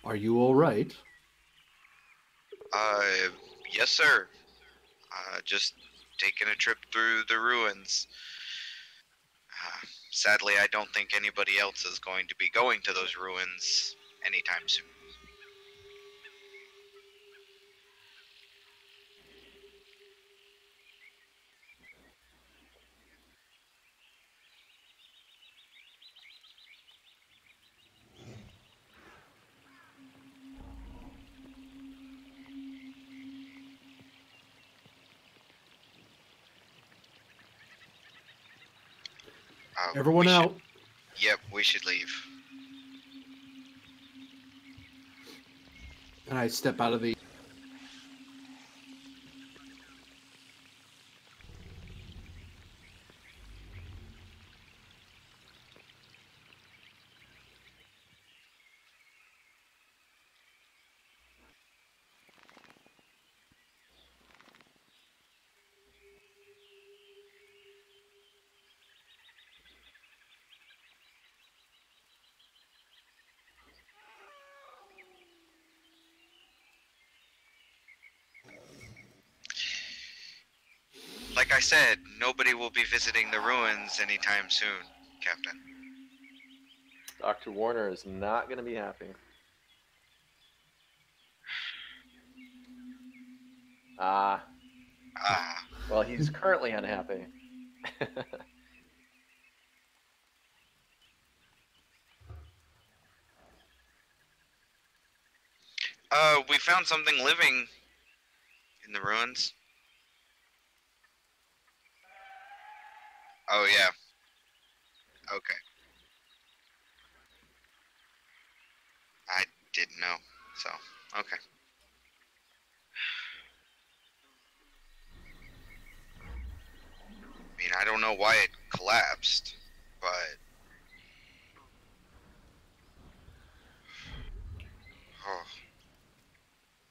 Are you all right? yes, sir. Just taking a trip through the ruins. Sadly, I don't think anybody else is going to be going to those ruins anytime soon. Everyone out. Yep, we should leave. And I step out of the... Like I said, nobody will be visiting the ruins anytime soon, Captain. Dr. Warner is not going to be happy. Well, he's currently unhappy. We found something living in the ruins. Oh, yeah. Okay. I didn't know, so, okay. I mean, I don't know why it collapsed, but... Oh.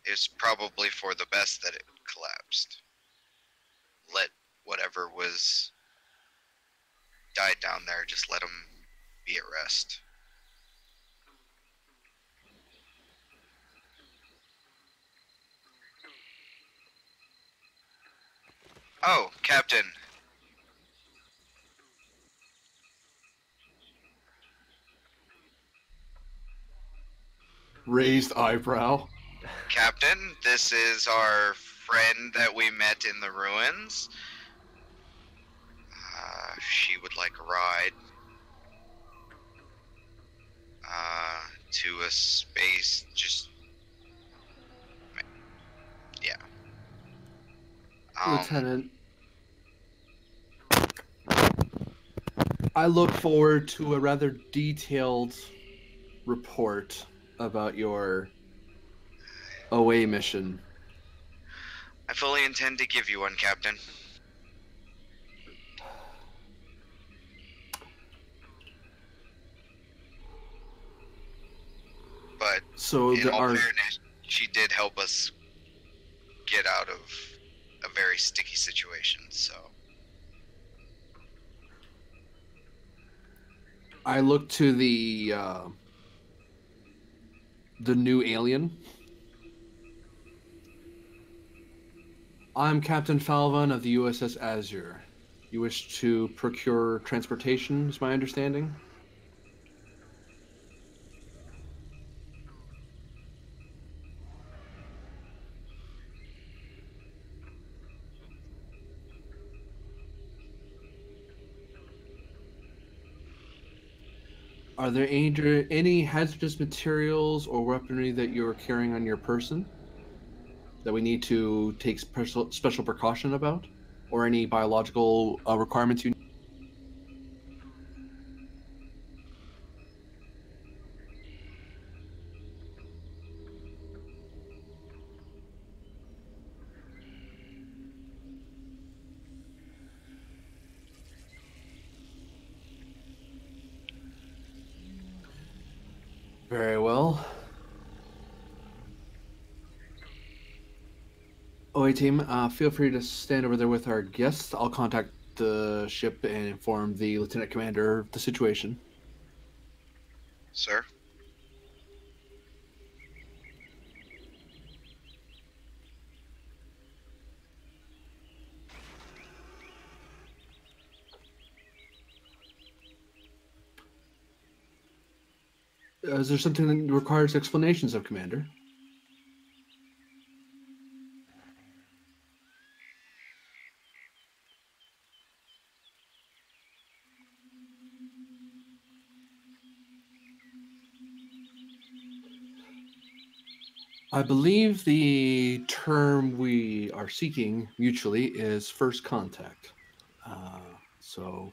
It's probably for the best that it collapsed. Let whatever was died down there, just let them be at rest. Oh, Captain. Raised eyebrow. Captain, this is our friend that we met in the ruins. She would like a ride to a space, just... Yeah. Lieutenant, I look forward to a rather detailed report about your OA mission. I fully intend to give you one, Captain. But so in all fairness, she did help us get out of a very sticky situation, so... I look to the new alien. I'm Captain Falvon of the USS Azure. You wish to procure transportation, is my understanding? Are there any hazardous materials or weaponry that you're carrying on your person? that we need to take special precaution about, or any biological requirements you need? Very well. OA team, feel free to stand over there with our guests. I'll contact the ship and inform the lieutenant commander of the situation. Sir? Is there something that requires explanations of, Commander? I believe the term we are seeking mutually is first contact. So,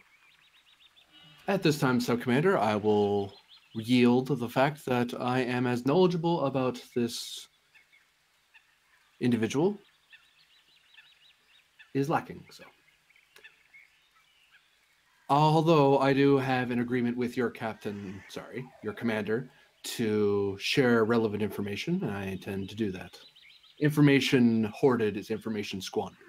at this time, Sub-Commander, I will yield the fact that I am as knowledgeable about this individual is lacking. So, although I do have an agreement with your your commander, to share relevant information, and I intend to do that. Information hoarded is information squandered.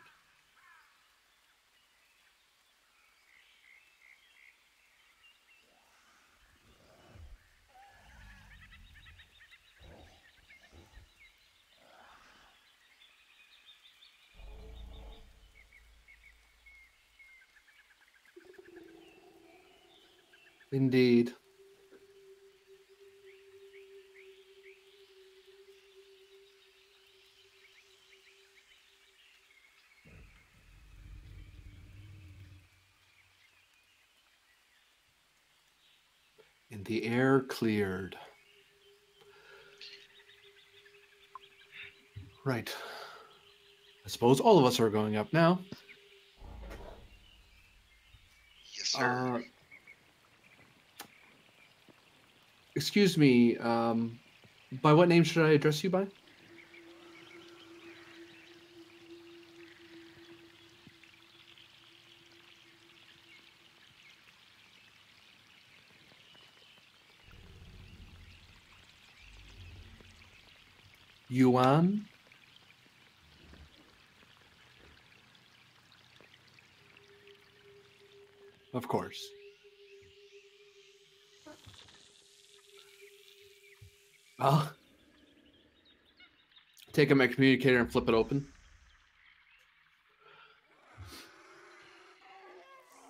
Indeed. And the air cleared. Right. I suppose all of us are going up now. Yes, sir. Excuse me, by what name should I address you by? Yuan? Of course. I'll take my communicator and flip it open.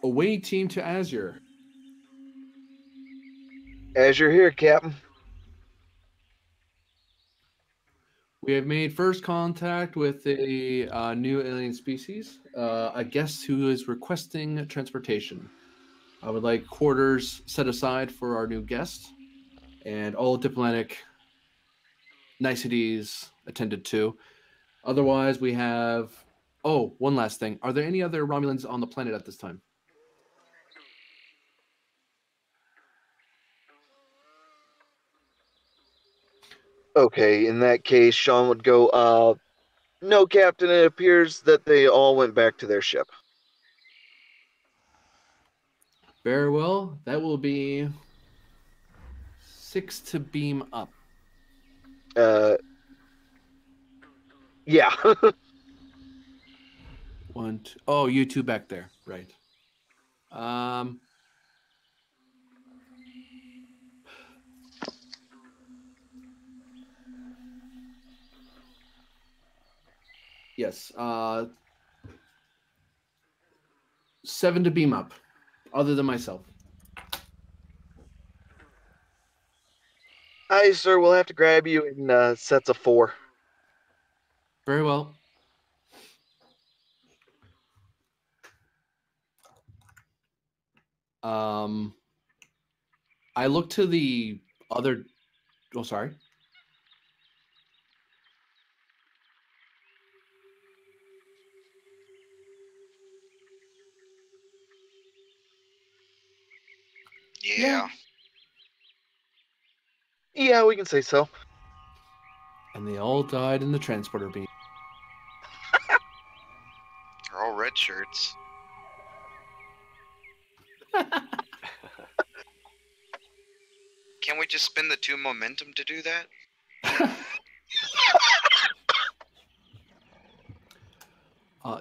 Away team to Azure. Azure here, Captain. We have made first contact with a new alien species, a guest who is requesting transportation. I would like quarters set aside for our new guest, and all diplomatic niceties attended to. Otherwise, we have... Oh, one last thing. Are there any other Romulans on the planet at this time? Okay, in that case, Sean would go, no, Captain, it appears that they all went back to their ship. Very well. That will be 6 to beam up. Yeah. One, two, oh, you two back there. Right. Yes. 7 to beam up, other than myself. Aye, sir, we'll have to grab you in sets of 4. Very well. I look to the other... Oh, sorry. Yeah. Yeah, we can say so. And they all died in the transporter beam. They're all red shirts. Can't we just spend the 2 momentum to do that?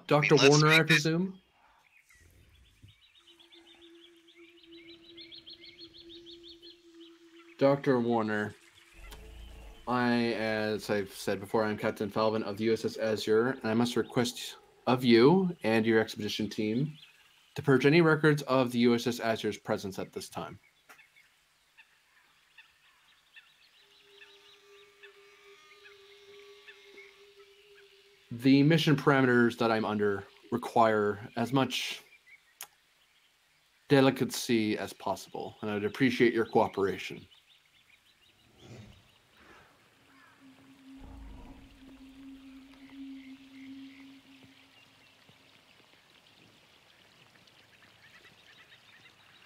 Dr. let's Warner, I make this- presume? Dr. Warner, as I've said before, I'm Captain Falvin of the USS Azure, and I must request of you and your expedition team to purge any records of the USS Azure's presence at this time. The mission parameters that I'm under require as much delicacy as possible, and I'd appreciate your cooperation.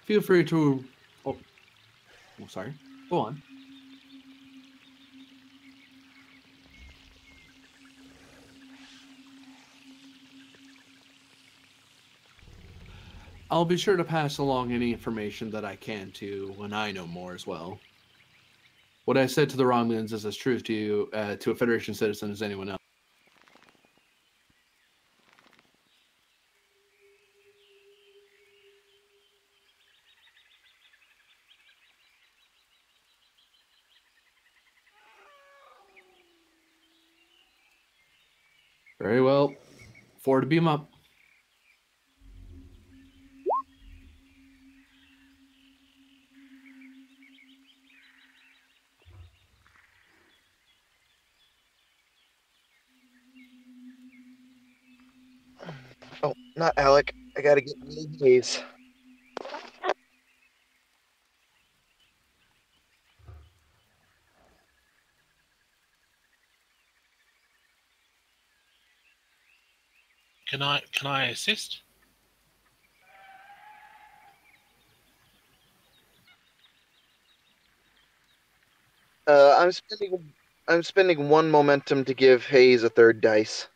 Feel free to... Oh, sorry. Go on. I'll be sure to pass along any information that I can to when I know more as well. What I said to the Romulans is as true to you, to a Federation citizen as anyone else. Very well. Forward to beam up. Oh, not Alec. I gotta get these. Can I assist? I'm spending 1 momentum to give Hayes a 3rd dice.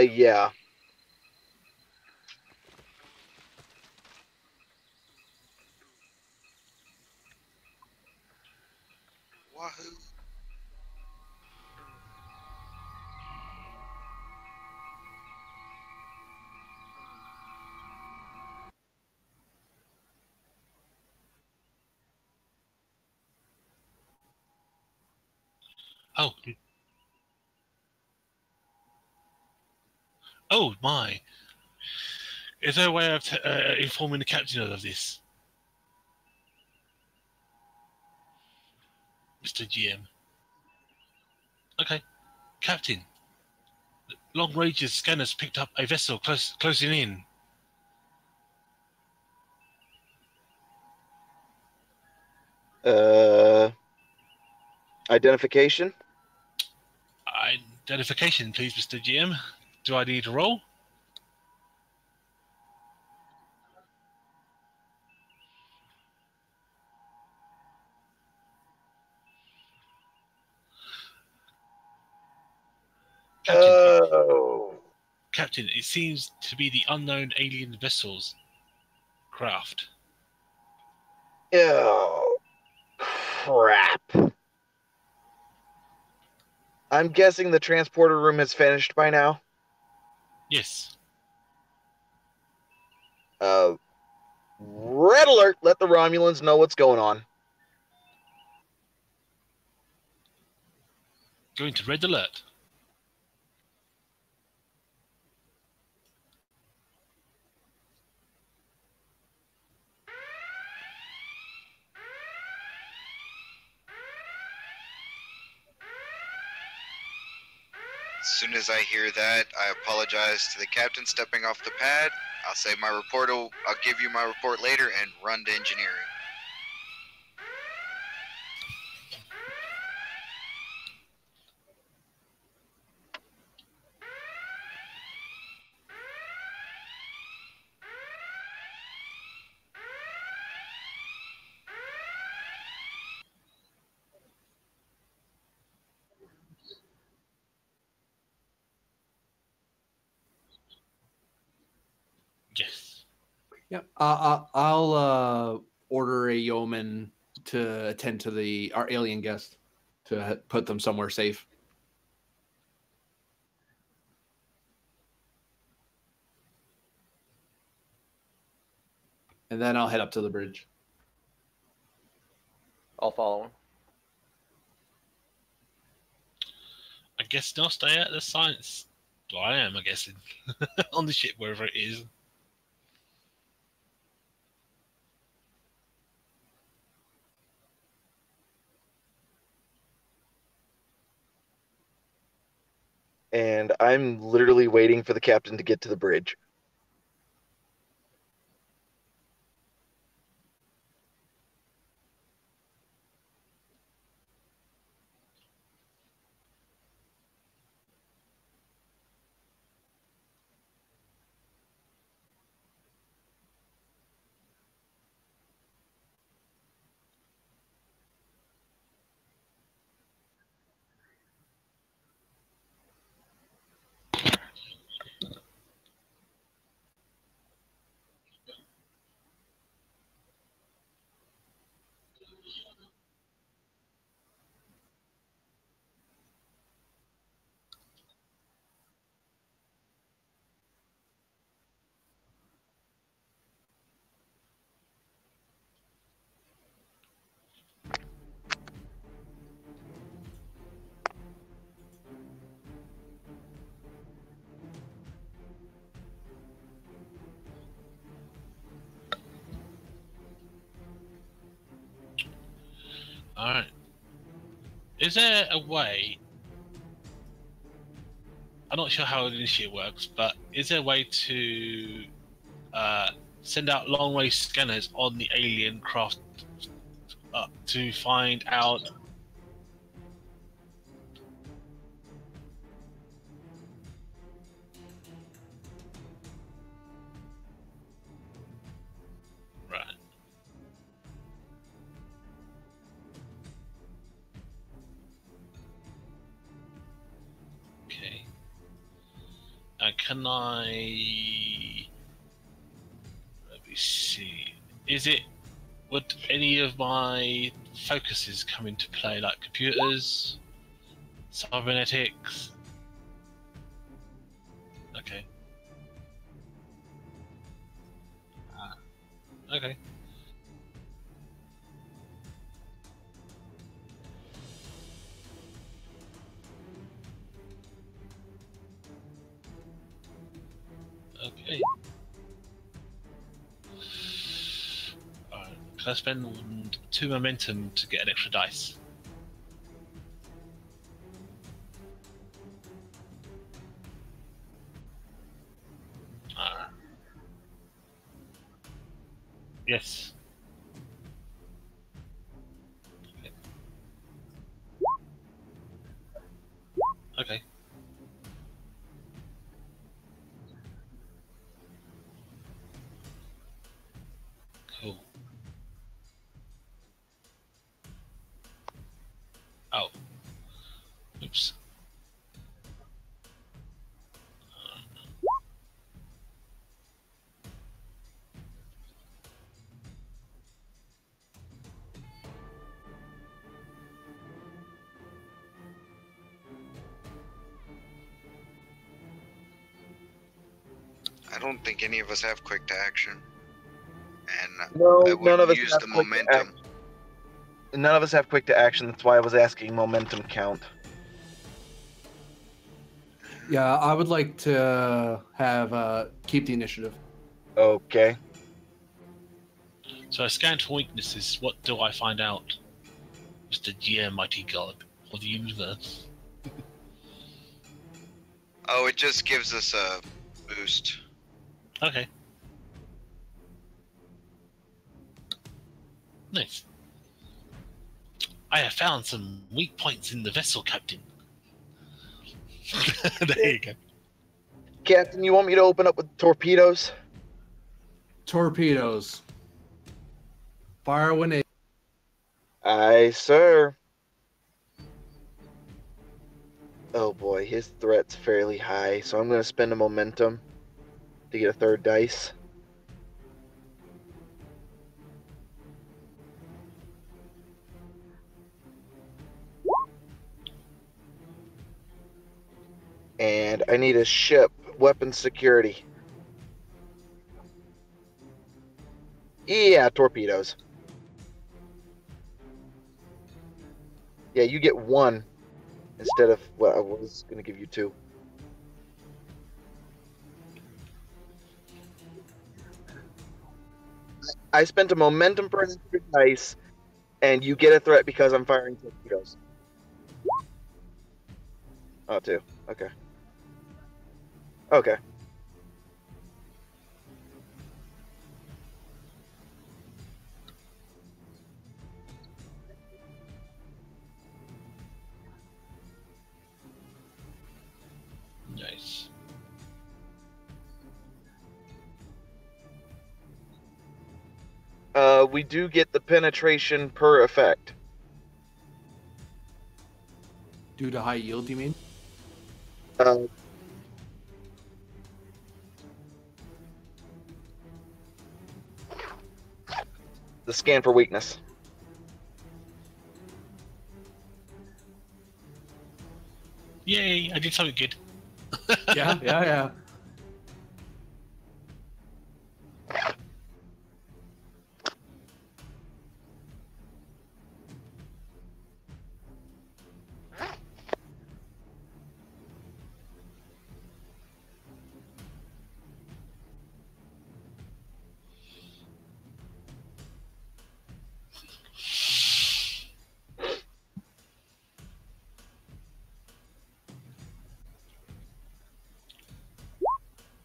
Yeah. Wahoo. Oh. Oh my. Is there a way of informing the captain of this, Mr. GM? Okay. Captain, long range scanners picked up a vessel closing in. Identification? Identification, please, Mr. GM. Do I need a roll? Captain, Oh. Captain, it seems to be the unknown alien vessel's craft. Oh. Crap. I'm guessing the transporter room has finished by now. Yes. Red alert! Let the Romulans know what's going on. Going to red alert. As soon as I hear that, I apologize to the captain stepping off the pad. I'll say I'll give you my report later and run to engineering. Yes. Yep. I'll order a yeoman to attend to our alien guest to put them somewhere safe. And then I'll head up to the bridge. I'll follow him. I guess they'll stay at the science. Well, I am, I guess, on the ship, wherever it is. And I'm literally waiting for the captain to get to the bridge. Alright. Is there a way... I'm not sure how the initiate works, but is there a way to send out long-range scanners on the alien craft to find out... Right. Okay. Can I... Let me see. Would any of my focuses come into play, like computers, cybernetics? Okay. Okay. Okay. Alright. Can I spend 2 momentum to get an extra dice? Yes. Okay. Cool. Oh. Oops. I don't think any of us have quick to action. And No, I none of would us use have the quick to momentum. None of us have quick to action. That's why I was asking momentum count. Yeah, I would like to have keep the initiative. Okay. So I scanned for weaknesses. What do I find out? Mr. GM, mighty god of the universe. Oh, it just gives us a boost. Okay. Nice. I have found some weak points in the vessel, Captain. There you go. Captain, you want me to open up with torpedoes? Torpedoes. Fire when able. Aye, sir. Oh boy, his threat's fairly high, so I'm going to spend a momentum to get a third dice. And I need a ship, weapons security. Yeah, torpedoes. Yeah, you get one instead of what I was going to give you two. I spent a momentum for an extra dice, and you get a threat because I'm firing torpedoes. Oh, two. Okay. Okay. Nice. We do get the penetration per effect. Due to high yield, you mean? Uh, the scan for weakness. Yay! I did something good. Yeah.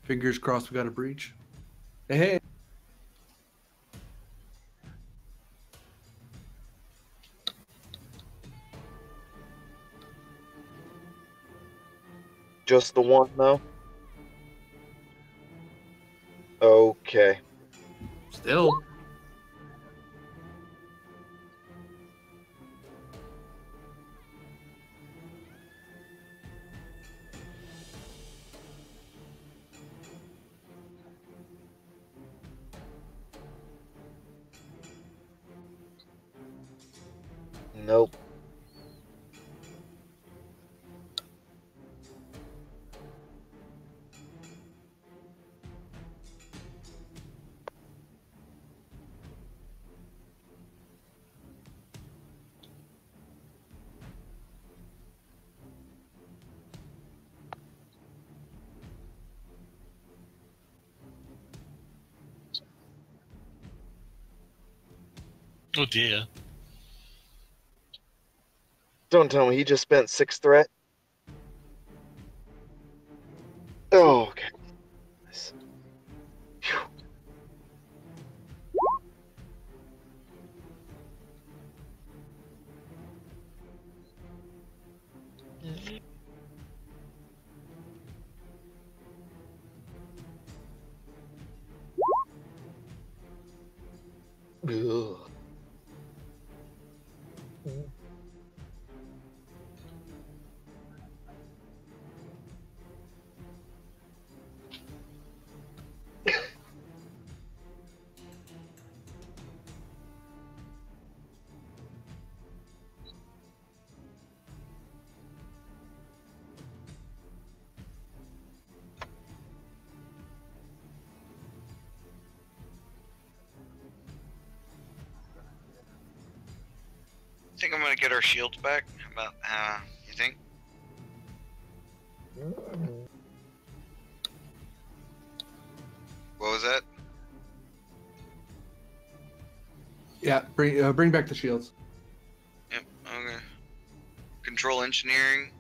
Fingers crossed we got a breach. Hey. Just the one, though? Okay. Still. Nope. Oh dear. Don't tell me he just spent 6 threat. Oh, okay. Nice. Phew. Ugh. I think I'm gonna get our shields back. About you think? What was that? Yeah, bring back the shields. Yep. Okay. Control engineering.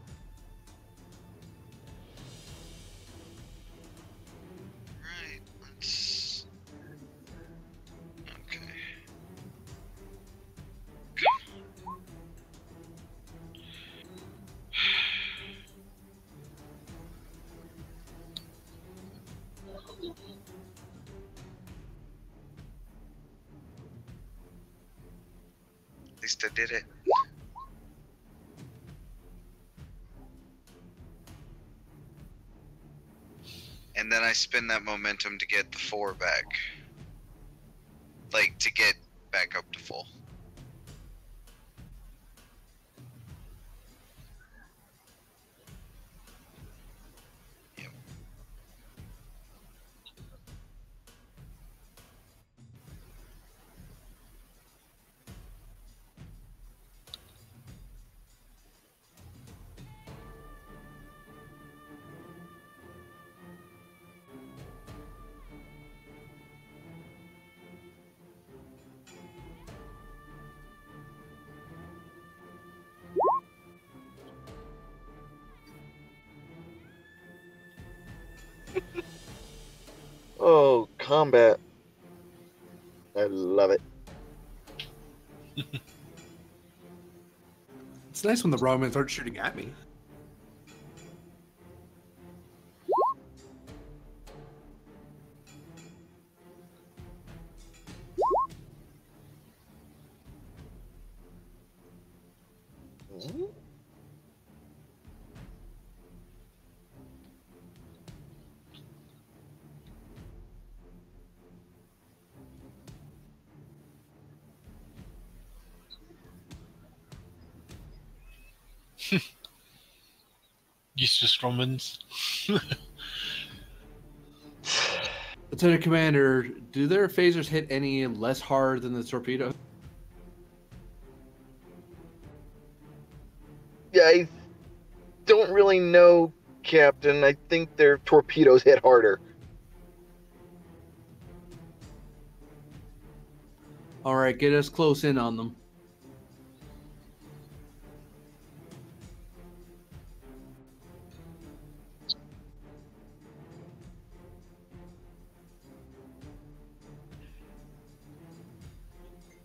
least I did it. And then I spend that momentum to get the 4 back. Like, to get back up to full. Yep. Oh, combat. I love it. It's nice when the wrong men start shooting at me. Useless Romans. Lieutenant Commander, do their phasers hit any less hard than the torpedo? Yeah, I don't really know, Captain. I think their torpedoes hit harder. All right, get us close in on them.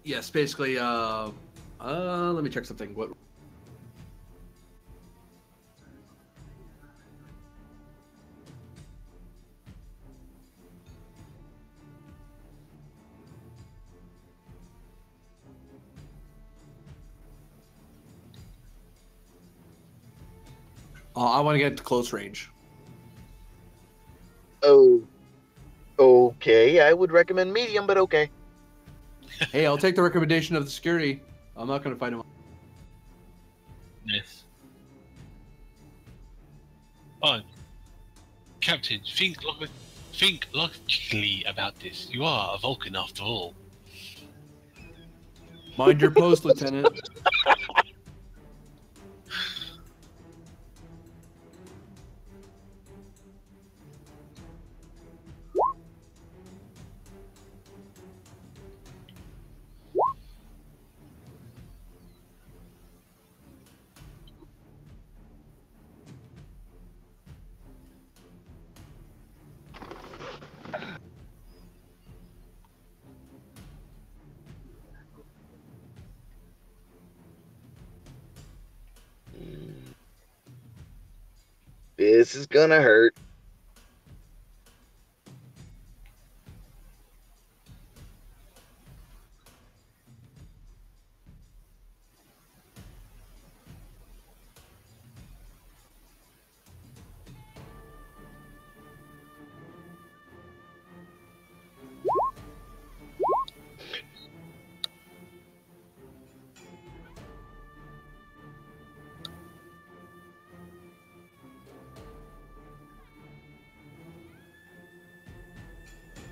Yes, basically, let me check something. What? I want to get to close range. Oh, okay. I would recommend medium, but okay. Hey, I'll take the recommendation of the security. I'm not going to fight him. Yes. Oh, Captain, think logically about this. You are a Vulcan after all. Mind your post, Lieutenant. This is gonna hurt.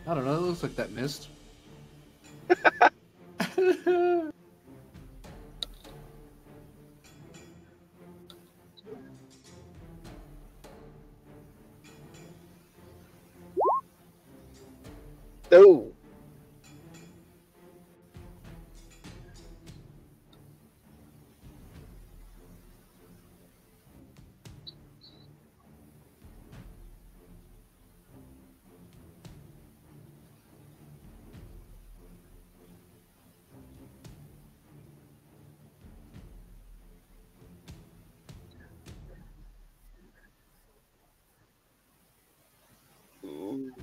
I don't know. It looks like that missed. Oh,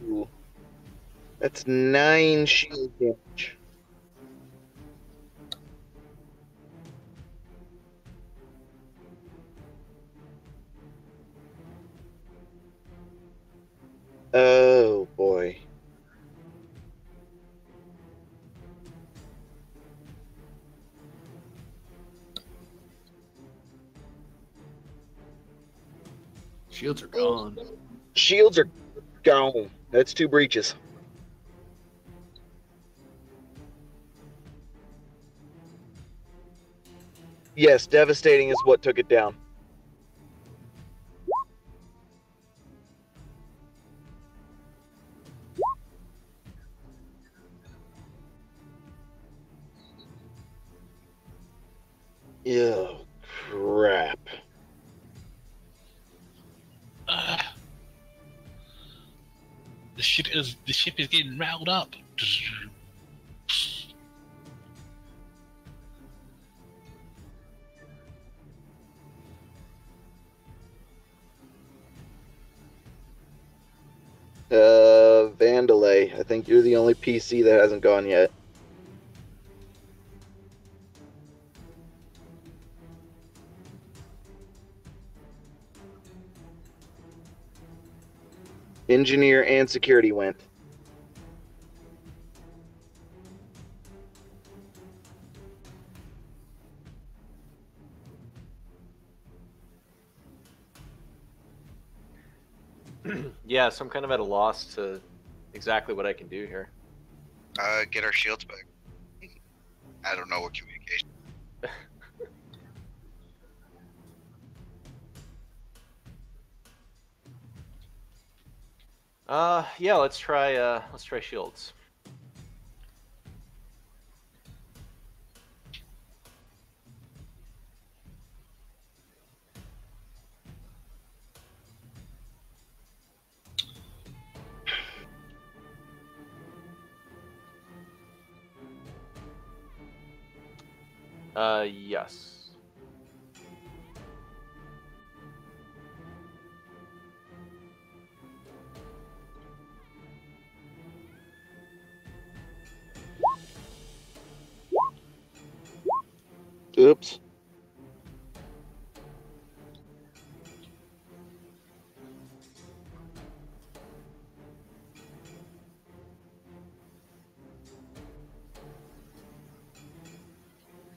ooh. That's 9 shield damage. Shields are gone. Shields are gone. That's 2 breaches. Yes, devastating is what took it down. Yeah, crap. The ship is getting riled up. Vandalay, I think you're the only PC that hasn't gone yet. Engineer and security went. Yeah, so I'm kind of at a loss to exactly what I can do here. Get our shields back. I don't know what communication. Yeah, let's try shields. Yes. Oops.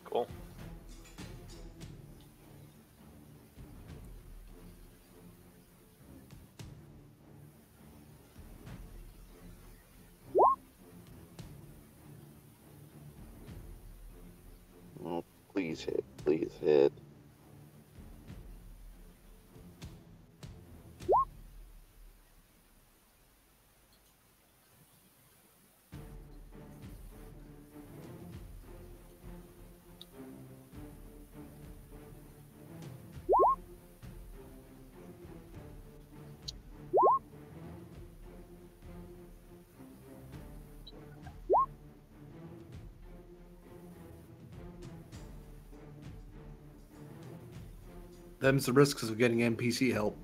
Cool. Oh, please hit. Please hit. Them's the risks of getting NPC help.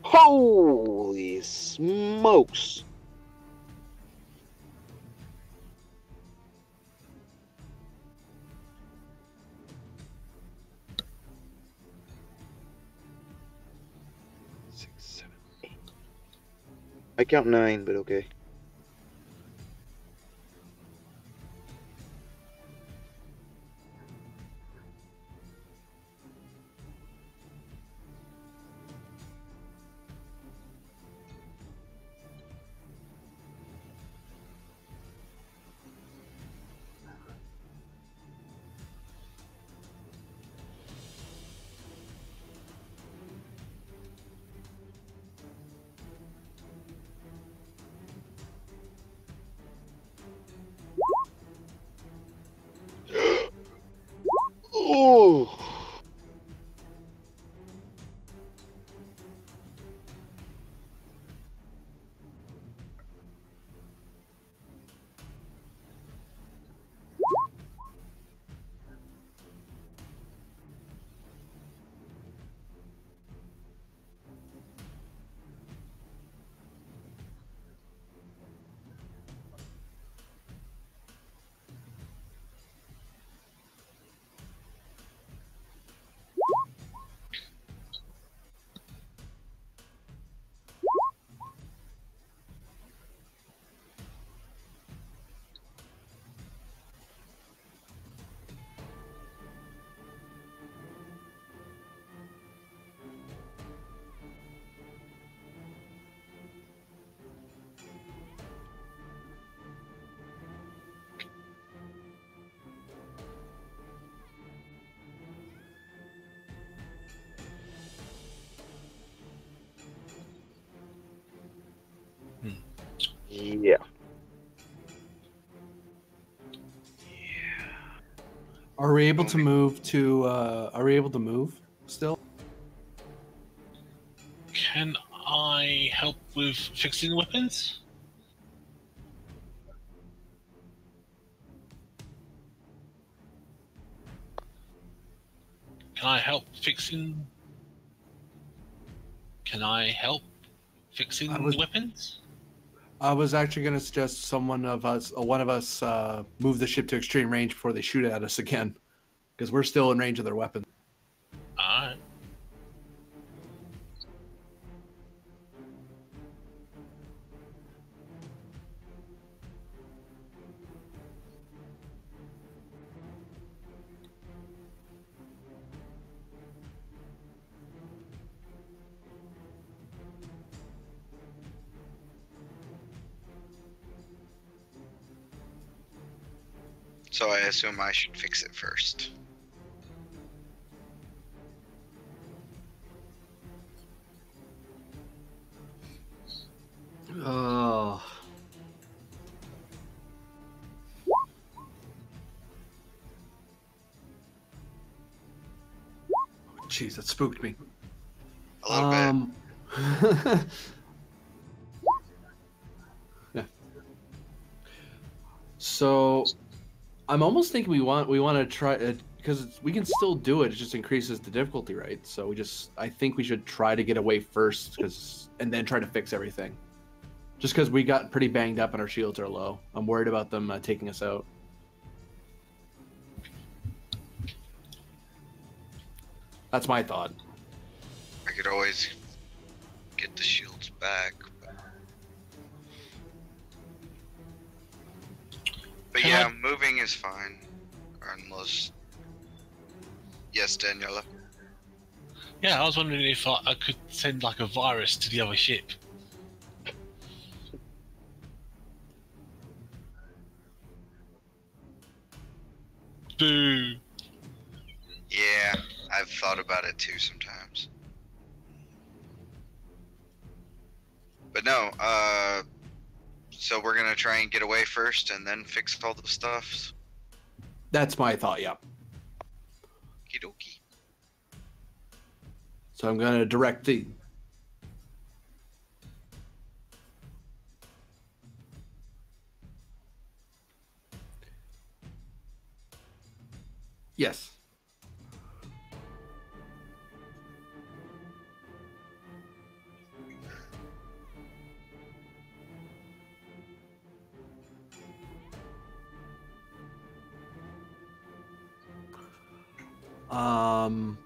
Holy smokes! Six, 7, 8. I count 9, but okay. Ooh. Yeah. Are we able to Only- move to? Are we able to move still? Can I help with fixing the weapons? Can I help fixing? Can I help fixing the weapons? I was actually going to suggest one of us, move the ship to extreme range before they shoot at us again, because we're still in range of their weapons. Alright. So I assume I should fix it first. Oh. Jeez, that spooked me. A little bit. Yeah. So, I'm almost thinking we want to try it because we can still do it. It just increases the difficulty, right? So I think we should try to get away first, and then try to fix everything. Just because we got pretty banged up and our shields are low. I'm worried about them taking us out. That's my thought. I could always get the shields back. But Can yeah, I- moving is fine. Unless... Yes, Daniela. Yeah, I was wondering if I could send like a virus to the other ship. Boo. Yeah, I've thought about it too sometimes. But no, so we're gonna try and get away first and then fix all the stuff. That's my thought. Yeah. Okie dokie. So I'm gonna direct the. Yes. Um.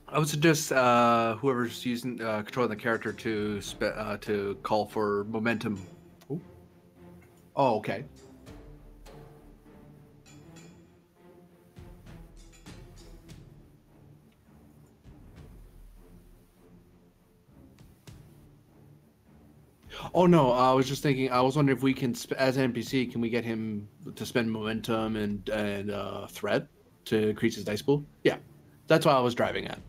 I would suggest whoever's using controlling the character to call for momentum. Ooh. Oh, okay. Oh no, I was just thinking. I was wondering if we can, as an NPC, can we get him to spend momentum and threat to increase his dice pool? Yeah, that's what I was driving at.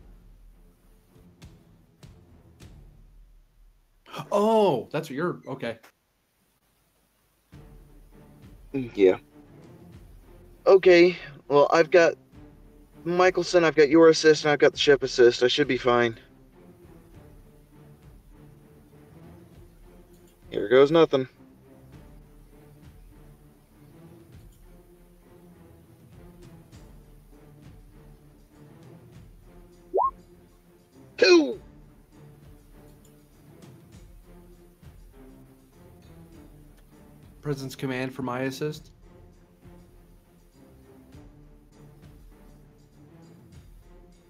Oh, that's what you're okay. Yeah. Okay. Well, I've got Michelson, I've got your assist, and I've got the ship assist. I should be fine. Here goes nothing. Two. Presence command for my assist.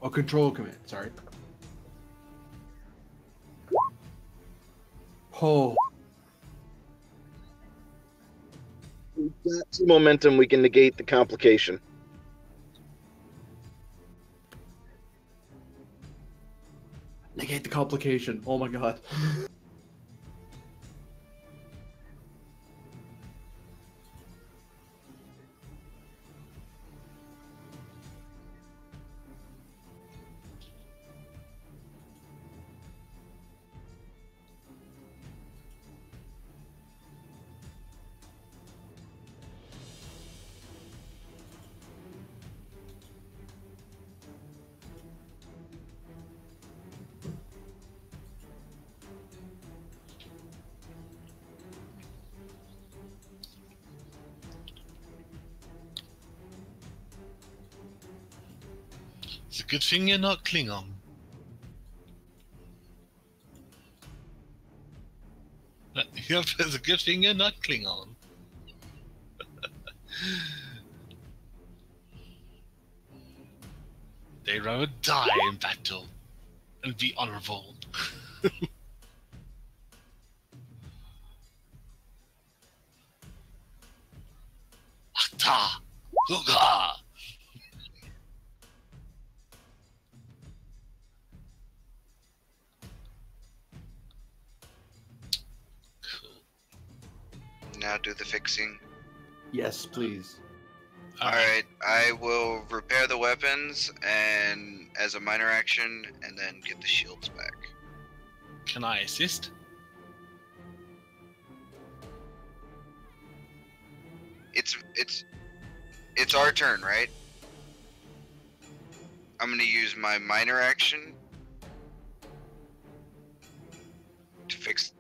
Oh, control command. Sorry. Oh, We've got some momentum. We can negate the complication. negate the complication. Oh my god. It's a good thing you're not Klingon. Yep, it's a good thing you're not Klingon. They'd rather die in battle and be honorable. Akta! Huga! Now do the fixing. Yes, please. Alright, I will repair the weapons and as a minor action, and then get the shields back. Can I assist? It's our turn, right? I'm gonna use my minor action to fix.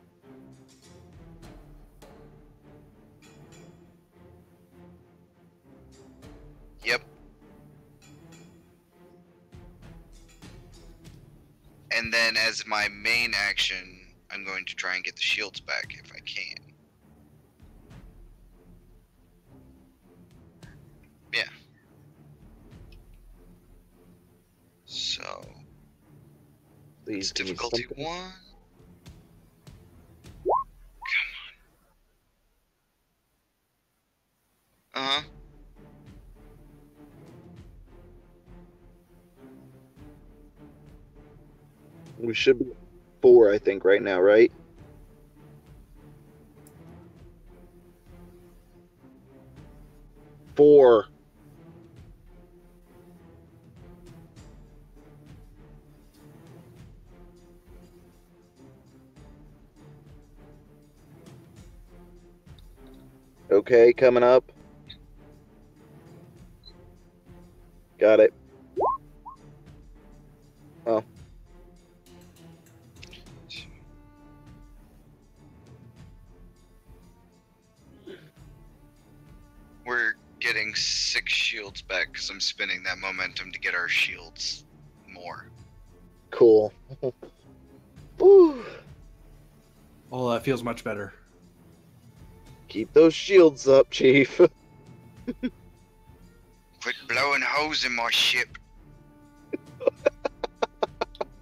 Yep. And then as my main action, I'm going to try and get the shields back if I can. Yeah. So Please it's give me difficulty something. 1. Uh-huh. We should be 4, I think, right now, right? Four. Okay, coming up. Got it. Oh. We're getting 6 shields back because I'm spending that momentum to get our shields more. Cool. Whew. Oh, that feels much better. Keep those shields up, Chief. Quit blowing holes in my ship.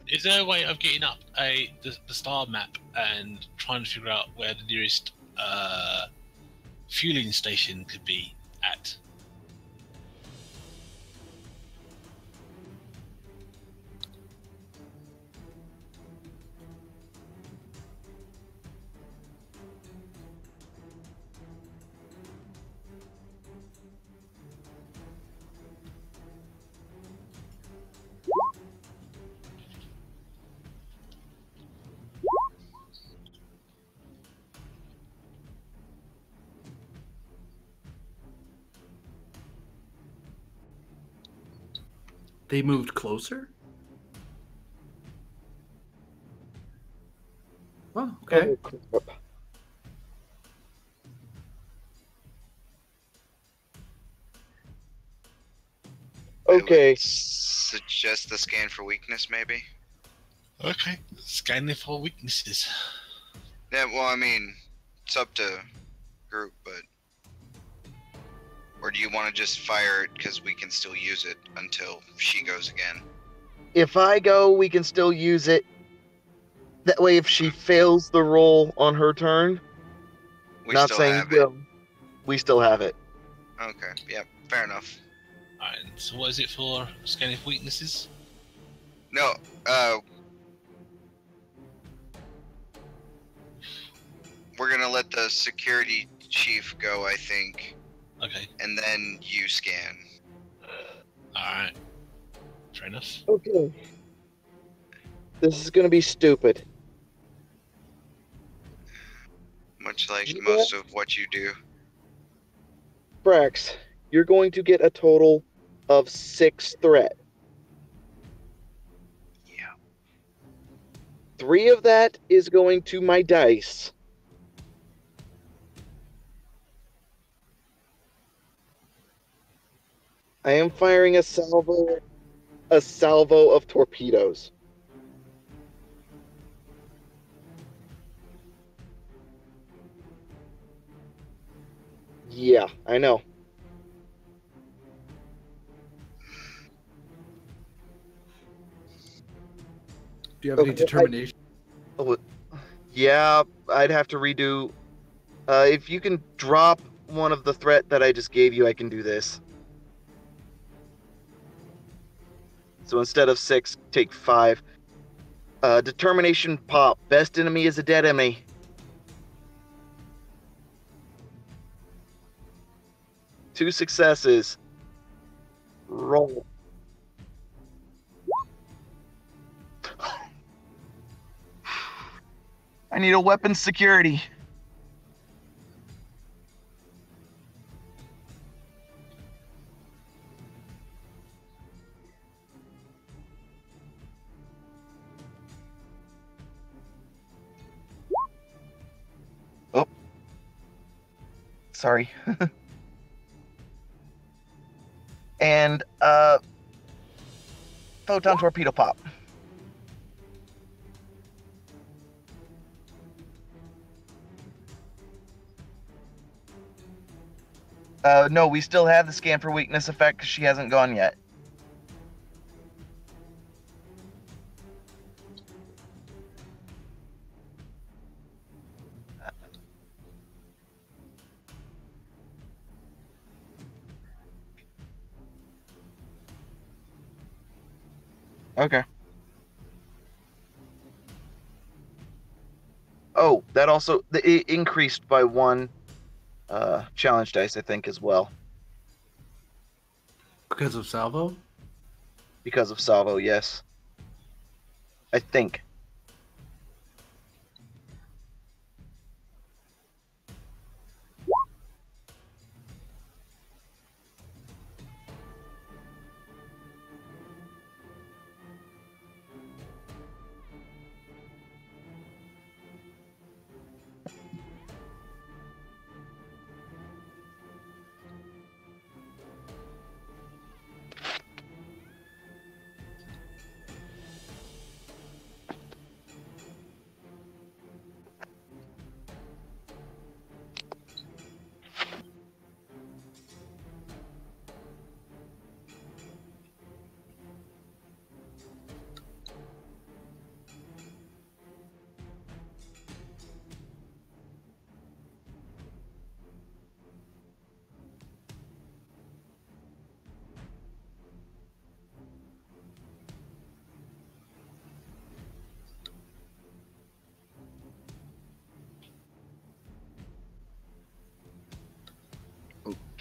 Is there a way of getting up the star map and trying to figure out where the nearest fueling station could be at? They moved closer? Oh, okay. Oh, crap. I would Okay. suggest the scan for weakness, maybe? Okay, scanning for weaknesses. Yeah, well, I mean, it's up to group, but... Or do you want to just fire it because we can still use it until she goes again? If I go, we can still use it. That way, if she fails the roll on her turn, We not still saying have you it. will, we still have it. Okay, yeah, fair enough. Alright, so what is it for scanning for weaknesses? No, we're gonna let the security chief go, I think, Okay, and then you scan. alright. Fair enough. Okay. This is gonna be stupid. Much like Yeah. most of what you do. Brax, you're going to get a total of 6 threat. Yeah. 3 of that is going to my dice. I am firing a salvo a salvo of torpedoes. Yeah, I know. Do you have any determination? Yeah, I'd have to redo. If you can drop one of the threat that I just gave you, I can do this. So instead of 6, take 5. Determination pop. Best enemy is a dead enemy. Two successes. Roll. I need a weapons security. Oh. Sorry. And photon torpedo pop. No, we still have the scan for weakness effect because she hasn't gone yet. Okay. Oh, that also it increased by 1 challenge dice, I think, as well. Because of salvo? Because of salvo, yes. I think.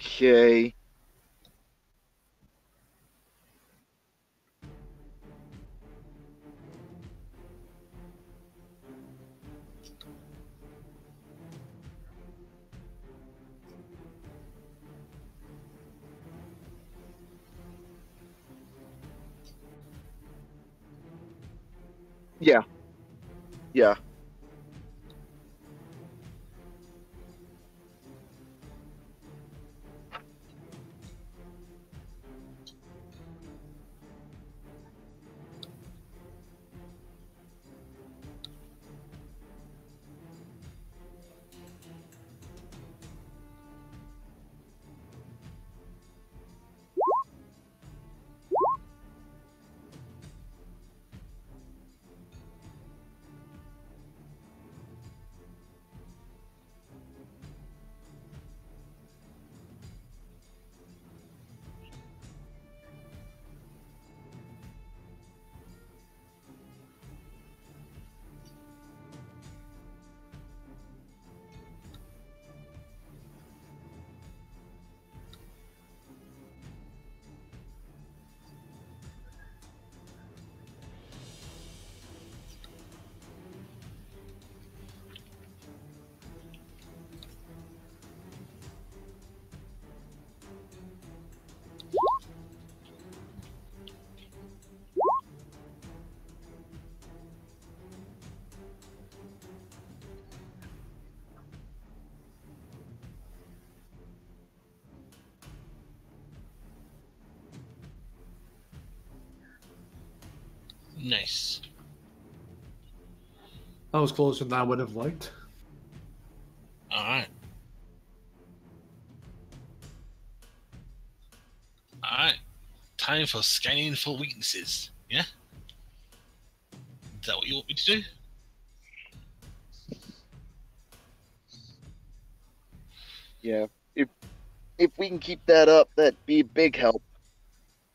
Okay. Yeah. Yeah. Nice. That was closer than I would have liked. All right. All right. Time for scanning for weaknesses. Yeah. Is that what you want me to do? Yeah. If we can keep that up, that'd be a big help.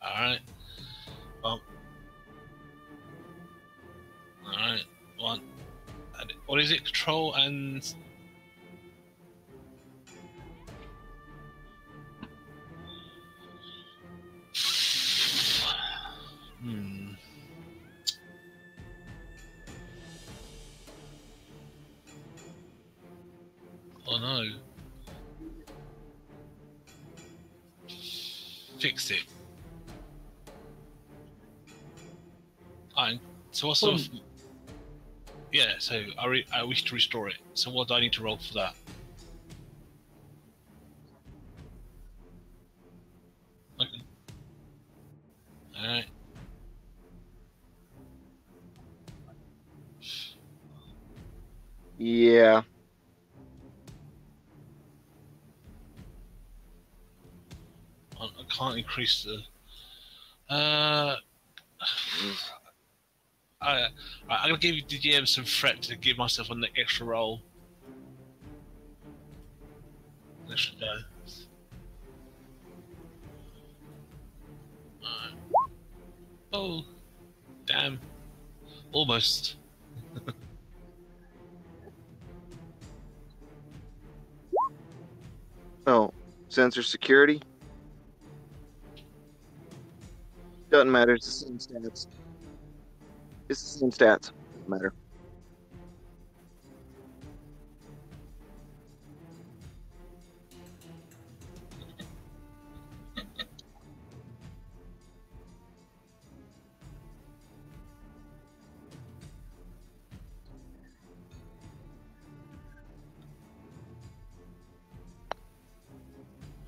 All right. Well. All right. One. What is it? Control and. Hmm. Oh no. Fix it. Alright. So what sort of? Yeah. So I wish to restore it. So what do I need to roll for that? Okay. All right. Yeah. I can't increase the. I'm gonna give the GM some threat to give myself an extra roll. Extra die. Alright. Oh, damn! Almost. Oh, sensor security? Doesn't matter. It's the same stats. It's the same stats. Doesn't matter.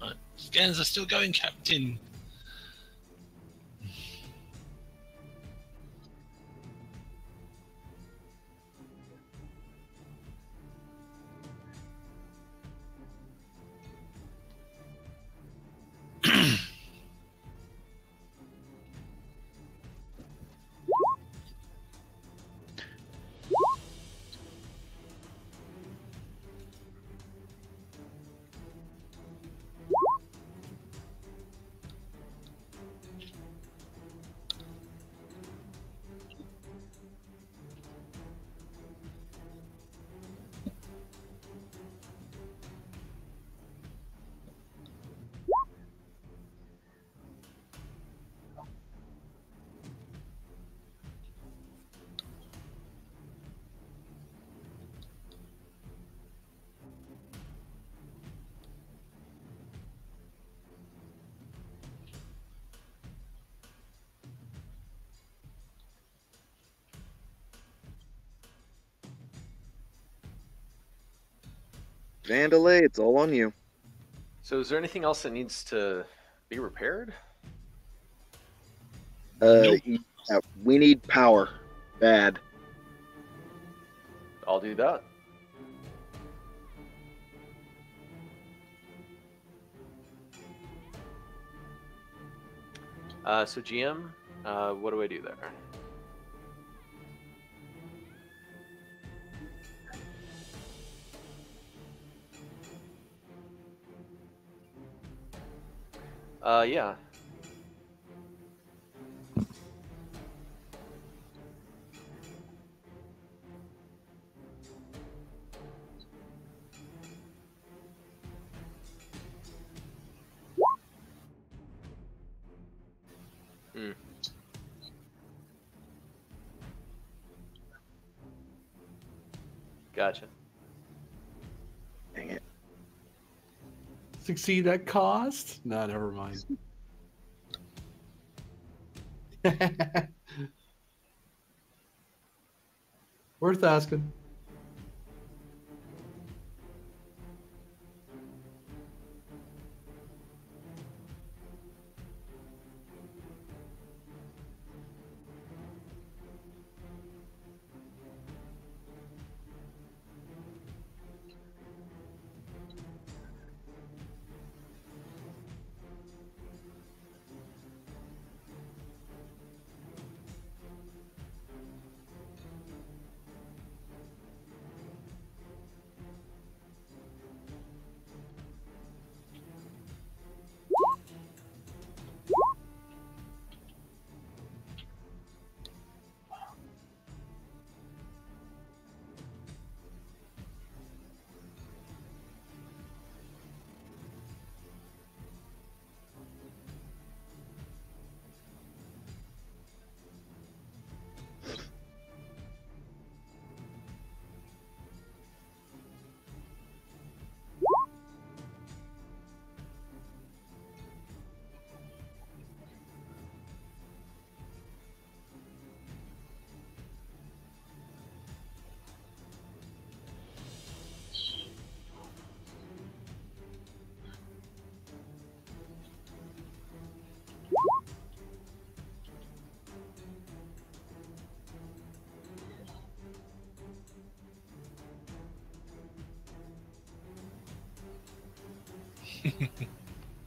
Right. Scans are still going, Captain. Vandalay, it's all on you. So, is there anything else that needs to be repaired? Nope. Yeah, we need power. Bad. I'll do that. So GM, what do I do there? Yeah. Hmm. Gotcha. Dang it. Succeed at cost? No, never mind. Worth asking.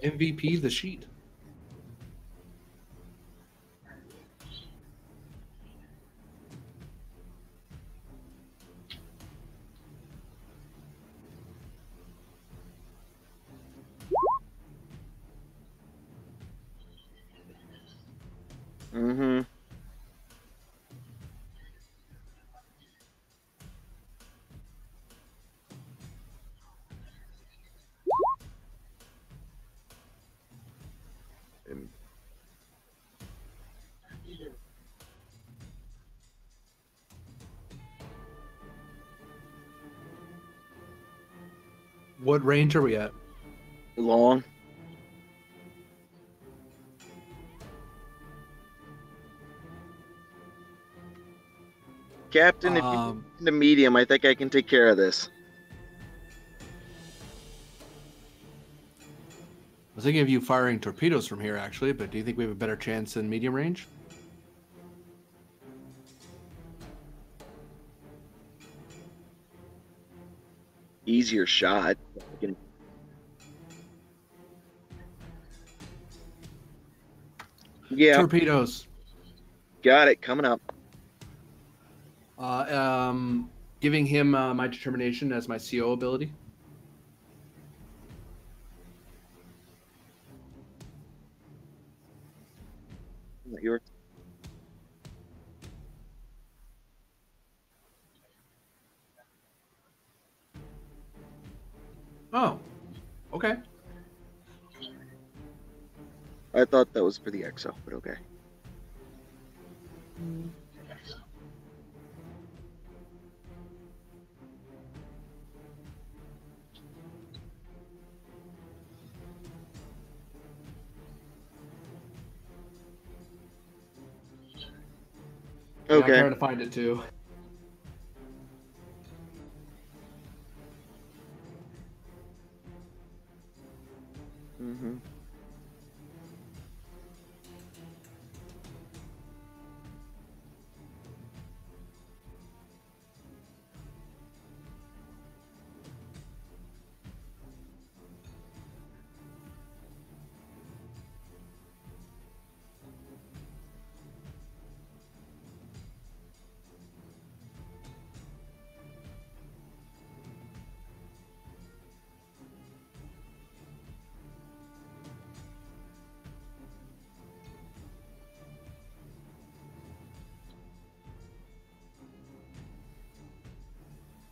MVP the sheet. Mm-hmm. What range are we at? Long. Captain, if you the medium, I think I can take care of this. I was thinking of you firing torpedoes from here, actually, but do you think we have a better chance in medium range? Easier shot. Yeah, Torpedoes. got it. Coming up. Giving him my determination as my CO ability. Yours. Oh, okay. I thought that was for the EXO, but okay. Yeah, I'm Okay. trying to find it too. Mm-hmm.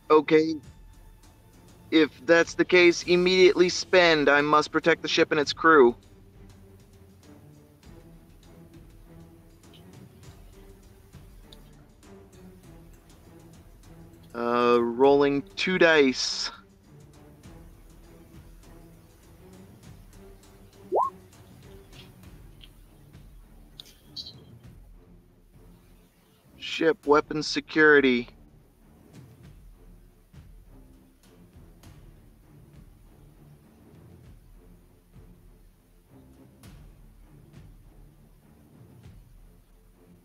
Okay. If that's the case, immediately spend. I must protect the ship and its crew. Rolling 2 dice. Ship weapons security.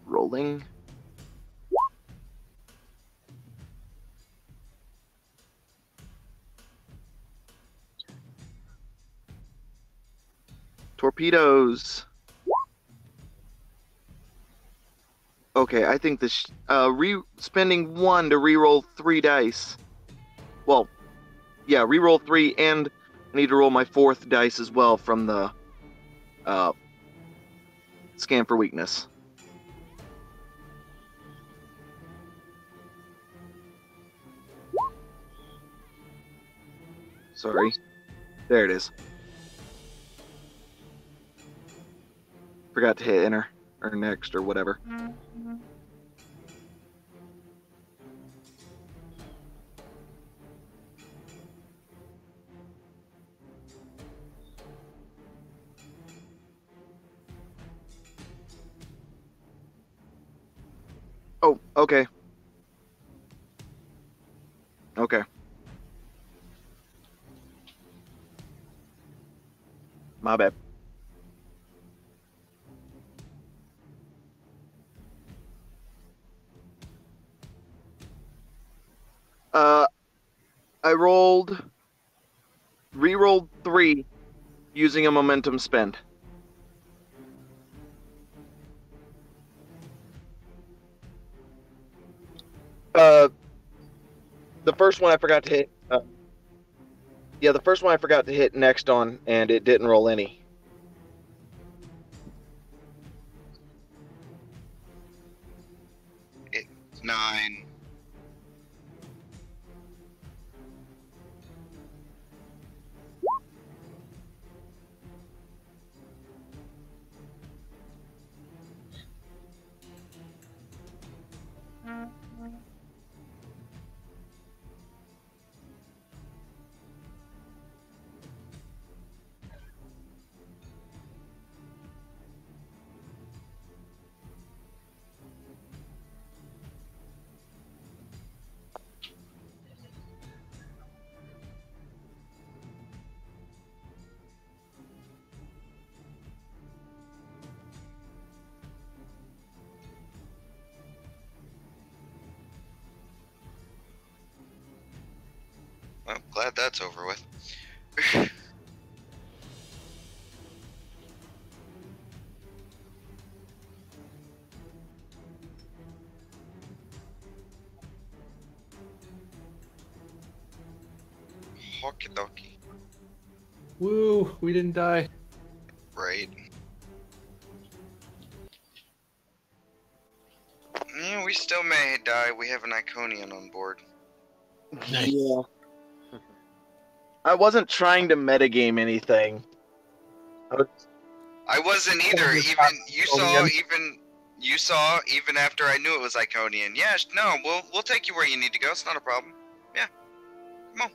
Rolling. Torpedoes. Okay, I think this spending 1 to reroll 3 dice. Well, yeah, reroll 3, and I need to roll my 4th dice as well from the scan for weakness. Sorry. There it is. Forgot to hit enter or next or whatever. Oh, okay. Okay. My bad. I re-rolled 3. using a momentum spend. The first one I forgot to hit. Yeah, the first one I forgot to hit next on, and it didn't roll any. It's 9. Well, glad that's over with. Hockey dokie. Woo, we didn't die. Right. Yeah, we still may die. We have an Iconian on board. Nice. Yeah. I wasn't trying to metagame anything. I wasn't either. You saw even after I knew it was Iconian. Yeah, no, we'll take you where you need to go. It's not a problem. Yeah, come on.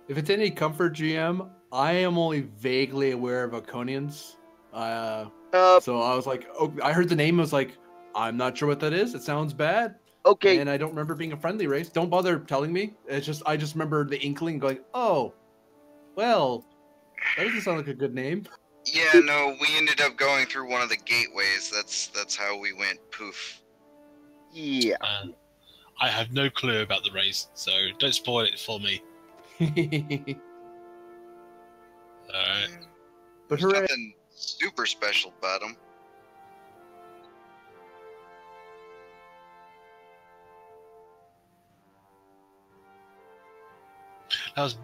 If it's any comfort, GM, I am only vaguely aware of Iconians. So I was like, oh, I heard the name. I was like, I'm not sure what that is. It sounds bad. Okay. And I don't remember being a friendly race. Don't bother telling me. It's just I just remember the inkling going, oh, well, that doesn't sound like a good name. Yeah, no, we ended up going through one of the gateways. That's how we went poof. Yeah. I have no clue about the race, so don't spoil it for me. Alright. But There's hooray. nothing super special about them. That was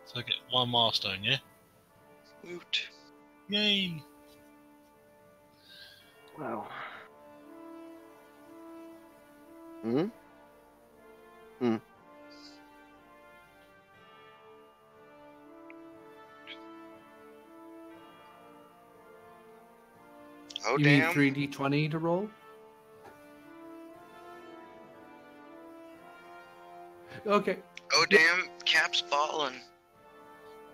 so I get 1 milestone, yeah? Woot. Yay! Wow. Hmm? Hmm. Oh, You damn. need 3d20 to roll? Okay. Oh, damn. Cap's falling.